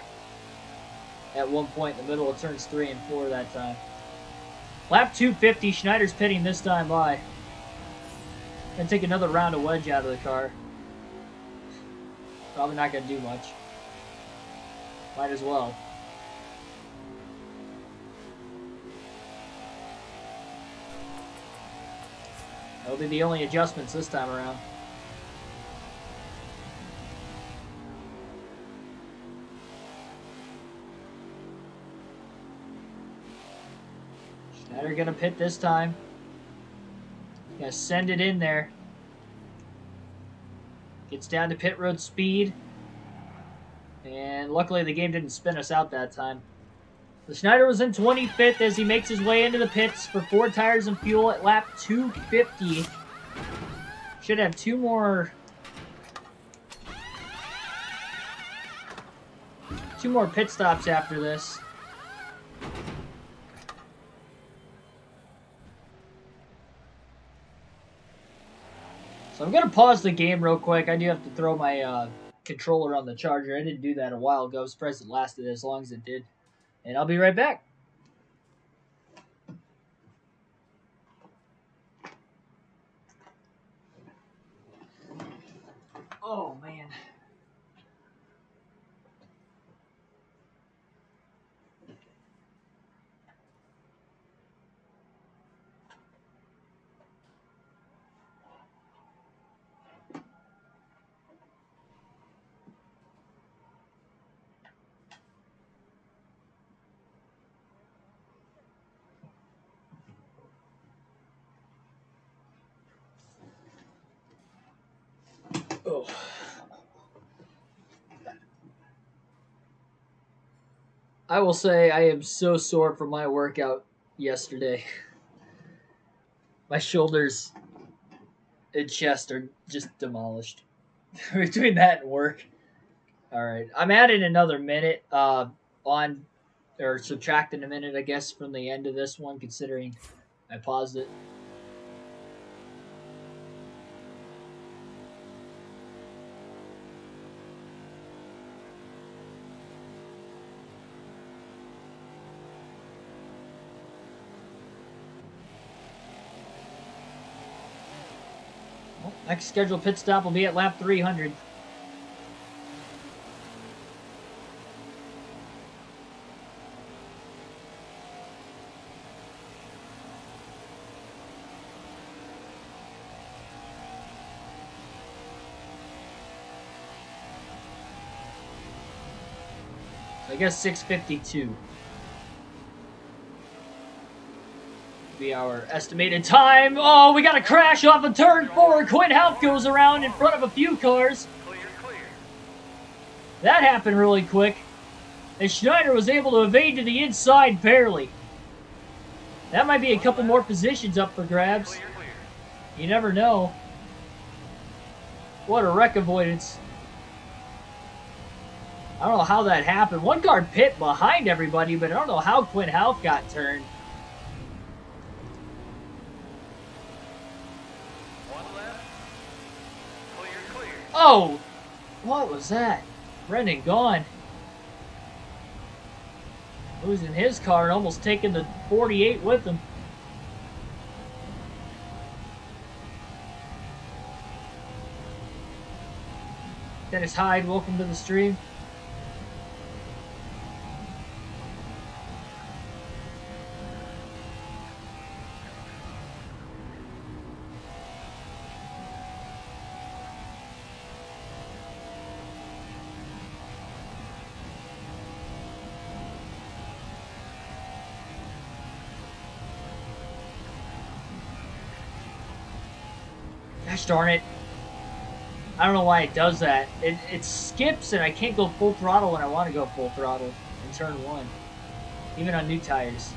at one point in the middle of turns 3 and 4 that time. Lap 250, Schneider's pitting this time by. Gonna take another round of wedge out of the car. Probably not gonna do much. Might as well. That'll be the only adjustments this time around. Schneider gonna pit this time. Gonna send it in there. Gets down to pit road speed. And luckily the game didn't spin us out that time. The Schneider was in 25th as he makes his way into the pits for 4 tires and fuel at lap 250. Should have 2 more pit stops after this. So I'm going to pause the game real quick. I do have to throw my controller on the charger. I didn't do that a while ago. I was surprised it lasted as long as it did. And I'll be right back. Oh, man. Oh. I will say I am so sore from my workout yesterday. My shoulders and chest are just demolished between that and work. All right, I'm adding another minute on, or subtracting a minute, I guess, from the end of this one, considering I paused it. Next scheduled pit stop will be at lap 300. So I guess 6:52 be our estimated time. Oh, we got a crash off of turn 4. Quinn Houff goes around in front of a few cars. Clear. That happened really quick. And Schneider was able to evade to the inside barely. That might be a couple more positions up for grabs. Clear. You never know. What a wreck avoidance. I don't know how that happened. One car pit behind everybody, but I don't know how Quinn Houff got turned. Oh, what was that? Brendan gone. Losing his car and almost taking the 48 with him. Dennis Hyde, welcome to the stream. Gosh darn it. I don't know why it does that. It skips and I can't go full throttle when I want to go full throttle in turn 1. Even on new tires.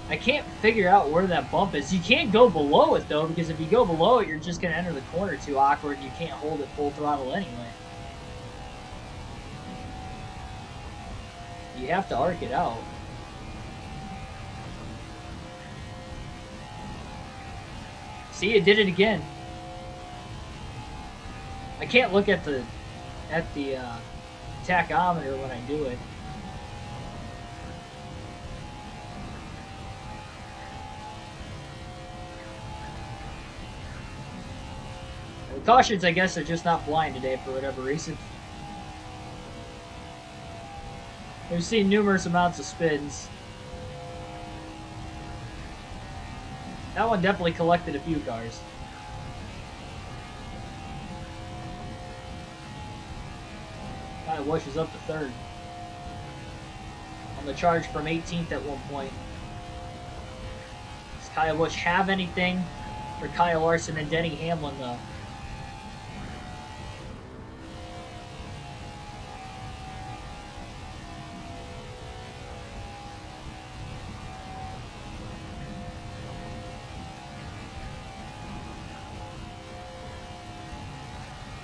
I can't figure out where that bump is. You can't go below it though, because if you go below it, you're just going to enter the corner too awkward and you can't hold it full throttle anyway. You have to arc it out. See, it did it again. I can't look at the tachometer when I do it. The cautions, I guess, are just not flying today for whatever reason. We've seen numerous amounts of spins. That one definitely collected a few cars. Kyle Busch is up to 3rd. On the charge from 18th at one point. Does Kyle Busch have anything for Kyle Larson and Denny Hamlin though?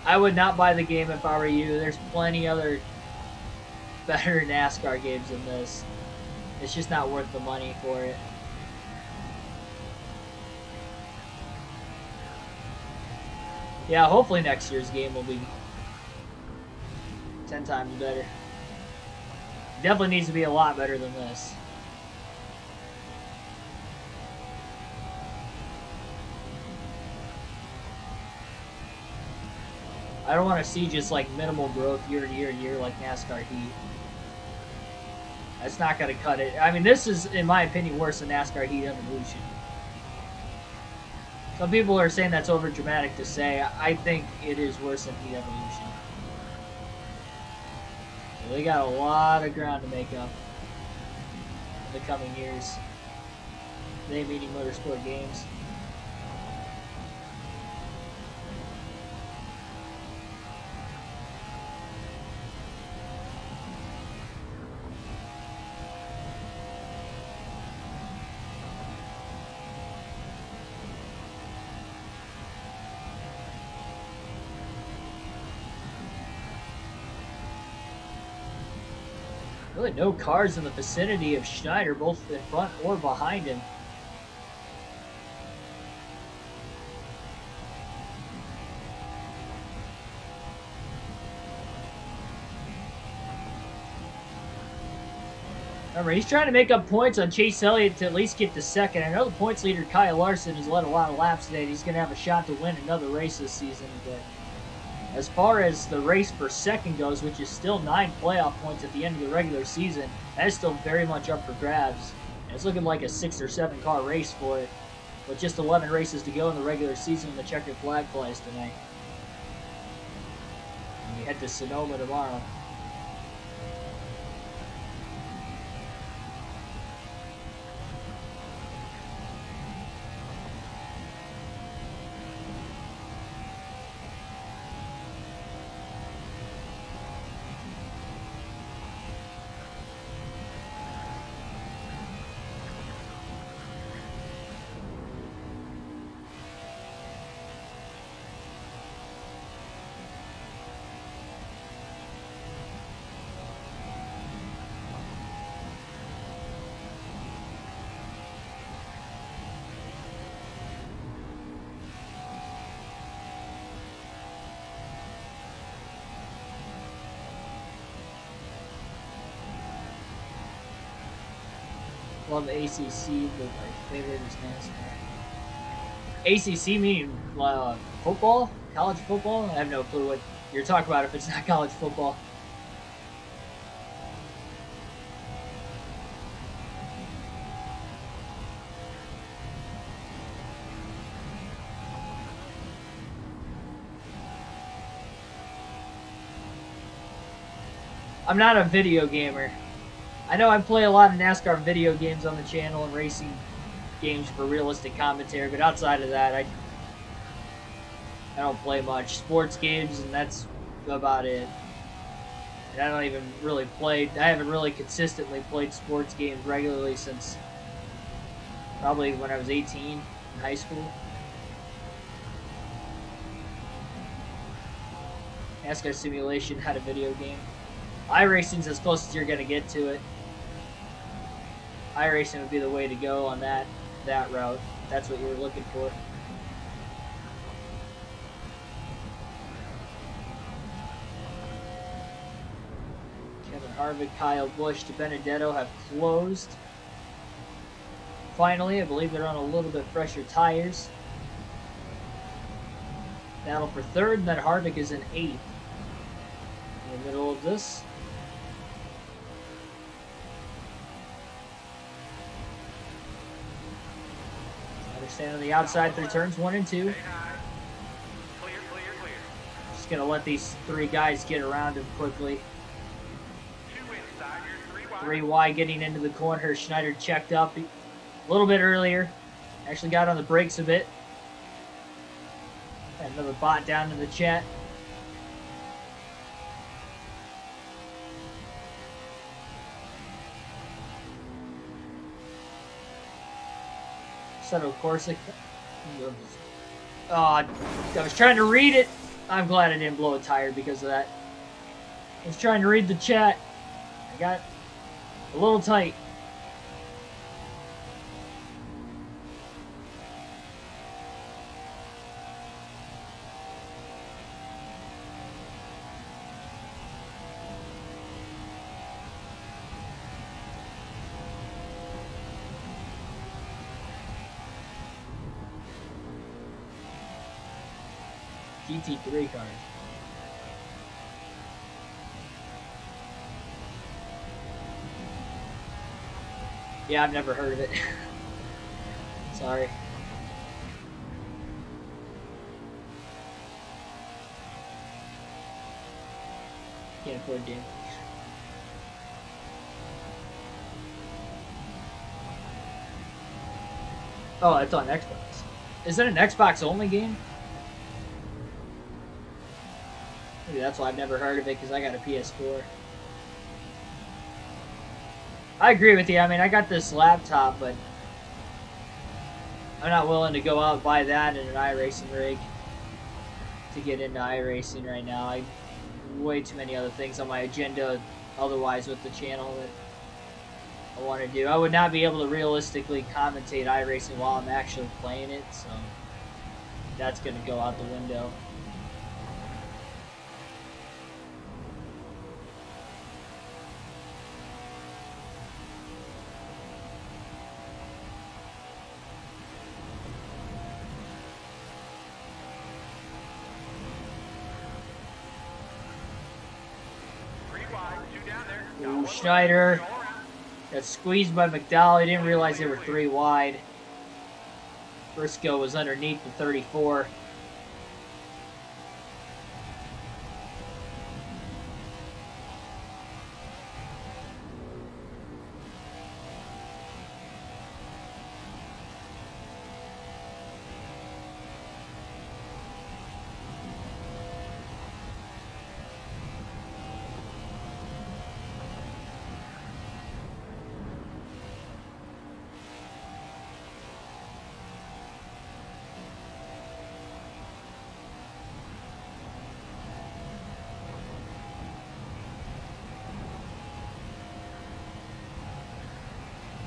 I would not buy the game if I were you. There's plenty other better NASCAR games than this. It's just not worth the money for it. Yeah, hopefully next year's game will be 10 times better. Definitely needs to be a lot better than this. I don't want to see just like minimal growth year to year to year like NASCAR Heat. That's not going to cut it. I mean, this is, in my opinion, worse than NASCAR Heat Evolution. Some people are saying that's over dramatic to say. I think it is worse than Heat Evolution. So they got a lot of ground to make up in the coming years. They meaning Motorsport Games. Really no cars in the vicinity of Schneider, both in front or behind him. Remember, he's trying to make up points on Chase Elliott to at least get to 2nd. I know the points leader, Kyle Larson, has led a lot of laps today. He's going to have a shot to win another race this season. But as far as the race for 2nd goes, which is still 9 playoff points at the end of the regular season, that is still very much up for grabs. And it's looking like a 6 or 7 car race for it, with just 11 races to go in the regular season and the checkered flag flies tonight. And we head to Sonoma tomorrow. Love ACC, but my favorite is NASCAR. ACC meaning football? College football? I have no clue what you're talking about if it's not college football. I'm not a video gamer. I know I play a lot of NASCAR video games on the channel and racing games for realistic commentary, but outside of that, I don't play much sports games, and that's about it. And I don't even really play. I haven't really consistently played sports games regularly since probably when I was 18 in high school. NASCAR Simulation had a video game. iRacing's as close as you're gonna get to it. iRacing would be the way to go on that route. If that's what you were looking for. Kevin Harvick, Kyle Busch, DiBenedetto have closed. Finally, I believe they're on a little bit fresher tires. Battle for third, and then Harvick is in 8th. In the middle of this. Stand on the outside through turns 1 and 2. Just gonna let these 3 guys get around him quickly. 3 wide getting into the corner. Schneider checked up a little bit earlier. Actually got on the brakes a bit. Had another bot down in the chat. Of course, I was trying to read it. I'm glad I didn't blow a tire because of that. I was trying to read the chat. I got a little tight. GT3 cars. Yeah, I've never heard of it. Sorry. Can't afford damage. Oh, it's on Xbox. Is it an Xbox only game? Maybe that's why I've never heard of it, because I got a PS4. I agree with you. I mean, I got this laptop, but I'm not willing to go out and buy that in an iRacing rig to get into iRacing right now. I way too many other things on my agenda otherwise with the channel that I want to do. I would not be able to realistically commentate iRacing while I'm actually playing it, so that's going to go out the window. Ooh, Schneider got squeezed by McDowell. He didn't realize they were 3 wide. Briscoe was underneath the 34.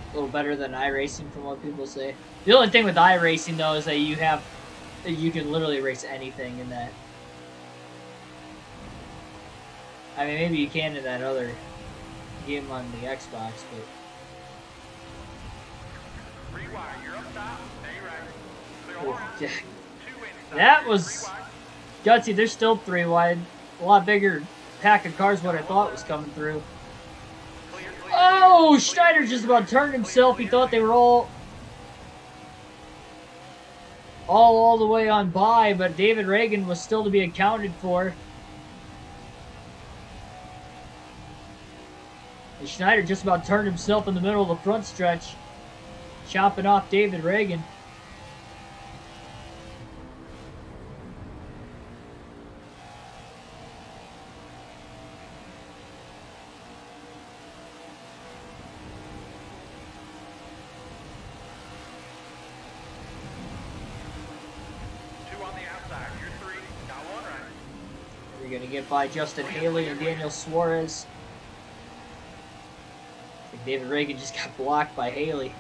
A little better than iRacing from what people say. The only thing with iRacing though is that you can literally race anything in that. I mean, maybe you can in that other game on the Xbox, but that was gutsy. They're still 3 wide. A lot bigger pack of cars what I thought was coming through. Oh, Schneider just about turned himself. He thought they were all the way on by, but David Reagan was still to be accounted for. And Schneider just about turned himself in the middle of the front stretch. chopping off David Reagan. You're going to get by Justin Haley and Daniel Suarez. I think David Reagan just got blocked by Haley.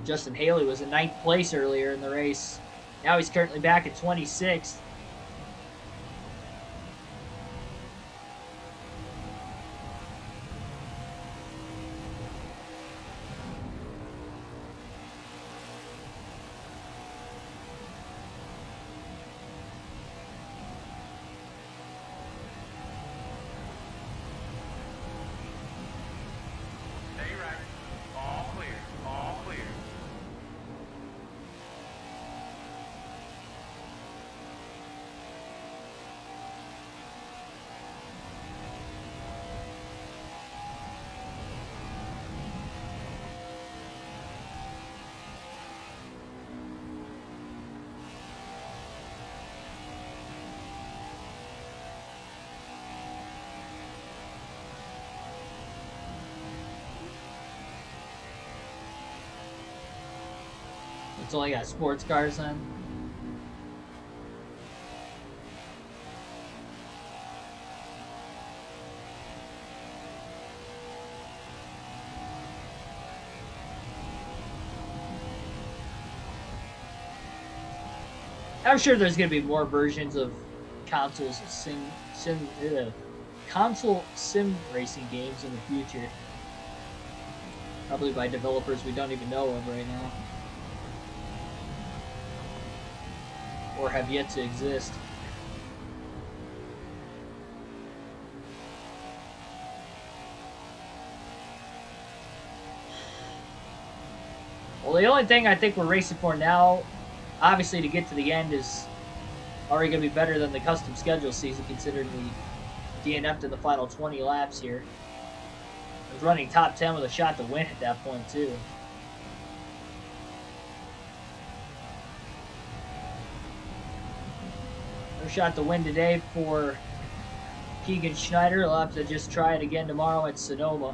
Justin Haley was in 9th place earlier in the race. Now he's currently back at 26th. It's only got sports cars then. I'm sure there's going to be more versions of console sim racing games in the future. Probably by developers we don't even know of right now. Or have yet to exist. Well, the only thing I think we're racing for now, obviously to get to the end, is already going to be better than the custom schedule season, considering we DNF'd in the final 20 laps here. I was running top 10 with a shot to win at that point, too. No shot to win today for Keegan Schneider. He'll have to just try it again tomorrow at Sonoma.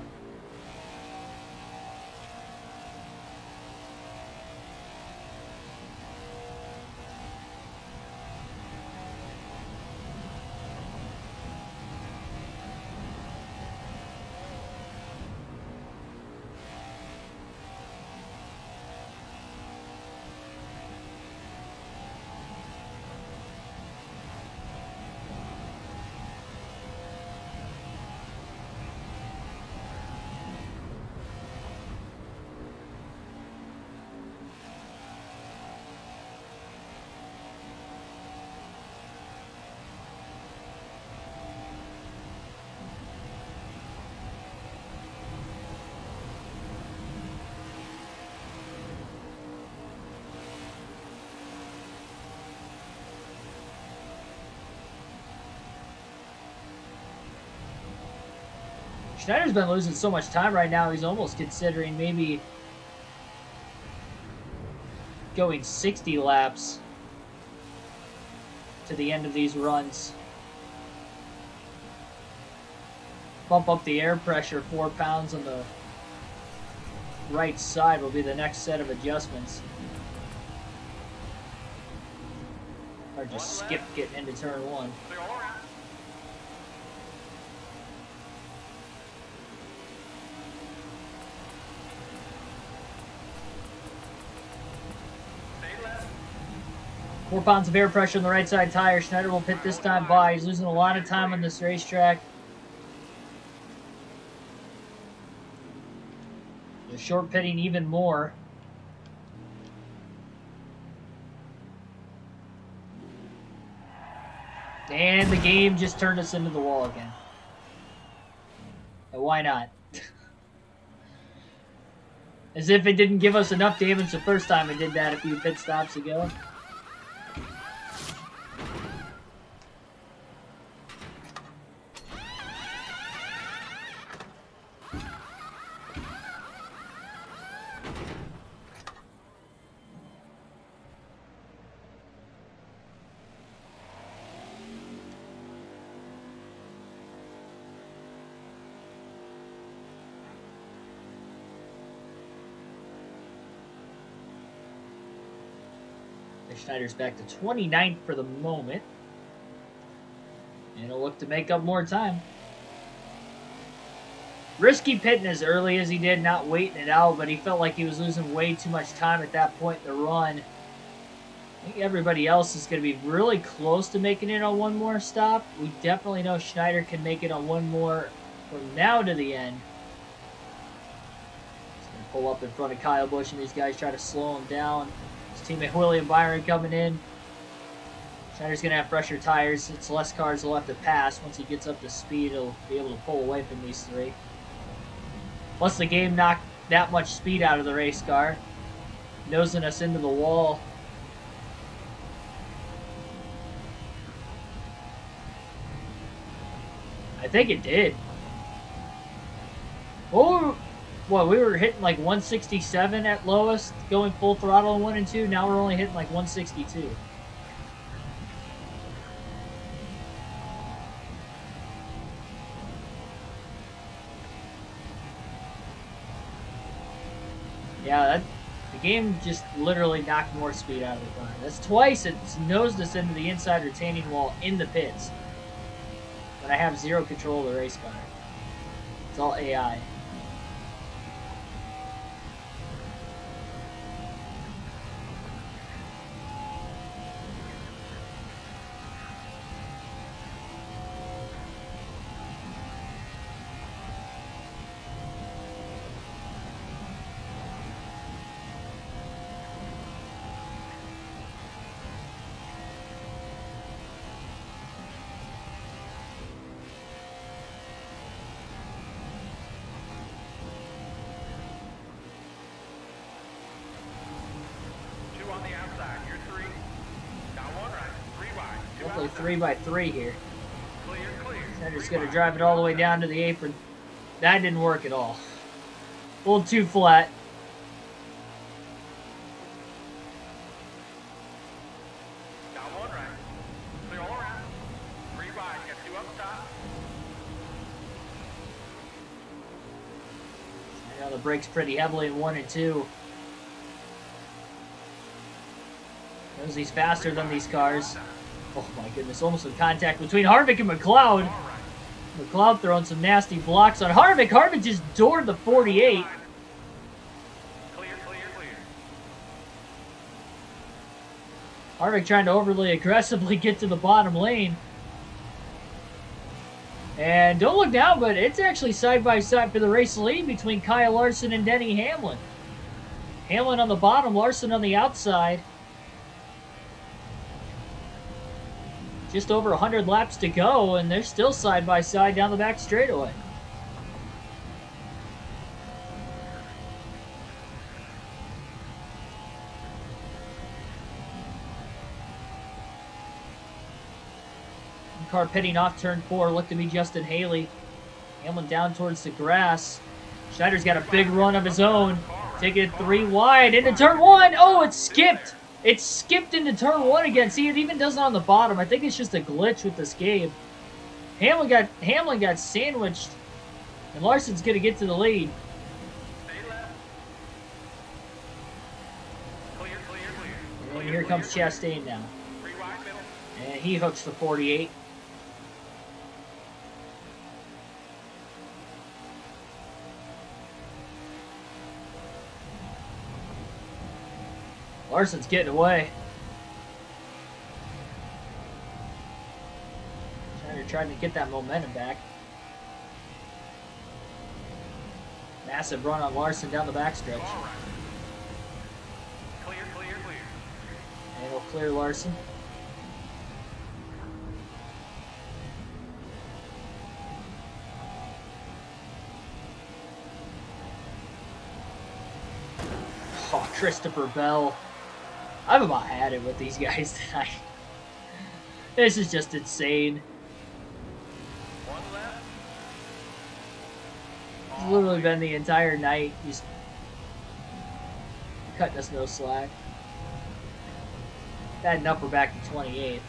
Schneider's been losing so much time right now, he's almost considering maybe going 60 laps to the end of these runs. Bump up the air pressure 4 pounds on the right side will be the next set of adjustments. Or just skip getting into turn 1. 4 pounds of air pressure on the right side tire. Schneider will pit this time by. He's losing a lot of time on this racetrack. They're short pitting even more. And the game just turned us into the wall again. And why not? As if it didn't give us enough damage the first time it did that a few pit stops ago. Schneider's back to 29th for the moment. And he'll look to make up more time. Risky pitting as early as he did, not waiting it out, but he felt like he was losing way too much time at that point in the run. I think everybody else is going to be really close to making it on one more stop. We definitely know Schneider can make it on one more from now to the end. He's going to pull up in front of Kyle Busch, and these guys try to slow him down. His teammate William Byron coming in. Schneider's going to have fresher tires. It's less cars he'll have to pass. Once he gets up to speed, he'll be able to pull away from these three. Plus, the game knocked that much speed out of the race car, nosing us into the wall. I think it did. Oh, well, we were hitting like 167 at lowest, going full throttle in 1 and 2. Now we're only hitting like 162. Yeah, the game just literally knocked more speed out of the car. That's twice it's nosed us into the inside retaining wall in the pits. But I have zero control of the race car. It's all AI. Hopefully 3x3 here. Schneider's going to drive it all the way down to the apron. That didn't work at all. A little too flat. Now the brakes pretty heavily in 1 and 2. Knows he's faster than these cars. Oh my goodness, almost in contact between Harvick and McLeod. McLeod throwing some nasty blocks on Harvick. Harvick just doored the 48. Harvick trying to overly aggressively get to the bottom lane. And don't look down, but it's actually side-by-side for the race lead between Kyle Larson and Denny Hamlin. Hamlin on the bottom, Larson on the outside. Just over 100 laps to go, and they're still side-by-side down the back straightaway. Car pitting off turn 4, looked to be Justin Haley. Hamlin down towards the grass. Schneider's got a big run of his own. Taking it 3 wide into turn 1. Oh, it skipped. It skipped into turn 1 again. See, it even does it on the bottom. I think it's just a glitch with this game. Hamlin got sandwiched, and Larson's going to get to the lead. And here comes Chastain now. And he hooks the 48. Larson's getting away. Schneider trying to get that momentum back. Massive run on Larson down the backstretch. Clear. And he'll clear Larson. Oh, Christopher Bell. I've about had it with these guys tonight. This is just insane. It's literally been the entire night just cutting us no slack. Bad enough we're back to 28th.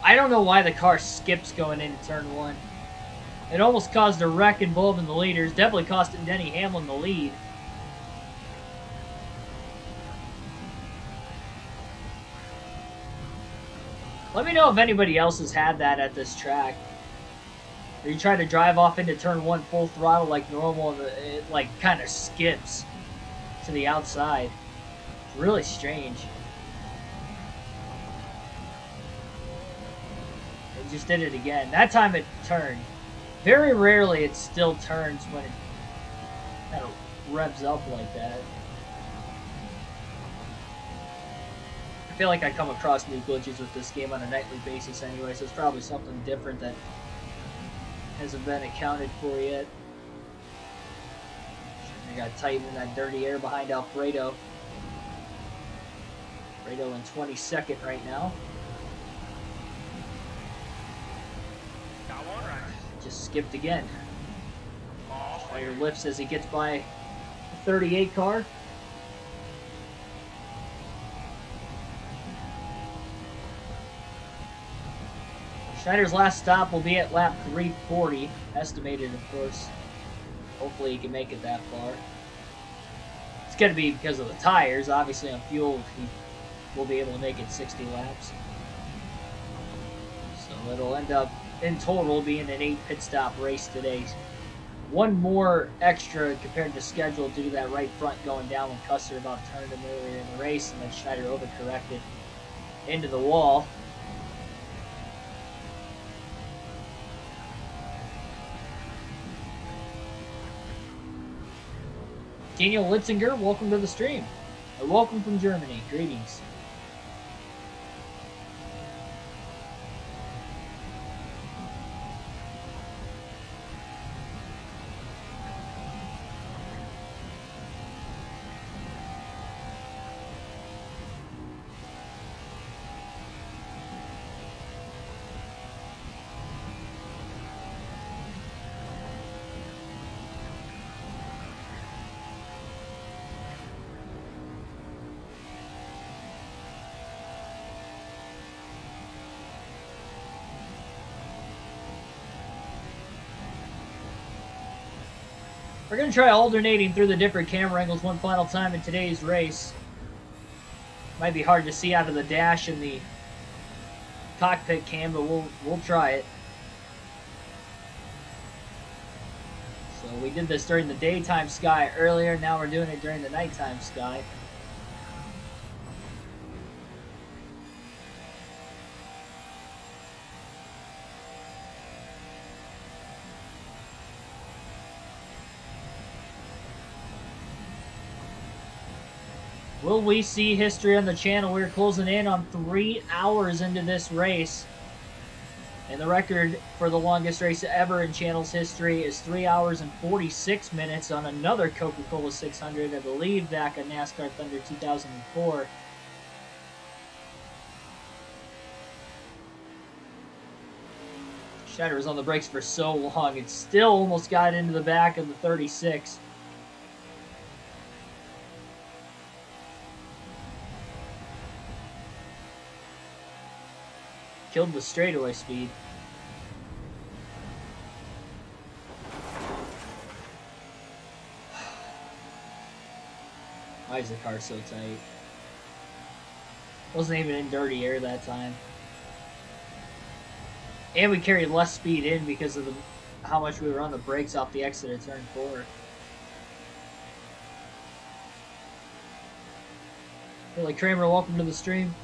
I don't know why the car skips going into turn 1. It almost caused a wreck involving the leaders. Definitely costing Denny Hamlin the lead. Let me know if anybody else has had that at this track. Or you try to drive off into turn 1 full throttle like normal and it like kind of skips to the outside. It's really strange. It just did it again. That time it turned. Very rarely it still turns when it kind of revs up like that. I feel like I come across new glitches with this game on a nightly basis anyway, so it's probably something different that hasn't been accounted for yet. I got tight in that dirty air behind Alfredo. Alfredo in 22nd right now. Got one right. Just skipped again. Schneider lifts as he gets by the 38 car. Schneider's last stop will be at lap 340, estimated, of course. Hopefully he can make it that far. It's going to be because of the tires. Obviously on fuel, he will be able to make it 60 laps. So it'll end up, in total, being an 8 pit stop race today. One more extra compared to schedule due to that right front going down when Custer about turned him earlier in the race, and then Schneider overcorrected into the wall. Daniel Litzinger, welcome to the stream. Welcome from Germany. Greetings. We're going to try alternating through the different camera angles one final time in today's race. Might be hard to see out of the dash and the cockpit cam, but we'll try it. So we did this during the daytime sky earlier, now we're doing it during the nighttime sky. Will we see history on the channel? We're closing in on 3 hours into this race. And the record for the longest race ever in channel's history is 3 hours and 46 minutes on another Coca-Cola 600, I believe back on NASCAR Thunder 2004. Schneider was on the brakes for so long. It still almost got into the back of the 36. Killed the straightaway speed. Why is the car so tight? Wasn't even in dirty air that time. And we carried less speed in because of how much we were on the brakes off the exit of turn 4. Billy Kramer, welcome to the stream.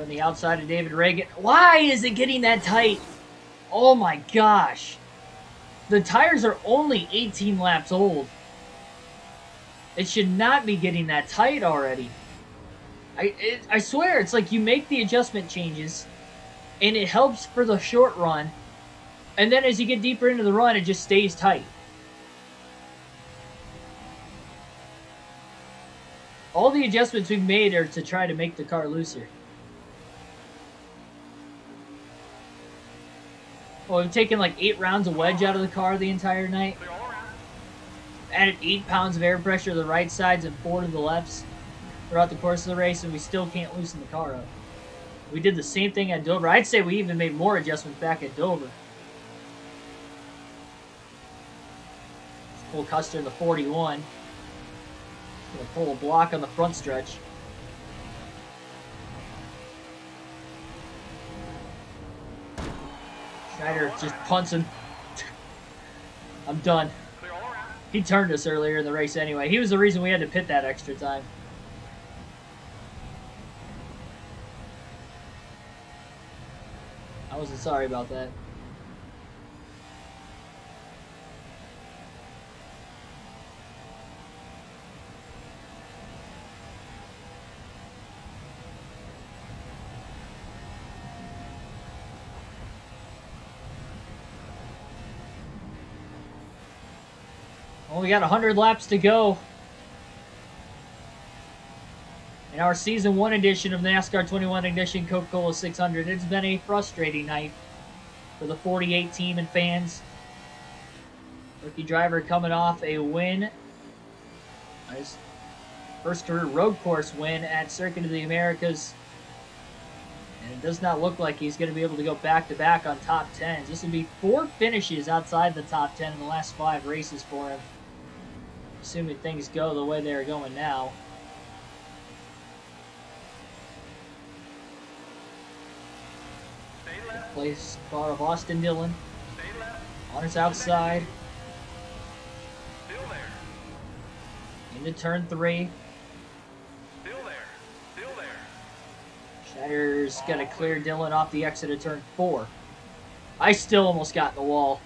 On the outside of David Reagan. Why is it getting that tight? Oh my gosh. The tires are only 18 laps old. It should not be getting that tight already. I swear, it's like you make the adjustment changes and it helps for the short run, and then as you get deeper into the run, it just stays tight. All the adjustments we've made are to try to make the car looser. Well, we've taken like 8 rounds of wedge out of the car the entire night. Clear all around. Added 8 pounds of air pressure to the right sides and 4 to the lefts throughout the course of the race, and we still can't loosen the car up. We did the same thing at Dover. I'd say we even made more adjustments back at Dover. Let's pull Custer in the 41. Gonna pull a block on the front stretch. Schneider just punts him. I'm done. Clear all around. He turned us earlier in the race anyway. He was the reason we had to pit that extra time. I wasn't sorry about that. Well, we got 100 laps to go in our Season 1 edition of NASCAR 21 Ignition Coca-Cola 600. It's been a frustrating night for the 48 team and fans. Rookie driver coming off a win. His first career road course win at Circuit of the Americas. And it does not look like he's going to be able to go back-to-back on top 10s. This would be 4 finishes outside the top 10 in the last 5 races for him. Assuming things go the way they're going now. Stay left. Place car of Austin Dillon Stay left. on his outside Still there. into turn 3. Still there. Still there. Schneider's going to clear Dillon off the exit of turn 4. I still almost got in the wall.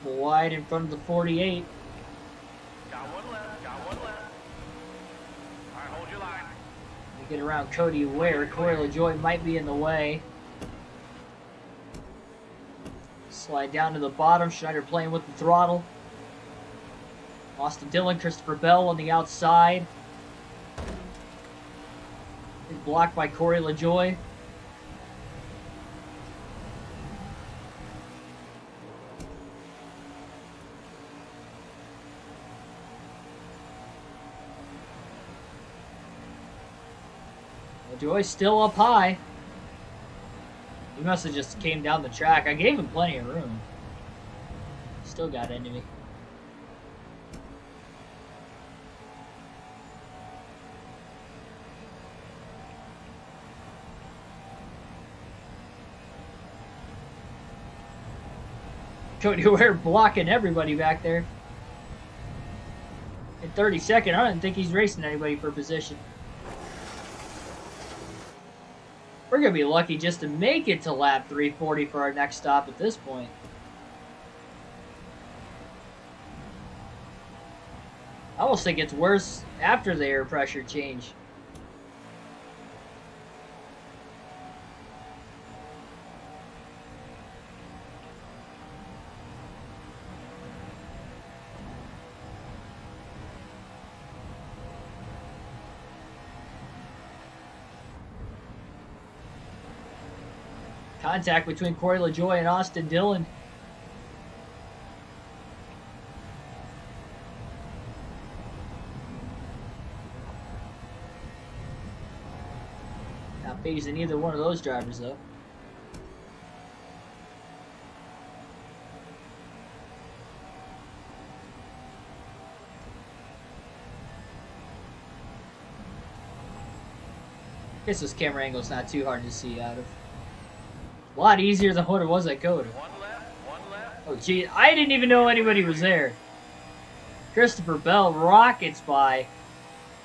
Double wide in front of the 48. Got one left. Got one left. All right, hold your line. We get around Cody Ware. Corey LaJoie might be in the way. Slide down to the bottom. Schneider playing with the throttle. Austin Dillon, Christopher Bell on the outside. He's blocked by Corey LaJoie. LaJoie still up high. He must have just came down the track. I gave him plenty of room. Still got into me. Cody Ware blocking everybody back there. In 32nd, I don't think he's racing anybody for position. We're going to be lucky just to make it to lap 340 for our next stop at this point. I almost think it's worse after the air pressure change. Contact between Corey LaJoie and Austin Dillon. Not phasing either one of those drivers, though. Guess this camera angle's not too hard to see out of. A lot easier than what it was at Coda. One left. One left. Oh, gee, I didn't even know anybody was there. Christopher Bell rockets by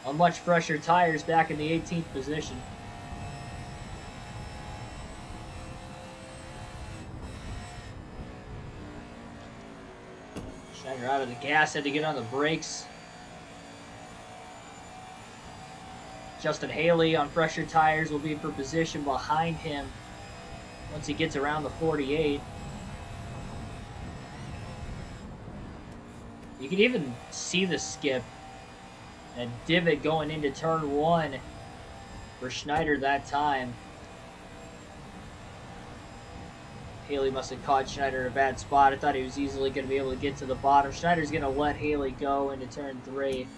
on much fresher tires back in the 18th position. Schneider out of the gas, had to get on the brakes. Justin Haley on fresher tires will be for position behind him once he gets around the 48. You can even see the skip. A divot going into turn 1 for Schneider that time. Haley must have caught Schneider in a bad spot. I thought he was easily going to be able to get to the bottom. Schneider's going to let Haley go into turn 3.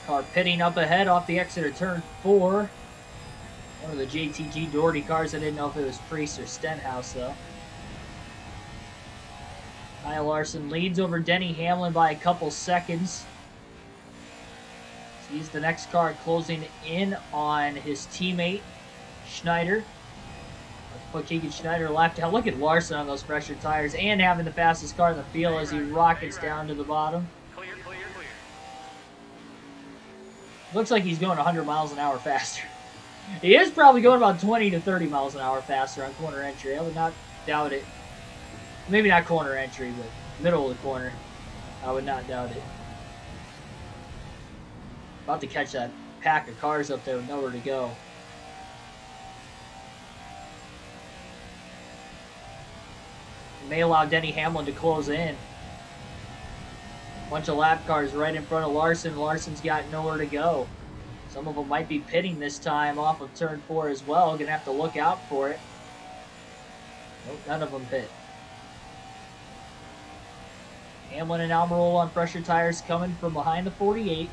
Car pitting up ahead off the exit of turn 4. One of the JTG Doherty cars. I didn't know if it was Priest or Stenhouse, though. Kyle Larson leads over Denny Hamlin by a couple seconds. He's the next car closing in on his teammate, Schneider. Let's put Keegan Schneider left out. Look at Larson on those pressure tires and having the fastest car in the field as he rockets down to the bottom. Looks like he's going 100 miles an hour faster. He is probably going about 20 to 30 miles an hour faster on corner entry. I would not doubt it. Maybe not corner entry, but middle of the corner. I would not doubt it. About to catch that pack of cars up there with nowhere to go. May allow Denny Hamlin to close in. Bunch of lap cars right in front of Larson. Larson's got nowhere to go. Some of them might be pitting this time off of turn 4 as well. Gonna have to look out for it. Nope, none of them pit. Hamlin and Almirola on pressure tires coming from behind the 48.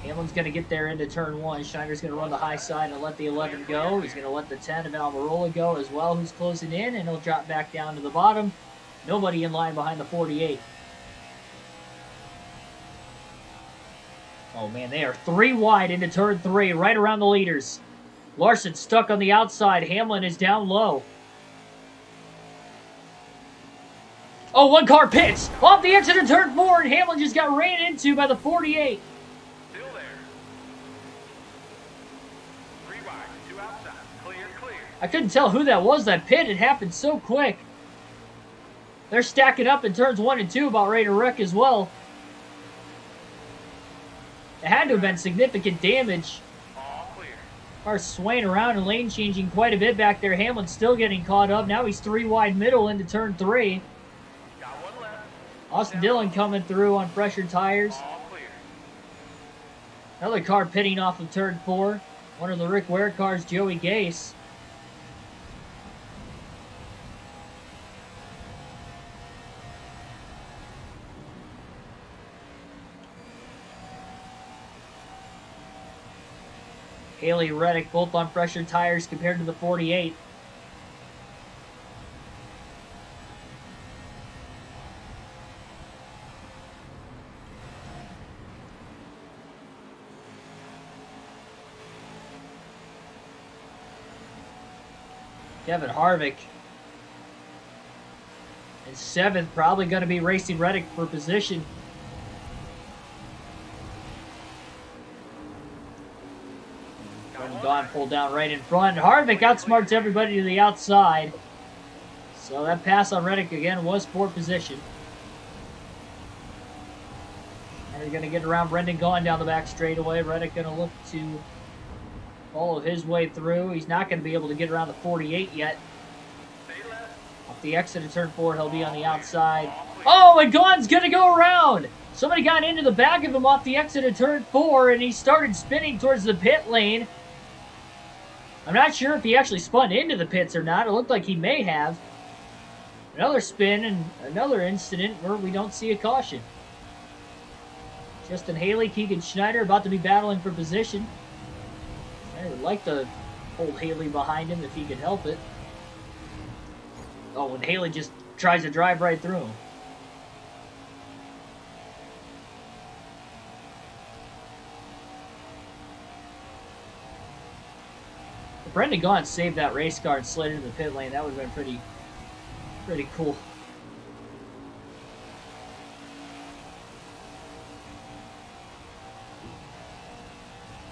Hamlin's going to get there into turn 1. Schneider's going to run the high side and let the 11 go. He's going to let the 10 of Almirola go as well, who's closing in, and he'll drop back down to the bottom. Nobody in line behind the 48. Oh, man, they are 3 wide into turn 3, right around the leaders. Larson stuck on the outside. Hamlin is down low. Oh, one car pits off the exit of turn 4, and Hamlin just got ran into by the 48. Still there. 3 wide, 2 outside. Clear, clear. I couldn't tell who that was that pit. It happened so quick. They're stacking up in turns 1 and 2, about ready to wreck as well. It had to have been significant damage. All clear. Car's swaying around and lane changing quite a bit back there. Hamlin's still getting caught up. Now he's 3 wide middle into turn 3. Got 1 left. Austin Dillon coming through on pressured tires. All clear. Another car pitting off of turn 4. One of the Rick Ware cars, Joey Gase. Haley Reddick both on pressured tires compared to the 48. Kevin Harvick in 7th, probably going to be racing Reddick for position. Gone pulled down right in front. Harvick outsmarts everybody to the outside. So that pass on Reddick again was for position. And they're going to get around Brendan Gaughan down the back straightaway. Reddick going to look to follow his way through. He's not going to be able to get around the 48 yet. Off the exit of turn 4, he'll be on the outside. Oh, and Gaughan's going to go around. Somebody got into the back of him off the exit of turn 4, and he started spinning towards the pit lane. I'm not sure if he actually spun into the pits or not. It looked like he may have. Another spin and another incident where we don't see a caution. Justin Haley, Keegan Schneider about to be battling for position. I would like to hold Haley behind him if he could help it. Oh, and Haley just tries to drive right through him. If Brendan Gaughan saved that race car and slid into the pit lane, that would have been pretty cool.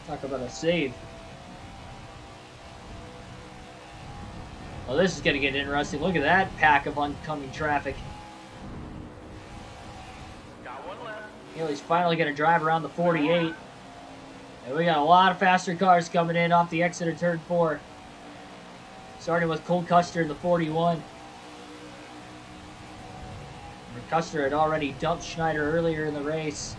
Talk about a save. Well, this is going to get interesting. Look at that pack of oncoming traffic. Got one left. Haley's finally going to drive around the 48. And we got a lot of faster cars coming in off the exit of turn 4. Starting with Cole Custer in the 41. Custer had already dumped Schneider earlier in the race.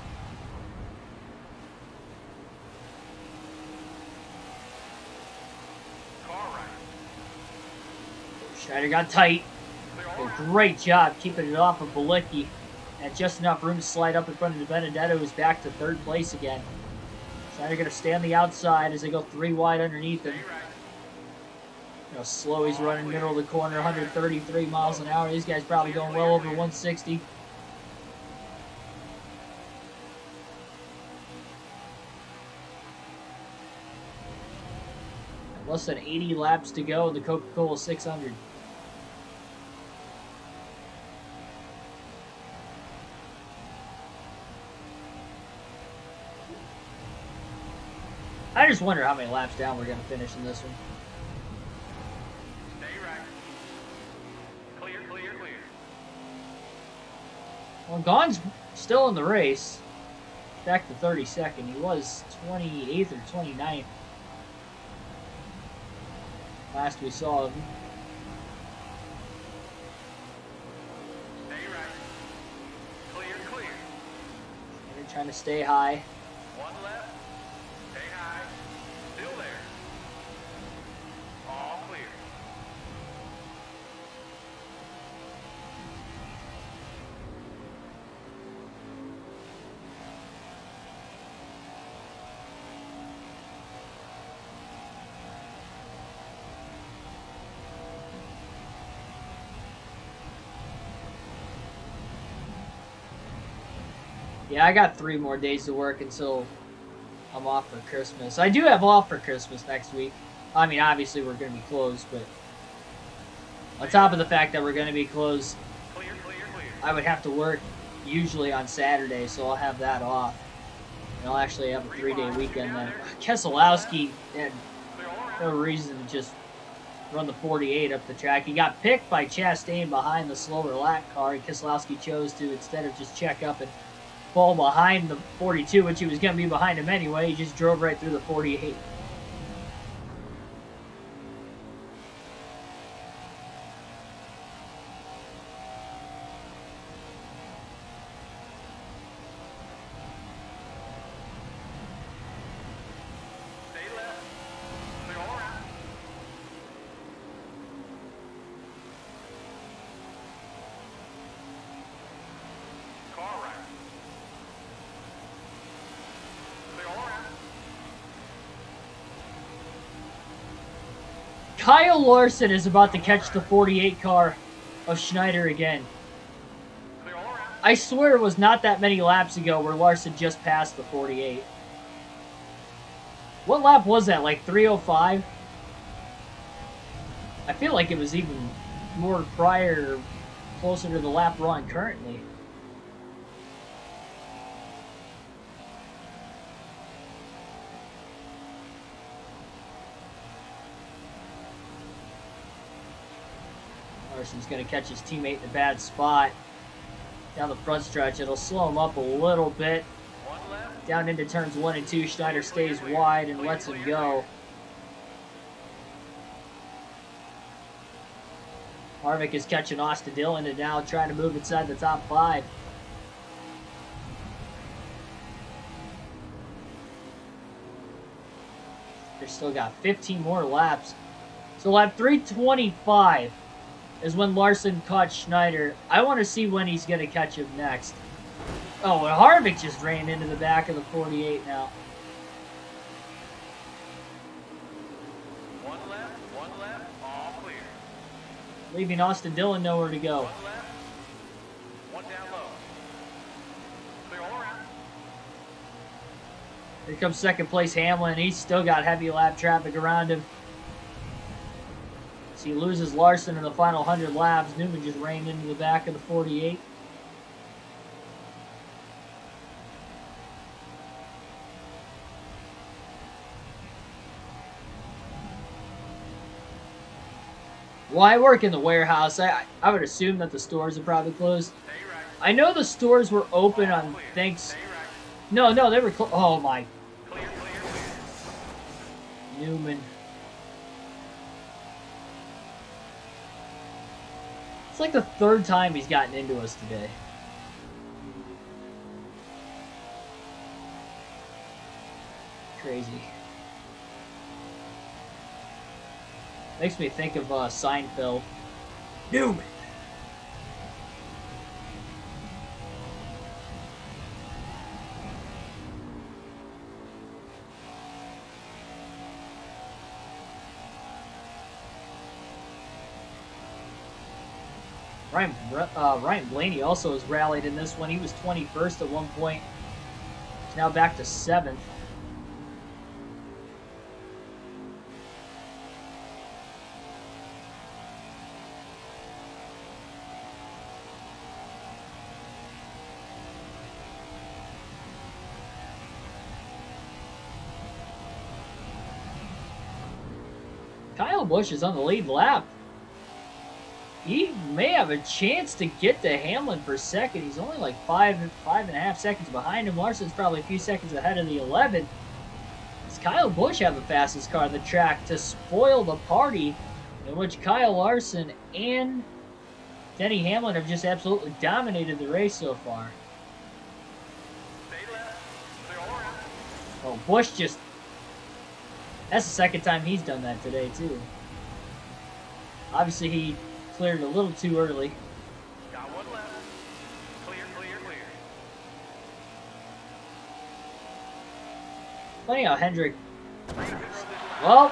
Schneider got tight. A great job keeping it off of Balicki. Had just enough room to slide up in front of Benedetto, who's back to 3rd place again. Schneider going to stay on the outside as they go 3 wide underneath him. You know, slow, he's running middle of the corner, 133 miles an hour. These guys probably going well over 160. Less than 80 laps to go in the Coca-Cola 600. I just wonder how many laps down we're going to finish in this one. Stay right. Clear, clear, clear. Well, Gaughan's still in the race. Back to 32nd. He was 28th or 29th. Last we saw him. Stay right. Clear, clear. They're trying to stay high. One left. Stay high. Still there. All clear. Yeah, I got 3 more days to work until I'm off for Christmas. I do have off for Christmas next week. I mean, obviously we're going to be closed, but on top of the fact that we're going to be closed, Clear, clear, clear. I would have to work usually on Saturday, so I'll have that off. And I'll actually have a 3-day weekend then. Keselowski had no reason to just run the 48 up the track. He got picked by Chastain behind the slower lap car, and Keselowski chose to, instead of just check up and fall behind the 42, which he was going to be behind him anyway, he just drove right through the 48. Stay left. Clear all around. Car right. Clear all around. Kyle Larson is about to catch the 48 car of Schneider again. Clear all around. I swear it was not that many laps ago where Larson just passed the 48. What lap was that, like 305? I feel like it was even more prior, closer to the lap we're on currently. Larson's going to catch his teammate in a bad spot. Down the front stretch, it'll slow him up a little bit. One left. Down into turns 1 and 2, Schneider stays wide and lets him go. Harvick is catching Austin Dillon and now trying to move inside the top 5. They still got 15 more laps. So lap 325 is when Larson caught Schneider. I want to see when he's going to catch him next. Oh, and Harvick just ran into the back of the 48 now. One left, all clear. Leaving Austin Dillon nowhere to go. One left, one down low. Clear all around. Here comes second place Hamlin. He's still got heavy lap traffic around him. So he loses Larson in the final 100 laps. Newman just ran into the back of the 48. Well, I work in the warehouse. I would assume that the stores are probably closed. I know the stores were open on thanks. No, they were closed. Oh my. Newman. It's like the third time he's gotten into us today. Crazy. Makes me think of Seinfeld. Newman. Ryan Blaney also has rallied in this one. He was 21st at one point. He's now back to 7th. Kyle Busch is on the lead lap. He may have a chance to get to Hamlin for second. He's only like five and a half seconds behind him. Larson's probably a few seconds ahead of the 11. Does Kyle Busch have the fastest car on the track to spoil the party in which Kyle Larson and Denny Hamlin have just absolutely dominated the race so far? Oh, Busch just... That's the second time he's done that today, too. Obviously, he cleared a little too early. Got one left. Clear. Funny how Hendrick... Well,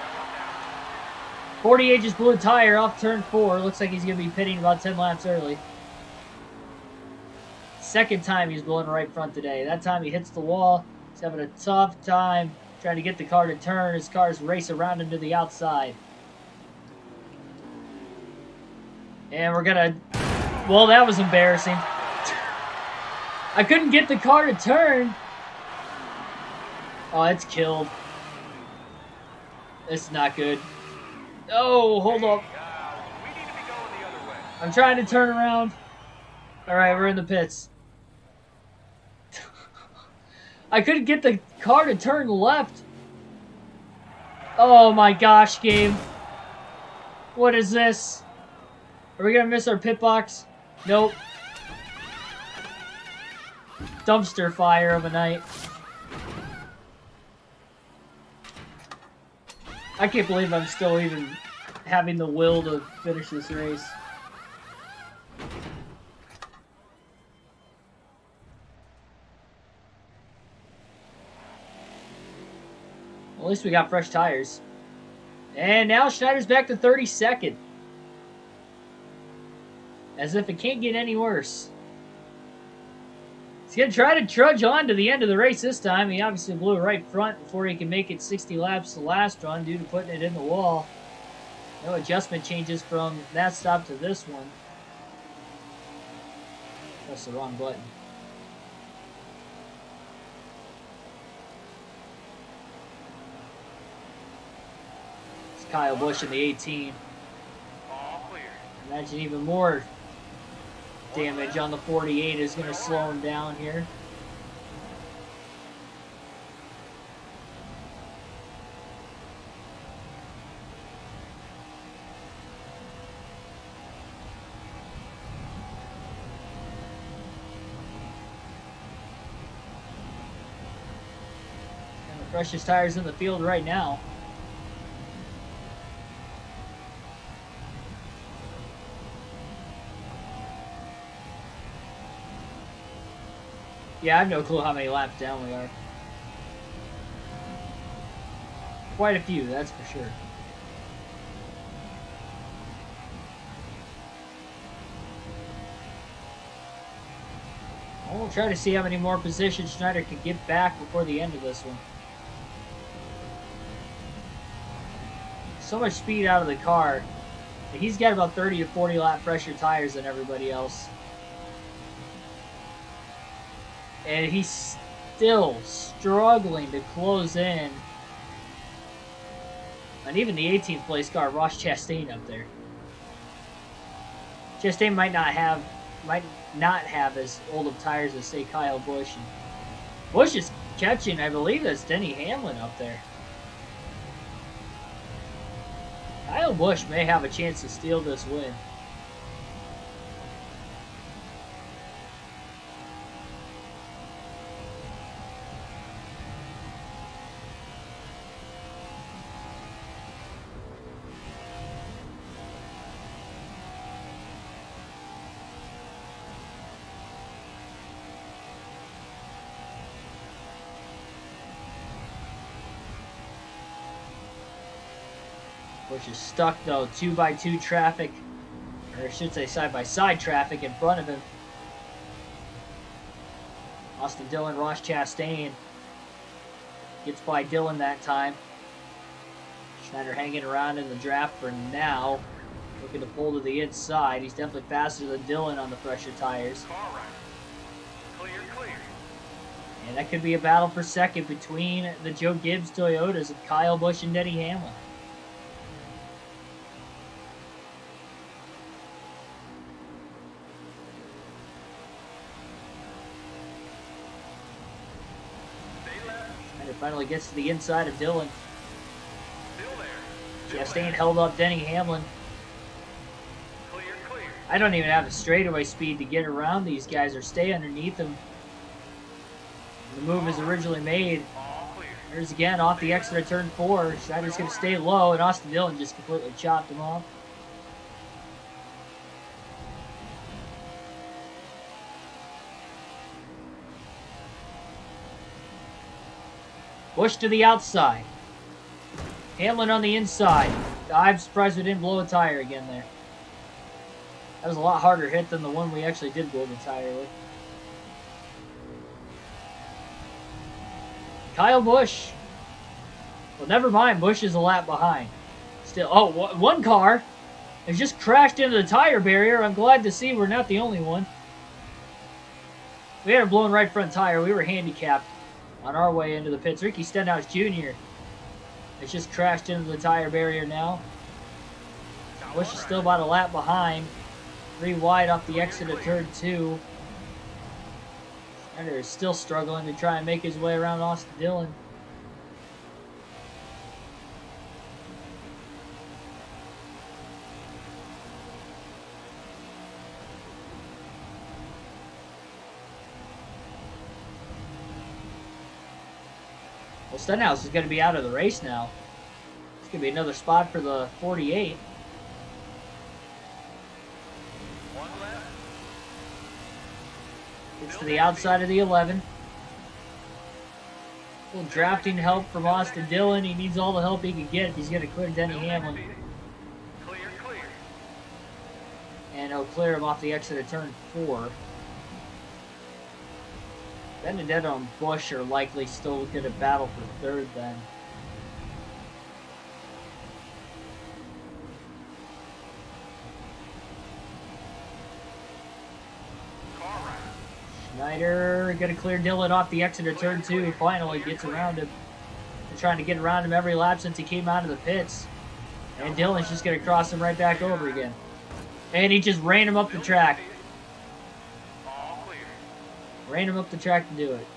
48 just blew a tire off turn 4. Looks like he's going to be pitting about 10 laps early. Second time he's blowing right front today. That time he hits the wall. He's having a tough time trying to get the car to turn. His cars race around him to the outside. And we're gonna... Well, that was embarrassing. I couldn't get the car to turn. Oh, it's killed. This is not good. Oh, hold up. We need to be going the other way. I'm trying to turn around. Alright, we're in the pits. I couldn't get the car to turn left. Oh my gosh, game. What is this? Are we gonna miss our pit box? Nope. Dumpster fire of a night. I can't believe I'm still even having the will to finish this race. Well, at least we got fresh tires. And now Schneider's back to 32nd. As if it can't get any worse. He's going to try to trudge on to the end of the race this time. He obviously blew right front before he can make it 60 laps the last run due to putting it in the wall. No adjustment changes from that stop to this one. That's the wrong button. It's Kyle Busch in the 18. All clear. Imagine even more damage on the 48 is going to slow him down here. And the freshest tires in the field right now. Yeah, I have no clue how many laps down we are. Quite a few, that's for sure. We'll try to see how many more positions Schneider can get back before the end of this one. So much speed out of the car. He's got about 30 to 40 lap fresher tires than everybody else. And he's still struggling to close in. And even the 18th place car, Ross Chastain up there. Chastain might not have as old of tires as, say, Kyle Busch. And Busch is catching, I believe that's Denny Hamlin up there. Kyle Busch may have a chance to steal this win. Busch is stuck though, 2x2 traffic, or I should say side-by-side traffic in front of him. Austin Dillon, Ross Chastain gets by Dillon that time. Schneider hanging around in the draft for now, looking to pull to the inside. He's definitely faster than Dillon on the fresher tires. Clear. And that could be a battle for second between the Joe Gibbs Toyotas of Kyle Busch and Denny Hamlin. Finally gets to the inside of Dillon. Chastain held up Denny Hamlin. Clear. I don't even have the straightaway speed to get around these guys or stay underneath them. The move is originally made. There's again off the exit of turn 4. Schneider's going to stay low, and Austin Dillon just completely chopped him off. Busch to the outside. Hamlin on the inside. I'm surprised we didn't blow a tire again there. That was a lot harder hit than the one we actually did blow the tire with. Kyle Busch. Well, never mind. Busch is a lap behind. Still, oh, one car has just crashed into the tire barrier. I'm glad to see we're not the only one. We had a blown right front tire. We were handicapped on our way into the pits. Ricky Stenhouse Jr. has just crashed into the tire barrier now. Busch is still about a lap behind. 3 wide off the exit of turn 2. Schneider is still struggling to try and make his way around Austin Dillon. Well, Stenhouse is going to be out of the race now. It's going to be another spot for the 48. One left. Gets to the outside of the 11. A little drafting help from Austin Dillon. He needs all the help he can get if he's going to clear Denny Hamlin. Clear. And he'll clear him off the exit of turn 4. Benedetto and Busch are likely still going to battle for third then. Schneider going to clear Dillon off the exit of turn 2. Finally gets around him. They're trying to get around him every lap since he came out of the pits. And Dillon's just going to cross him right back over again. And he just ran him up the track. Ran him up the track to do it.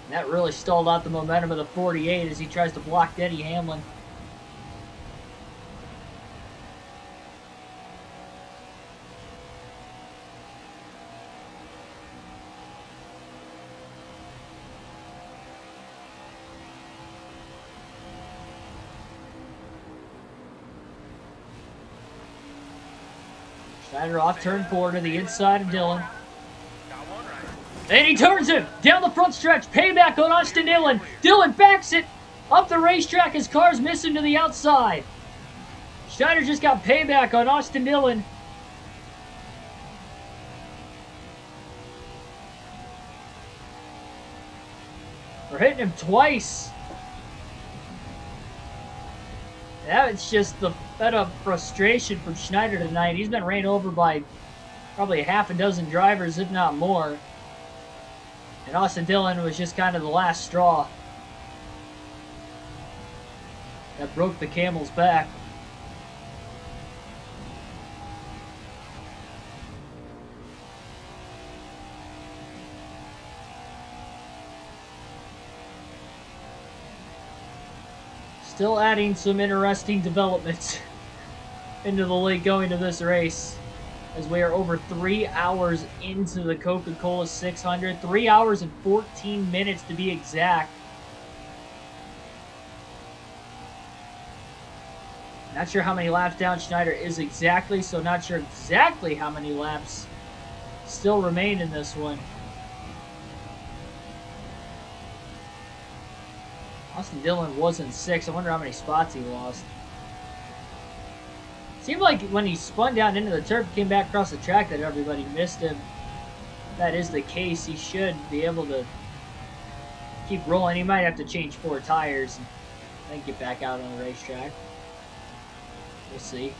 And that really stalled out the momentum of the 48 as he tries to block Denny Hamlin. Schneider off turn 4 to the inside of Dillon. Got one right. And he turns him down the front stretch. Payback on Austin Dillon. Dillon backs it up the racetrack. His car's missing to the outside. Schneider just got payback on Austin Dillon. We're hitting him twice. That's just the fed-up frustration from Schneider tonight. He's been ran over by probably half a dozen drivers, if not more. And Austin Dillon was just kind of the last straw that broke the camel's back. Still adding some interesting developments into the late going to this race, as we are over 3 hours into the Coca-Cola 600. 3 hours and 14 minutes to be exact. Not sure how many laps down Schneider is exactly, so not sure exactly how many laps still remain in this one. Austin Dillon was in 6th. I wonder how many spots he lost. Seemed like when he spun down into the turf, came back across the track, that everybody missed him. If that is the case, he should be able to keep rolling. He might have to change 4 tires and then get back out on the racetrack. We'll see.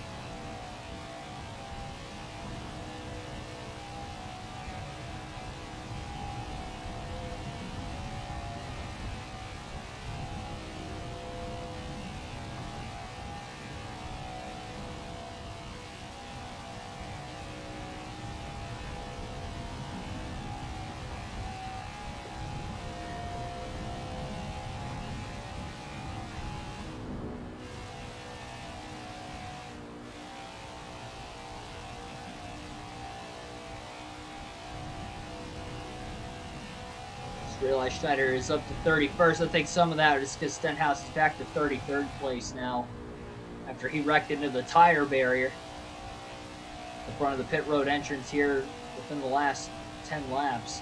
Realize Schneider is up to 31st. I think some of that is because Stenhouse is back to 33rd place now after he wrecked into the tire barrier in front of the pit road entrance here within the last 10 laps.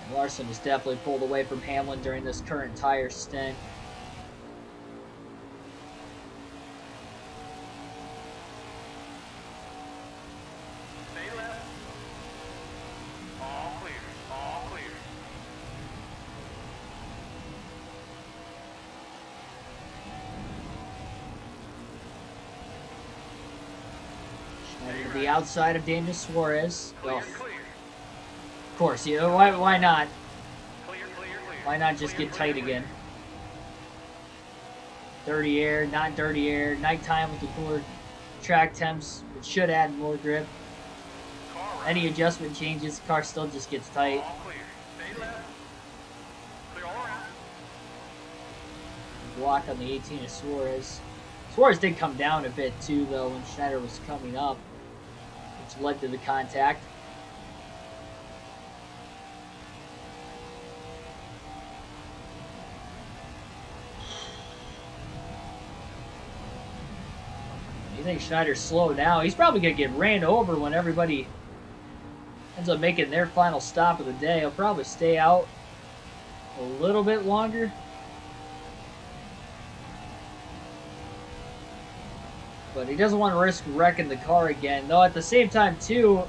And Larson is definitely pulled away from Hamlin during this current tire stint. To the outside of Daniel Suarez. Well, of course, you know, why not? Why not just get tight again? Dirty air, not dirty air. Nighttime with the cooler track temps. It should add more grip. Any adjustment changes, the car still just gets tight. Block on the 18 of Suarez. Suarez did come down a bit too, though, when Schneider was coming up, which led to the contact. You think Schneider's slow now? He's probably going to get ran over when everybody ends up making their final stop of the day. He'll probably stay out a little bit longer. But he doesn't want to risk wrecking the car again. Though at the same time, too,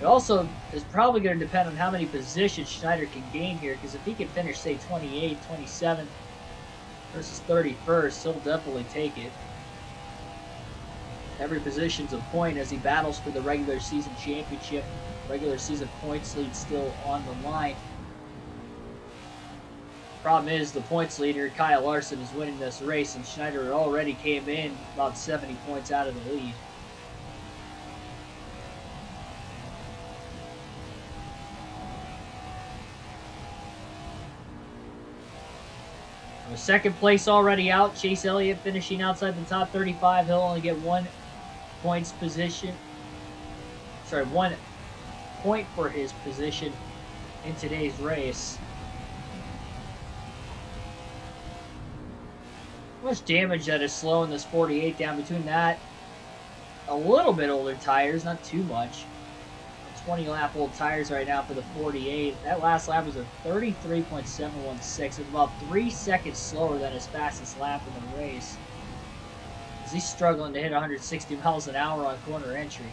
it also is probably going to depend on how many positions Schneider can gain here. Because if he can finish, say, 28th, 27th versus 31st, he'll definitely take it. Every position's a point as he battles for the regular season championship. Regular season points lead still on the line. Problem is, the points leader, Kyle Larson, is winning this race, and Schneider already came in about 70 points out of the lead. Second place already out. Chase Elliott finishing outside the top 35. He'll only get 1 points position. Sorry, 1 point for his position in today's race. Much damage that is slowing this 48 down between that. A little bit older tires, not too much. 20 lap old tires right now for the 48. That last lap was a 33.716. It's about 3 seconds slower than his fastest lap in the race. As he's struggling to hit 160 miles an hour on corner entry.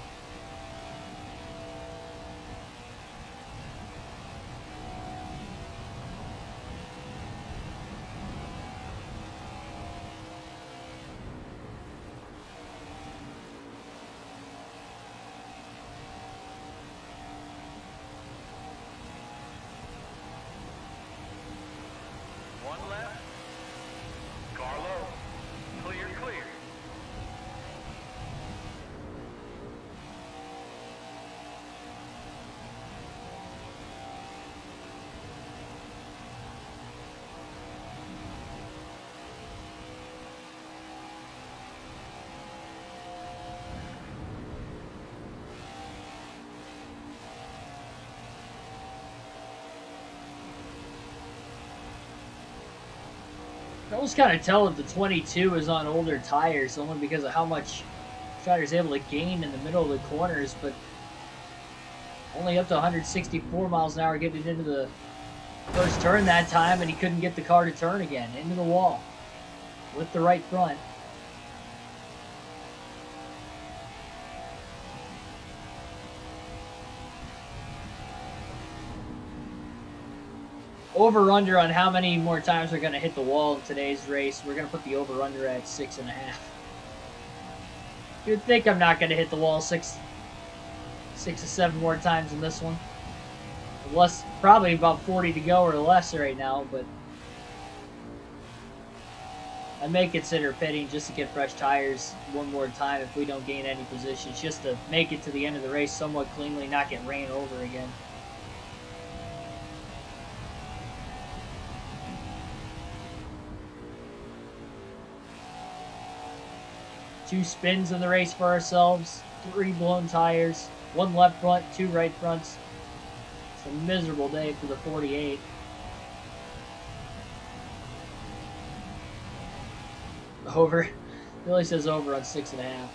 I almost kind of tell that the 22 is on older tires, only because of how much Strider is able to gain in the middle of the corners, but only up to 164 miles an hour getting into the first turn that time, and he couldn't get the car to turn again into the wall with the right front. Over-under on how many more times we're going to hit the wall in today's race. We're going to put the over-under at 6.5. You'd think I'm not going to hit the wall six to seven more times in this one. Less, probably about 40 to go or less right now, but I may consider pitting just to get fresh tires one more time if we don't gain any positions, just to make it to the end of the race somewhat cleanly, not get ran over again. Two spins in the race for ourselves, 3 blown tires, 1 left front, 2 right fronts. It's a miserable day for the 48. Over. Billy says over on 6.5.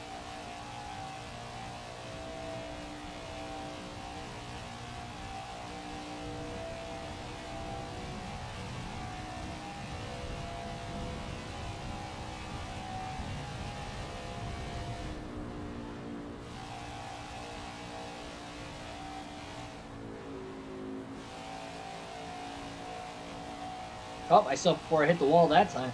Caught myself before I hit the wall that time.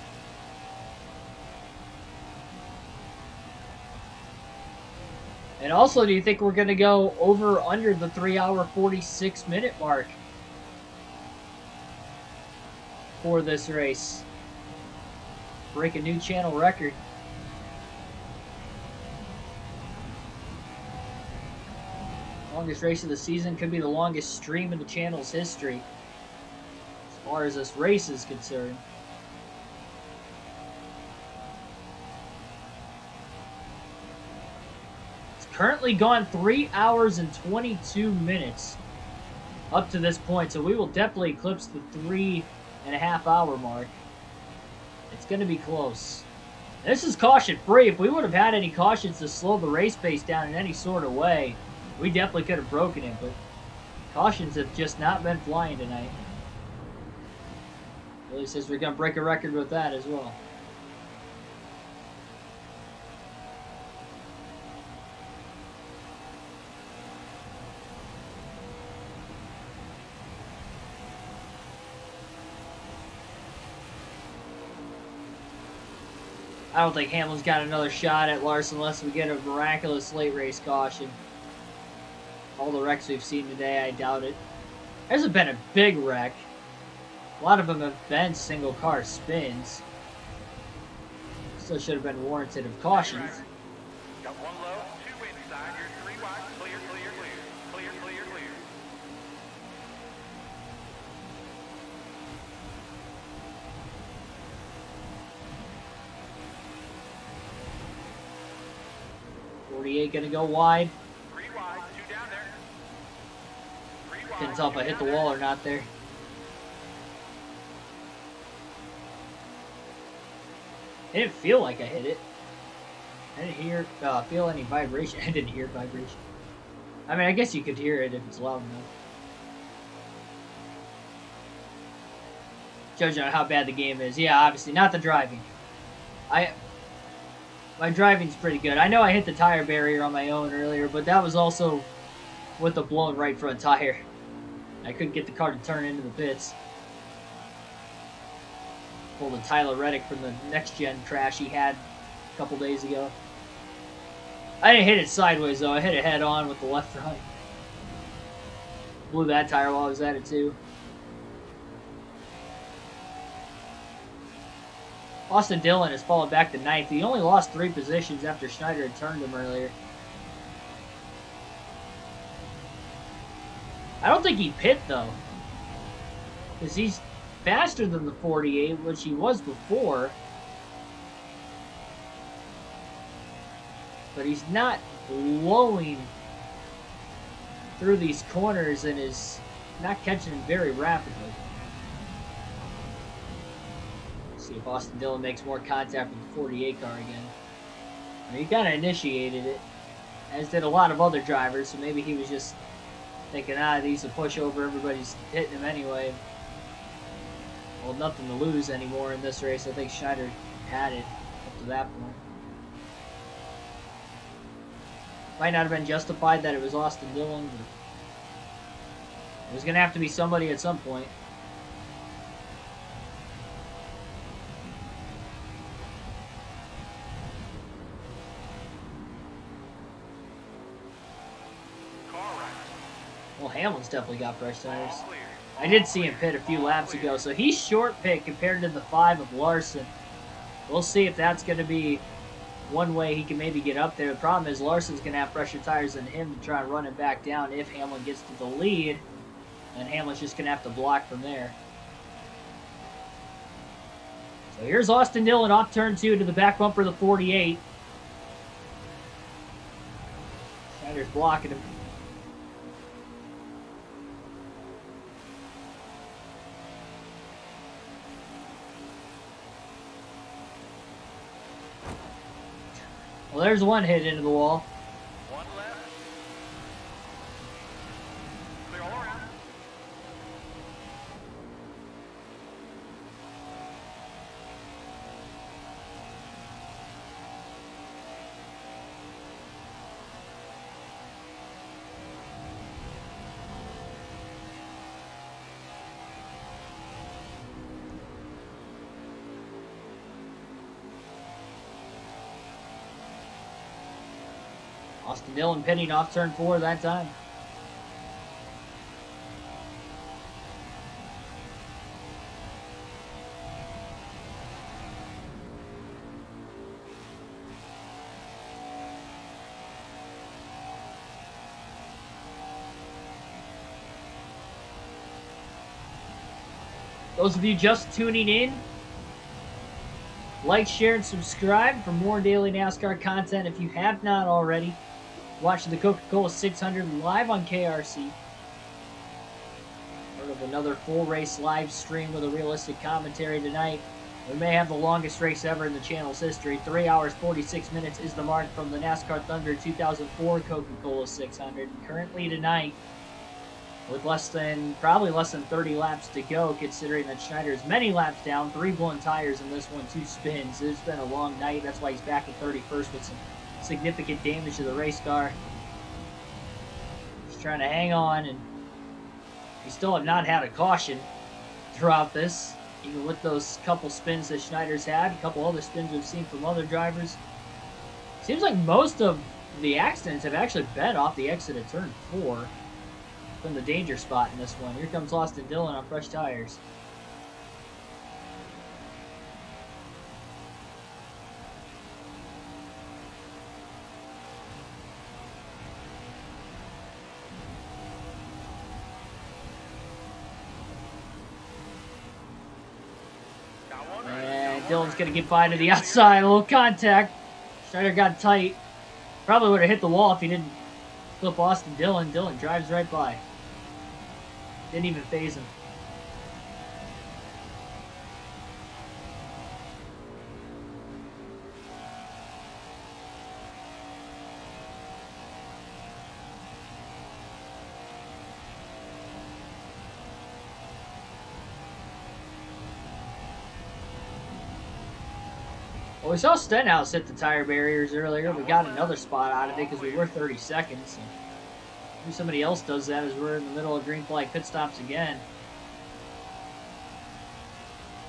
And also, do you think we're going to go over or under the 3-hour 46-minute mark for this race? Break a new channel record. Longest race of the season, could be the longest stream in the channel's history, as far as this race is concerned. It's currently gone 3 hours and 22 minutes up to this point, so we will definitely eclipse the 3.5 hour mark. It's going to be close. This is caution free. If we would have had any cautions to slow the race pace down in any sort of way, we definitely could have broken it, but cautions have just not been flying tonight. Billy says we're going to break a record with that as well. I don't think Hamlin's got another shot at Larson unless we get a miraculous late race caution. All the wrecks we've seen today, I doubt it. There's been a big wreck. A lot of them have been single car spins. Still should have been warranted of cautions. Got 1 low, 2 inside, you're 3 wide, clear, clear, clear. Clear, clear, clear. .48 gonna go wide. 3 wide, 2 down there. 3 wide. Can't tell if I hit the wall or not there. It didn't feel like I hit it. I didn't feel any vibration. I didn't hear vibration. I mean, I guess you could hear it if it's loud enough. Judging on how bad the game is. Yeah, obviously, not the driving. My driving's pretty good. I know I hit the tire barrier on my own earlier, but that was also with a blown right front tire. I couldn't get the car to turn into the pits. Pulled a Tyler Reddick from the next-gen crash he had a couple days ago. I didn't hit it sideways, though. I hit it head-on with the left front. Blew that tire while I was at it, too. Austin Dillon has fallen back to 9th. He only lost 3 positions after Schneider had turned him earlier. I don't think he'd pit, though. Because he's faster than the 48, which he was before. But he's not blowing through these corners and is not catching them very rapidly. See if Austin Dillon makes more contact with the 48 car again. I mean, he kind of initiated it, as did a lot of other drivers, so maybe he was just thinking, these will push over, everybody's hitting him anyway. Well, nothing to lose anymore in this race. I think Schneider had it up to that point. Might not have been justified that it was Austin Dillon, but it was going to have to be somebody at some point. Well, Hamlin's definitely got fresh tires. I did see him pit a few laps ago, so he's short pit compared to the 5 of Larson. We'll see if that's going to be one way he can maybe get up there. The problem is Larson's going to have fresher tires than him to try and run him back down if Hamlin gets to the lead, and Hamlin's just going to have to block from there. So here's Austin Dillon off turn 2 to the back bumper of the 48. Schneider's blocking him. Well, there's one hit into the wall. One left. Clear all around. Austin Dillon pitting off turn 4 that time. Those of you just tuning in, like, share, and subscribe for more daily NASCAR content if you have not already. Watching the Coca-Cola 600 live on KRC. Part of another full race live stream with a realistic commentary tonight. We may have the longest race ever in the channel's history. 3 hours, 46 minutes is the mark from the NASCAR Thunder 2004 Coca-Cola 600. And currently tonight, with probably less than 30 laps to go, considering that Schneider's many laps down, 3 blown tires in this one, 2 spins. It's been a long night. That's why he's back at 31st with some significant damage to the race car. He's trying to hang on, and we still have not had a caution throughout this, even with those couple spins that Schneider's had, a couple other spins we've seen from other drivers. Seems like most of the accidents have actually been off the exit of turn 4 from the danger spot in this one. Here comes Austin Dillon on fresh tires. And Dillon's going to get by to the outside. A little contact. Schneider got tight. Probably would have hit the wall if he didn't flip Austin Dillon. Dillon drives right by. Didn't even phase him. Well, we saw Stenhouse hit the tire barriers earlier. We got another spot out of it because we were 30 seconds. So maybe somebody else does that as we're in the middle of green flag pit stops again.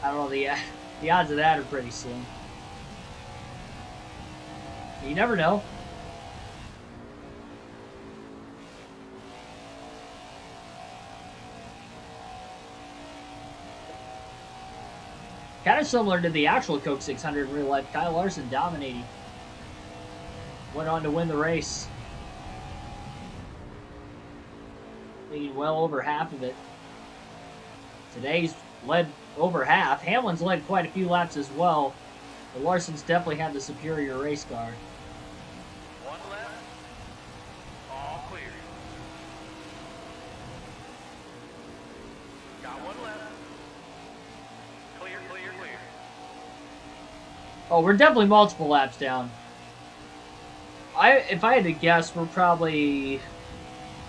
I don't know, the odds of that are pretty slim. You never know. Kind of similar to the actual Coke 600 in real life. Kyle Larson dominating. Went on to win the race. Leading well over half of it. Today's led over half. Hamlin's led quite a few laps as well. But Larson's definitely had the superior race car. One left. All clear. Got one left. Clear, clear, clear. Oh, we're definitely multiple laps down. If I had to guess, we're probably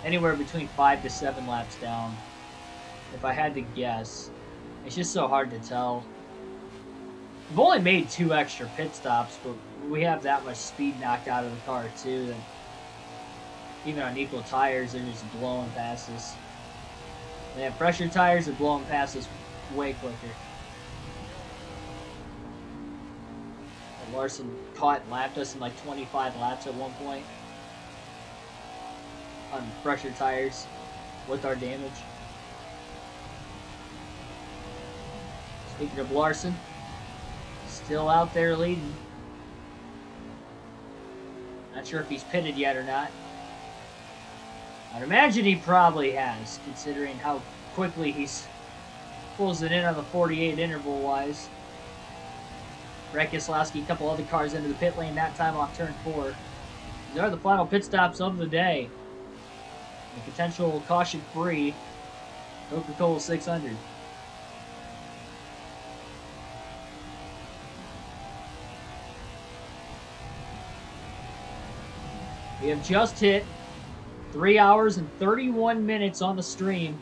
anywhere between 5 to 7 laps down. If I had to guess. It's just so hard to tell. We've only made 2 extra pit stops, but we have that much speed knocked out of the car too that even on equal tires, they're just blowing past us. They have fresher tires, they're blowing past us way quicker. And Larson caught and lapped us in like 25 laps at one point on fresher tires with our damage. Speaking of Larson, still out there leading. Not sure if he's pitted yet or not. I'd imagine he probably has, considering how quickly he's closing in on the 48 interval-wise. Brett Keselowski, a couple other cars into the pit lane, that time off turn 4. These are the final pit stops of the day. The potential caution-free Coca-Cola 600. We have just hit 3 hours and 31 minutes on the stream.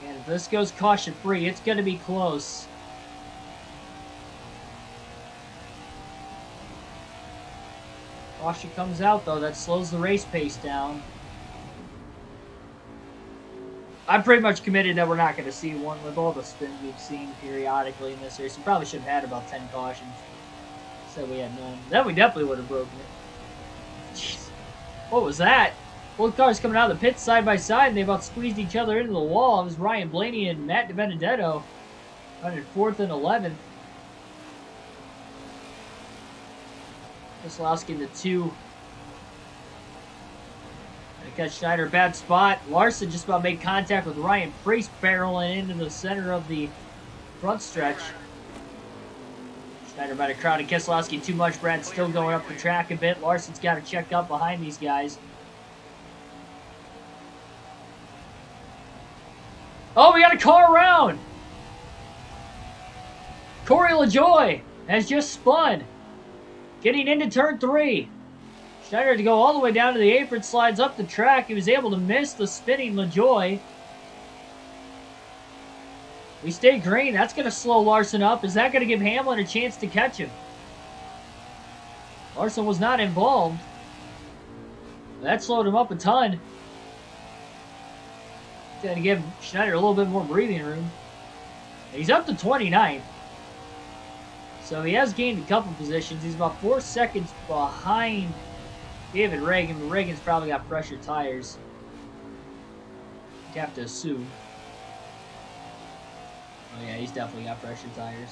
And if this goes caution-free, it's going to be close. Caution comes out, though. That slows the race pace down. I'm pretty much committed that we're not going to see one with all the spins we've seen periodically in this race. We probably should have had about 10 cautions. Said we had none. Then we definitely would have broken it. Jeez. What was that? Both cars coming out of the pit side by side, and they about squeezed each other into the wall. It was Ryan Blaney and Matt DiBenedetto running 4th and 11th. Keselowski in the 2. Gonna catch Schneider, bad spot. Larson just about made contact with Ryan Preece, barreling into the center of the front stretch. Schneider might have crowded Keselowski too much. Brad's still going up the track a bit. Larson's got to check up behind these guys. Oh, we got a car around! Corey LaJoie has just spun. Getting into turn 3. Schneider had to go all the way down to the apron, slides up the track. He was able to miss the spinning LaJoie. We stay green. That's going to slow Larson up. Is that going to give Hamlin a chance to catch him? Larson was not involved. That slowed him up a ton. Going to give Schneider a little bit more breathing room. He's up to 29th. So he has gained a couple positions. He's about 4 seconds behind David Reagan, but Reagan's probably got fresher tires. You have to assume. Oh yeah, he's definitely got fresher tires.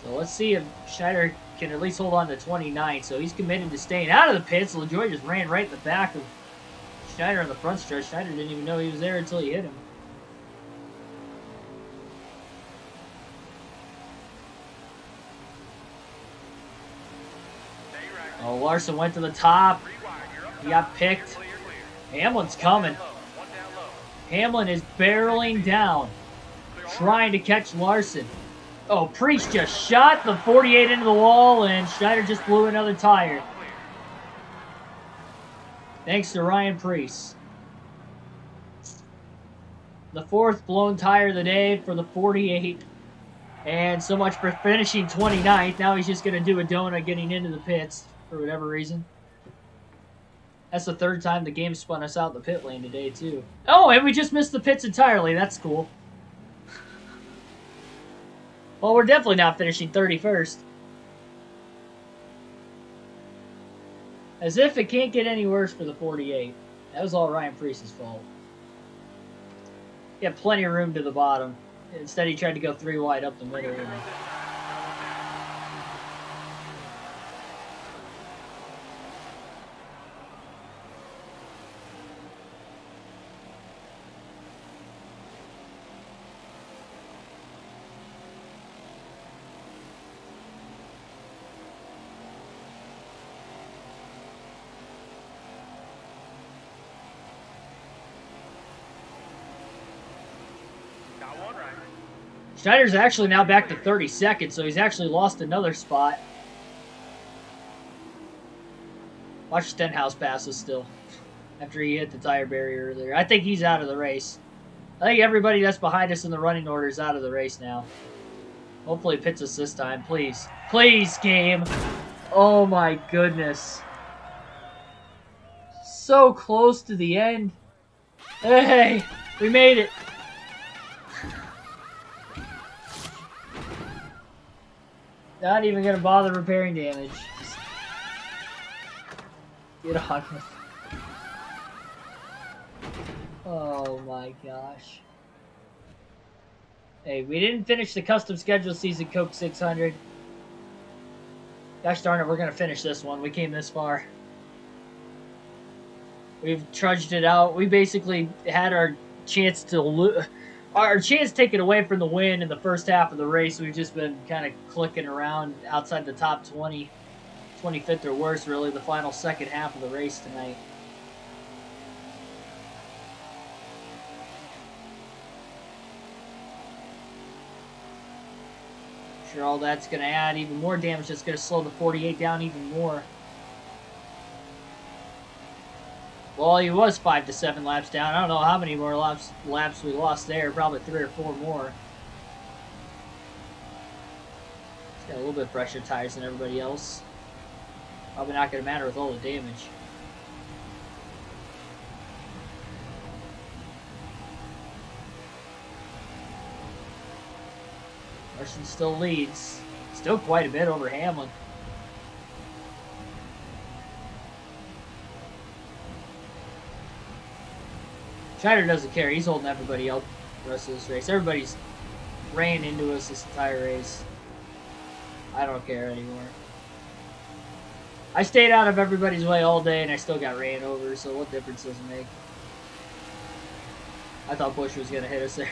So let's see if Schneider can at least hold on to 29. So he's committed to staying out of the pits. LaJoie just ran right in the back of Schneider on the front stretch. Schneider didn't even know he was there until he hit him. Oh, Larson went to the top. He got picked. Hamlin's coming. Hamlin is barreling down, trying to catch Larson. Oh, Preece just shot the 48 into the wall, and Schneider just blew another tire. Thanks to Ryan Preece. The 4th blown tire of the day for the 48. And so much for finishing 29th. Now he's just going to do a donut getting into the pits for whatever reason. That's the third time the game spun us out in the pit lane today, too. Oh, and we just missed the pits entirely. That's cool. Well, we're definitely not finishing 31st. As if it can't get any worse for the 48. That was all Ryan Priest's fault. He had plenty of room to the bottom. Instead, he tried to go 3 wide up the middle. Schneider's actually now back to 32nd, so he's actually lost another spot. Watch Stenhouse pass us still after he hit the tire barrier earlier. I think he's out of the race. I think everybody that's behind us in the running order is out of the race now. Hopefully it pits us this time. Please. Please, game. Oh my goodness. So close to the end. Hey, we made it. Not even going to bother repairing damage. Just get on with it. Oh my gosh. Hey, we didn't finish the custom schedule season Coke 600. Gosh darn it, we're going to finish this one. We came this far. We've trudged it out. We basically had our chance to our chance taken away from the win in the first half of the race. We've just been kind of clicking around outside the top 20, 25th or worse, really, the final second half of the race tonight. I'm sure all that's going to add even more damage. That's going to slow the 48 down even more. Well, he was 5 to 7 laps down. I don't know how many more laps we lost there. Probably 3 or 4 more. He's got a little bit fresher tires than everybody else. Probably not going to matter with all the damage. Larson still leads. Still quite a bit over Hamlin. Schneider doesn't care. He's holding everybody up the rest of this race. Everybody's ran into us this entire race. I don't care anymore. I stayed out of everybody's way all day, and I still got ran over, so what difference does it make? I thought Busch was going to hit us there.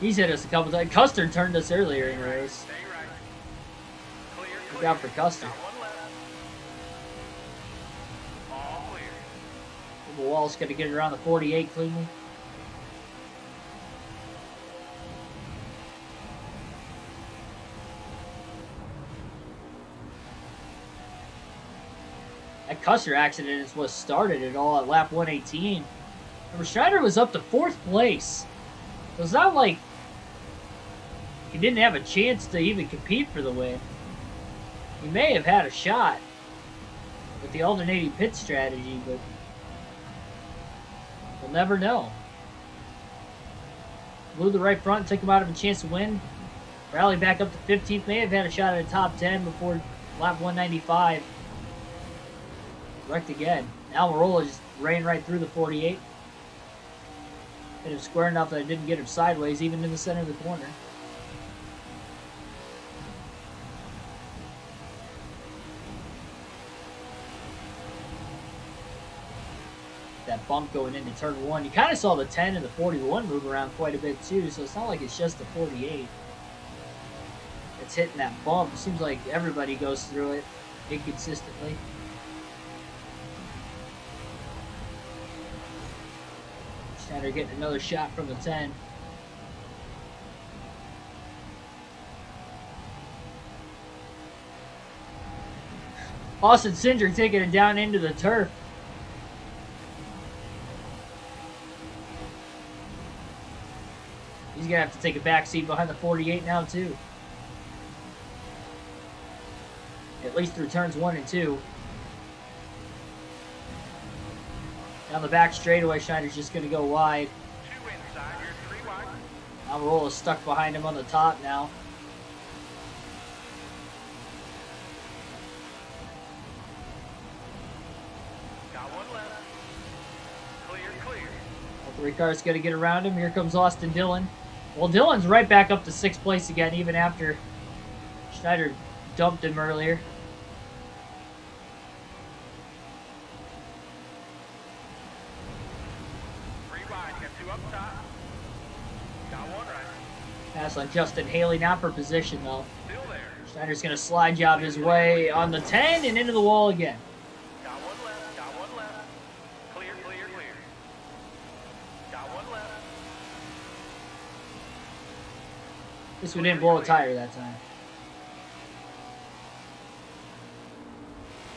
He's hit us a couple times. Custer turned us earlier in the race. Look out for Custer. Wall's going to get it around the 48 cleanly. That Custer accident is what started it all at lap 118. Remember, Schneider was up to 4th place. So it's not like he didn't have a chance to even compete for the win. He may have had a shot with the alternating pit strategy, but we'll never know. Blew the right front, took him out of a chance to win. Rallied back up to 15th. May have had a shot at a top 10 before lap 195. Wrecked again. Almirola just ran right through the 48. Hit him square enough that it didn't get him sideways, even in the center of the corner. That bump going into turn 1. You kind of saw the 10 and the 41 move around quite a bit too, so it's not like it's just the 48 that's hitting that bump. It seems like everybody goes through it inconsistently. Schneider getting another shot from the 10. Austin Cindric taking it down into the turf. He's going to have to take a back seat behind the 48 now, too. At least through turns 1 and 2. Down the back straightaway, Schneider's just going to go wide. 2 inside, you're 3 wide. Almirola is stuck behind him on the top now. Got 1 left. Clear, clear. All 3 cars going to get around him. Here comes Austin Dillon. Well, Dillon's right back up to 6th place again, even after Schneider dumped him earlier. Pass on Justin Haley, not for position though. Still there. Schneider's going to slide job his way on the 10 and into the wall again. Got 1 left. Got 1 left. Clear, clear, clear. Got 1 left. At least we didn't blow a tire that time.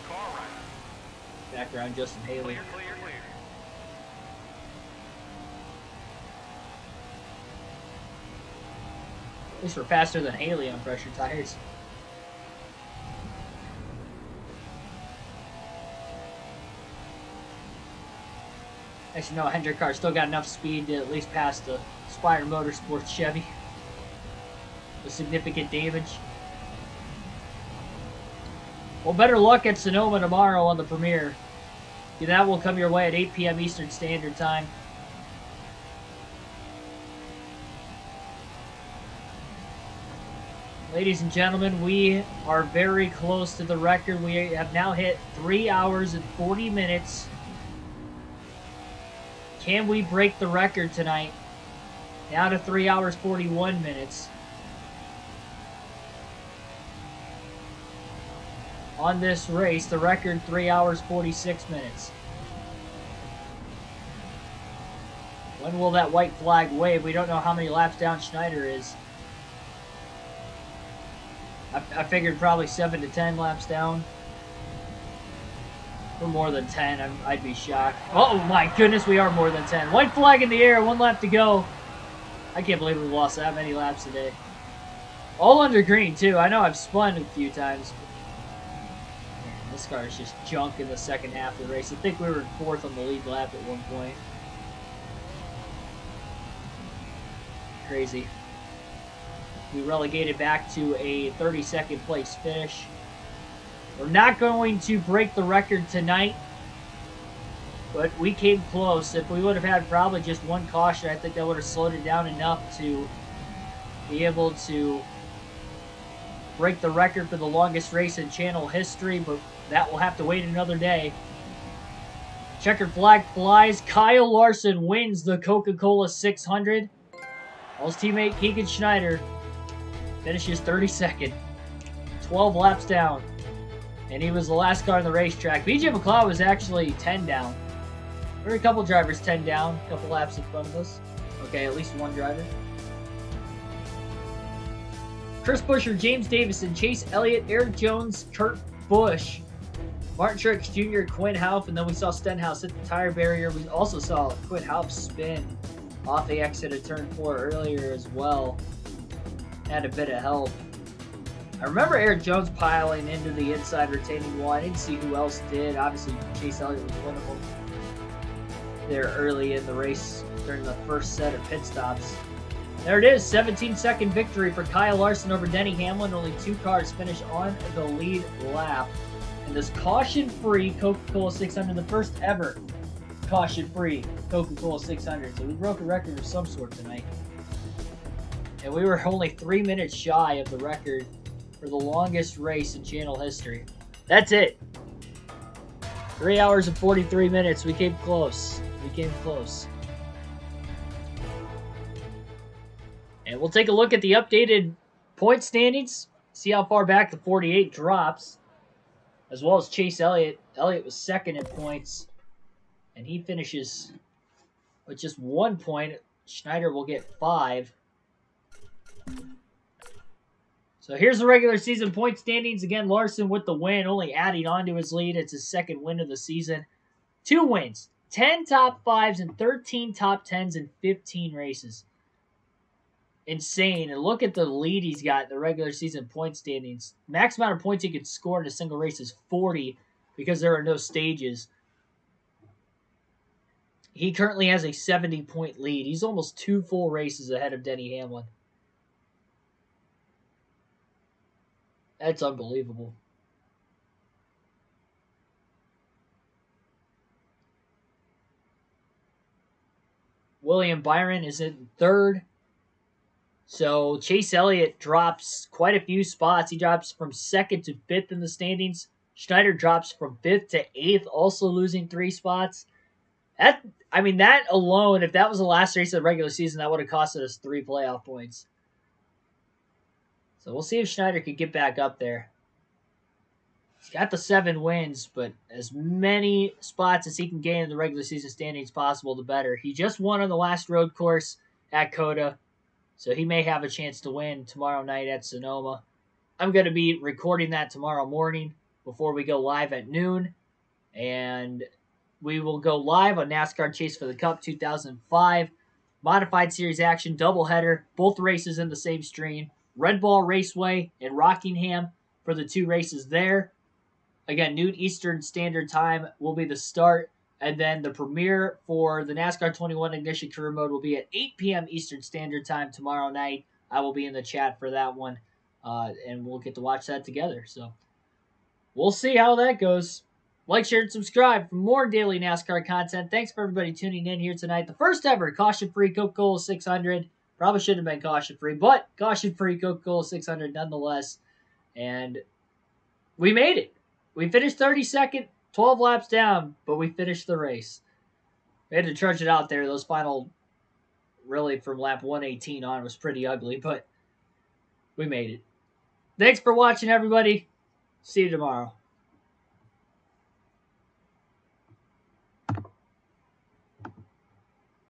Car right. Back around Justin Haley. Clear, clear, clear. At least we're faster than Haley on pressure tires. Actually, no, Hendrick car still got enough speed to at least pass the Spire Motorsports Chevy with significant damage. Well, better luck at Sonoma tomorrow on the premiere. That will come your way at 8 p.m. Eastern Standard Time. Ladies and gentlemen, we are very close to the record. We have now hit 3 hours and 40 minutes. Can we break the record tonight? Now to 3 hours 41 minutes. On this race, the record 3 hours 46 minutes. When will that white flag wave? We don't know how many laps down Schneider is. I figured probably 7 to 10 laps down. We're more than 10. I'd be shocked. Oh my goodness, we are more than 10. White flag in the air, 1 lap to go. I can't believe we've lost that many laps today. All under green too. I know I've spun a few times. Man, this car is just junk in the second half of the race. I think we were 4th on the lead lap at one point. Crazy. We relegated back to a 32nd place finish. We're not going to break the record tonight, but we came close. If we would have had probably just 1 caution, I think that would have slowed it down enough to be able to break the record for the longest race in channel history, but that will have to wait another day. Checkered flag flies. Kyle Larson wins the Coca-Cola 600. While his teammate Keegan Schneider finishes 32nd, 12 laps down, and he was the last car on the racetrack. BJ McLeod was actually 10 down. There were a couple drivers 10 down, a couple laps in front of us. Okay, at least 1 driver. Chris Buescher, James Davison, Chase Elliott, Eric Jones, Kurt Busch, Martin Truex Jr., Quinn Houff, and then we saw Stenhouse hit the tire barrier. We also saw Quinn Houff spin off the exit of turn 4 earlier as well. Had a bit of help. I remember Eric Jones piling into the inside retaining wall. I didn't see who else did. Obviously, Chase Elliott was one of them there early in the race during the first set of pit stops. There it is, 17-second victory for Kyle Larson over Denny Hamlin. Only 2 cars finish on the lead lap. And this caution-free Coca-Cola 600, the first ever caution-free Coca-Cola 600. So we broke a record of some sort tonight. And we were only 3 minutes shy of the record for the longest race in channel history. That's it. 3 hours and 43 minutes. We came close. We came close. And we'll take a look at the updated point standings. See how far back the 48 drops. As well as Chase Elliott. Elliott was 2nd in points. And he finishes with just 1 point. Schneider will get 5. So here's the regular season point standings. Again, Larson with the win, only adding on to his lead. It's his 2nd win of the season. 2 wins, 10 top 5s, and 13 top 10s in 15 races. insane. And look at the lead he's got in the regular season point standings. Max amount of points he could score in a single race is 40 because there are no stages. He currently has a 70-point lead. He's almost 2 full races ahead of Denny Hamlin. That's unbelievable. William Byron is in third. So Chase Elliott drops quite a few spots. He drops from second to fifth in the standings. Schneider drops from fifth to eighth, also losing 3 spots. That alone, if that was the last race of the regular season, that would have costed us 3 playoff points. So we'll see if Schneider can get back up there. He's got the 7 wins, but as many spots as he can gain in the regular season standings possible, the better. He just won on the last road course at COTA, so he may have a chance to win tomorrow night at Sonoma. I'm going to be recording that tomorrow morning before we go live at noon, and we will go live on NASCAR Chase for the Cup 2005. Modified Series action, doubleheader, both races in the same stream. Red Ball Raceway and Rockingham for the 2 races there. Again, noon Eastern Standard Time will be the start, and then the premiere for the NASCAR 21 Ignition Career Mode will be at 8 p.m. Eastern Standard Time tomorrow night. I will be in the chat for that one, and we'll get to watch that together. So we'll see how that goes. Like, share, and subscribe for more daily NASCAR content. Thanks for everybody tuning in here tonight. The first ever caution-free Coca-Cola 600. Probably should have been caution-free, but caution-free Coca-Cola 600 nonetheless. And we made it. We finished 32nd, 12 laps down, but we finished the race. We had to trudge it out there. Those final, really from lap 118 on, was pretty ugly, but we made it. Thanks for watching, everybody. See you tomorrow.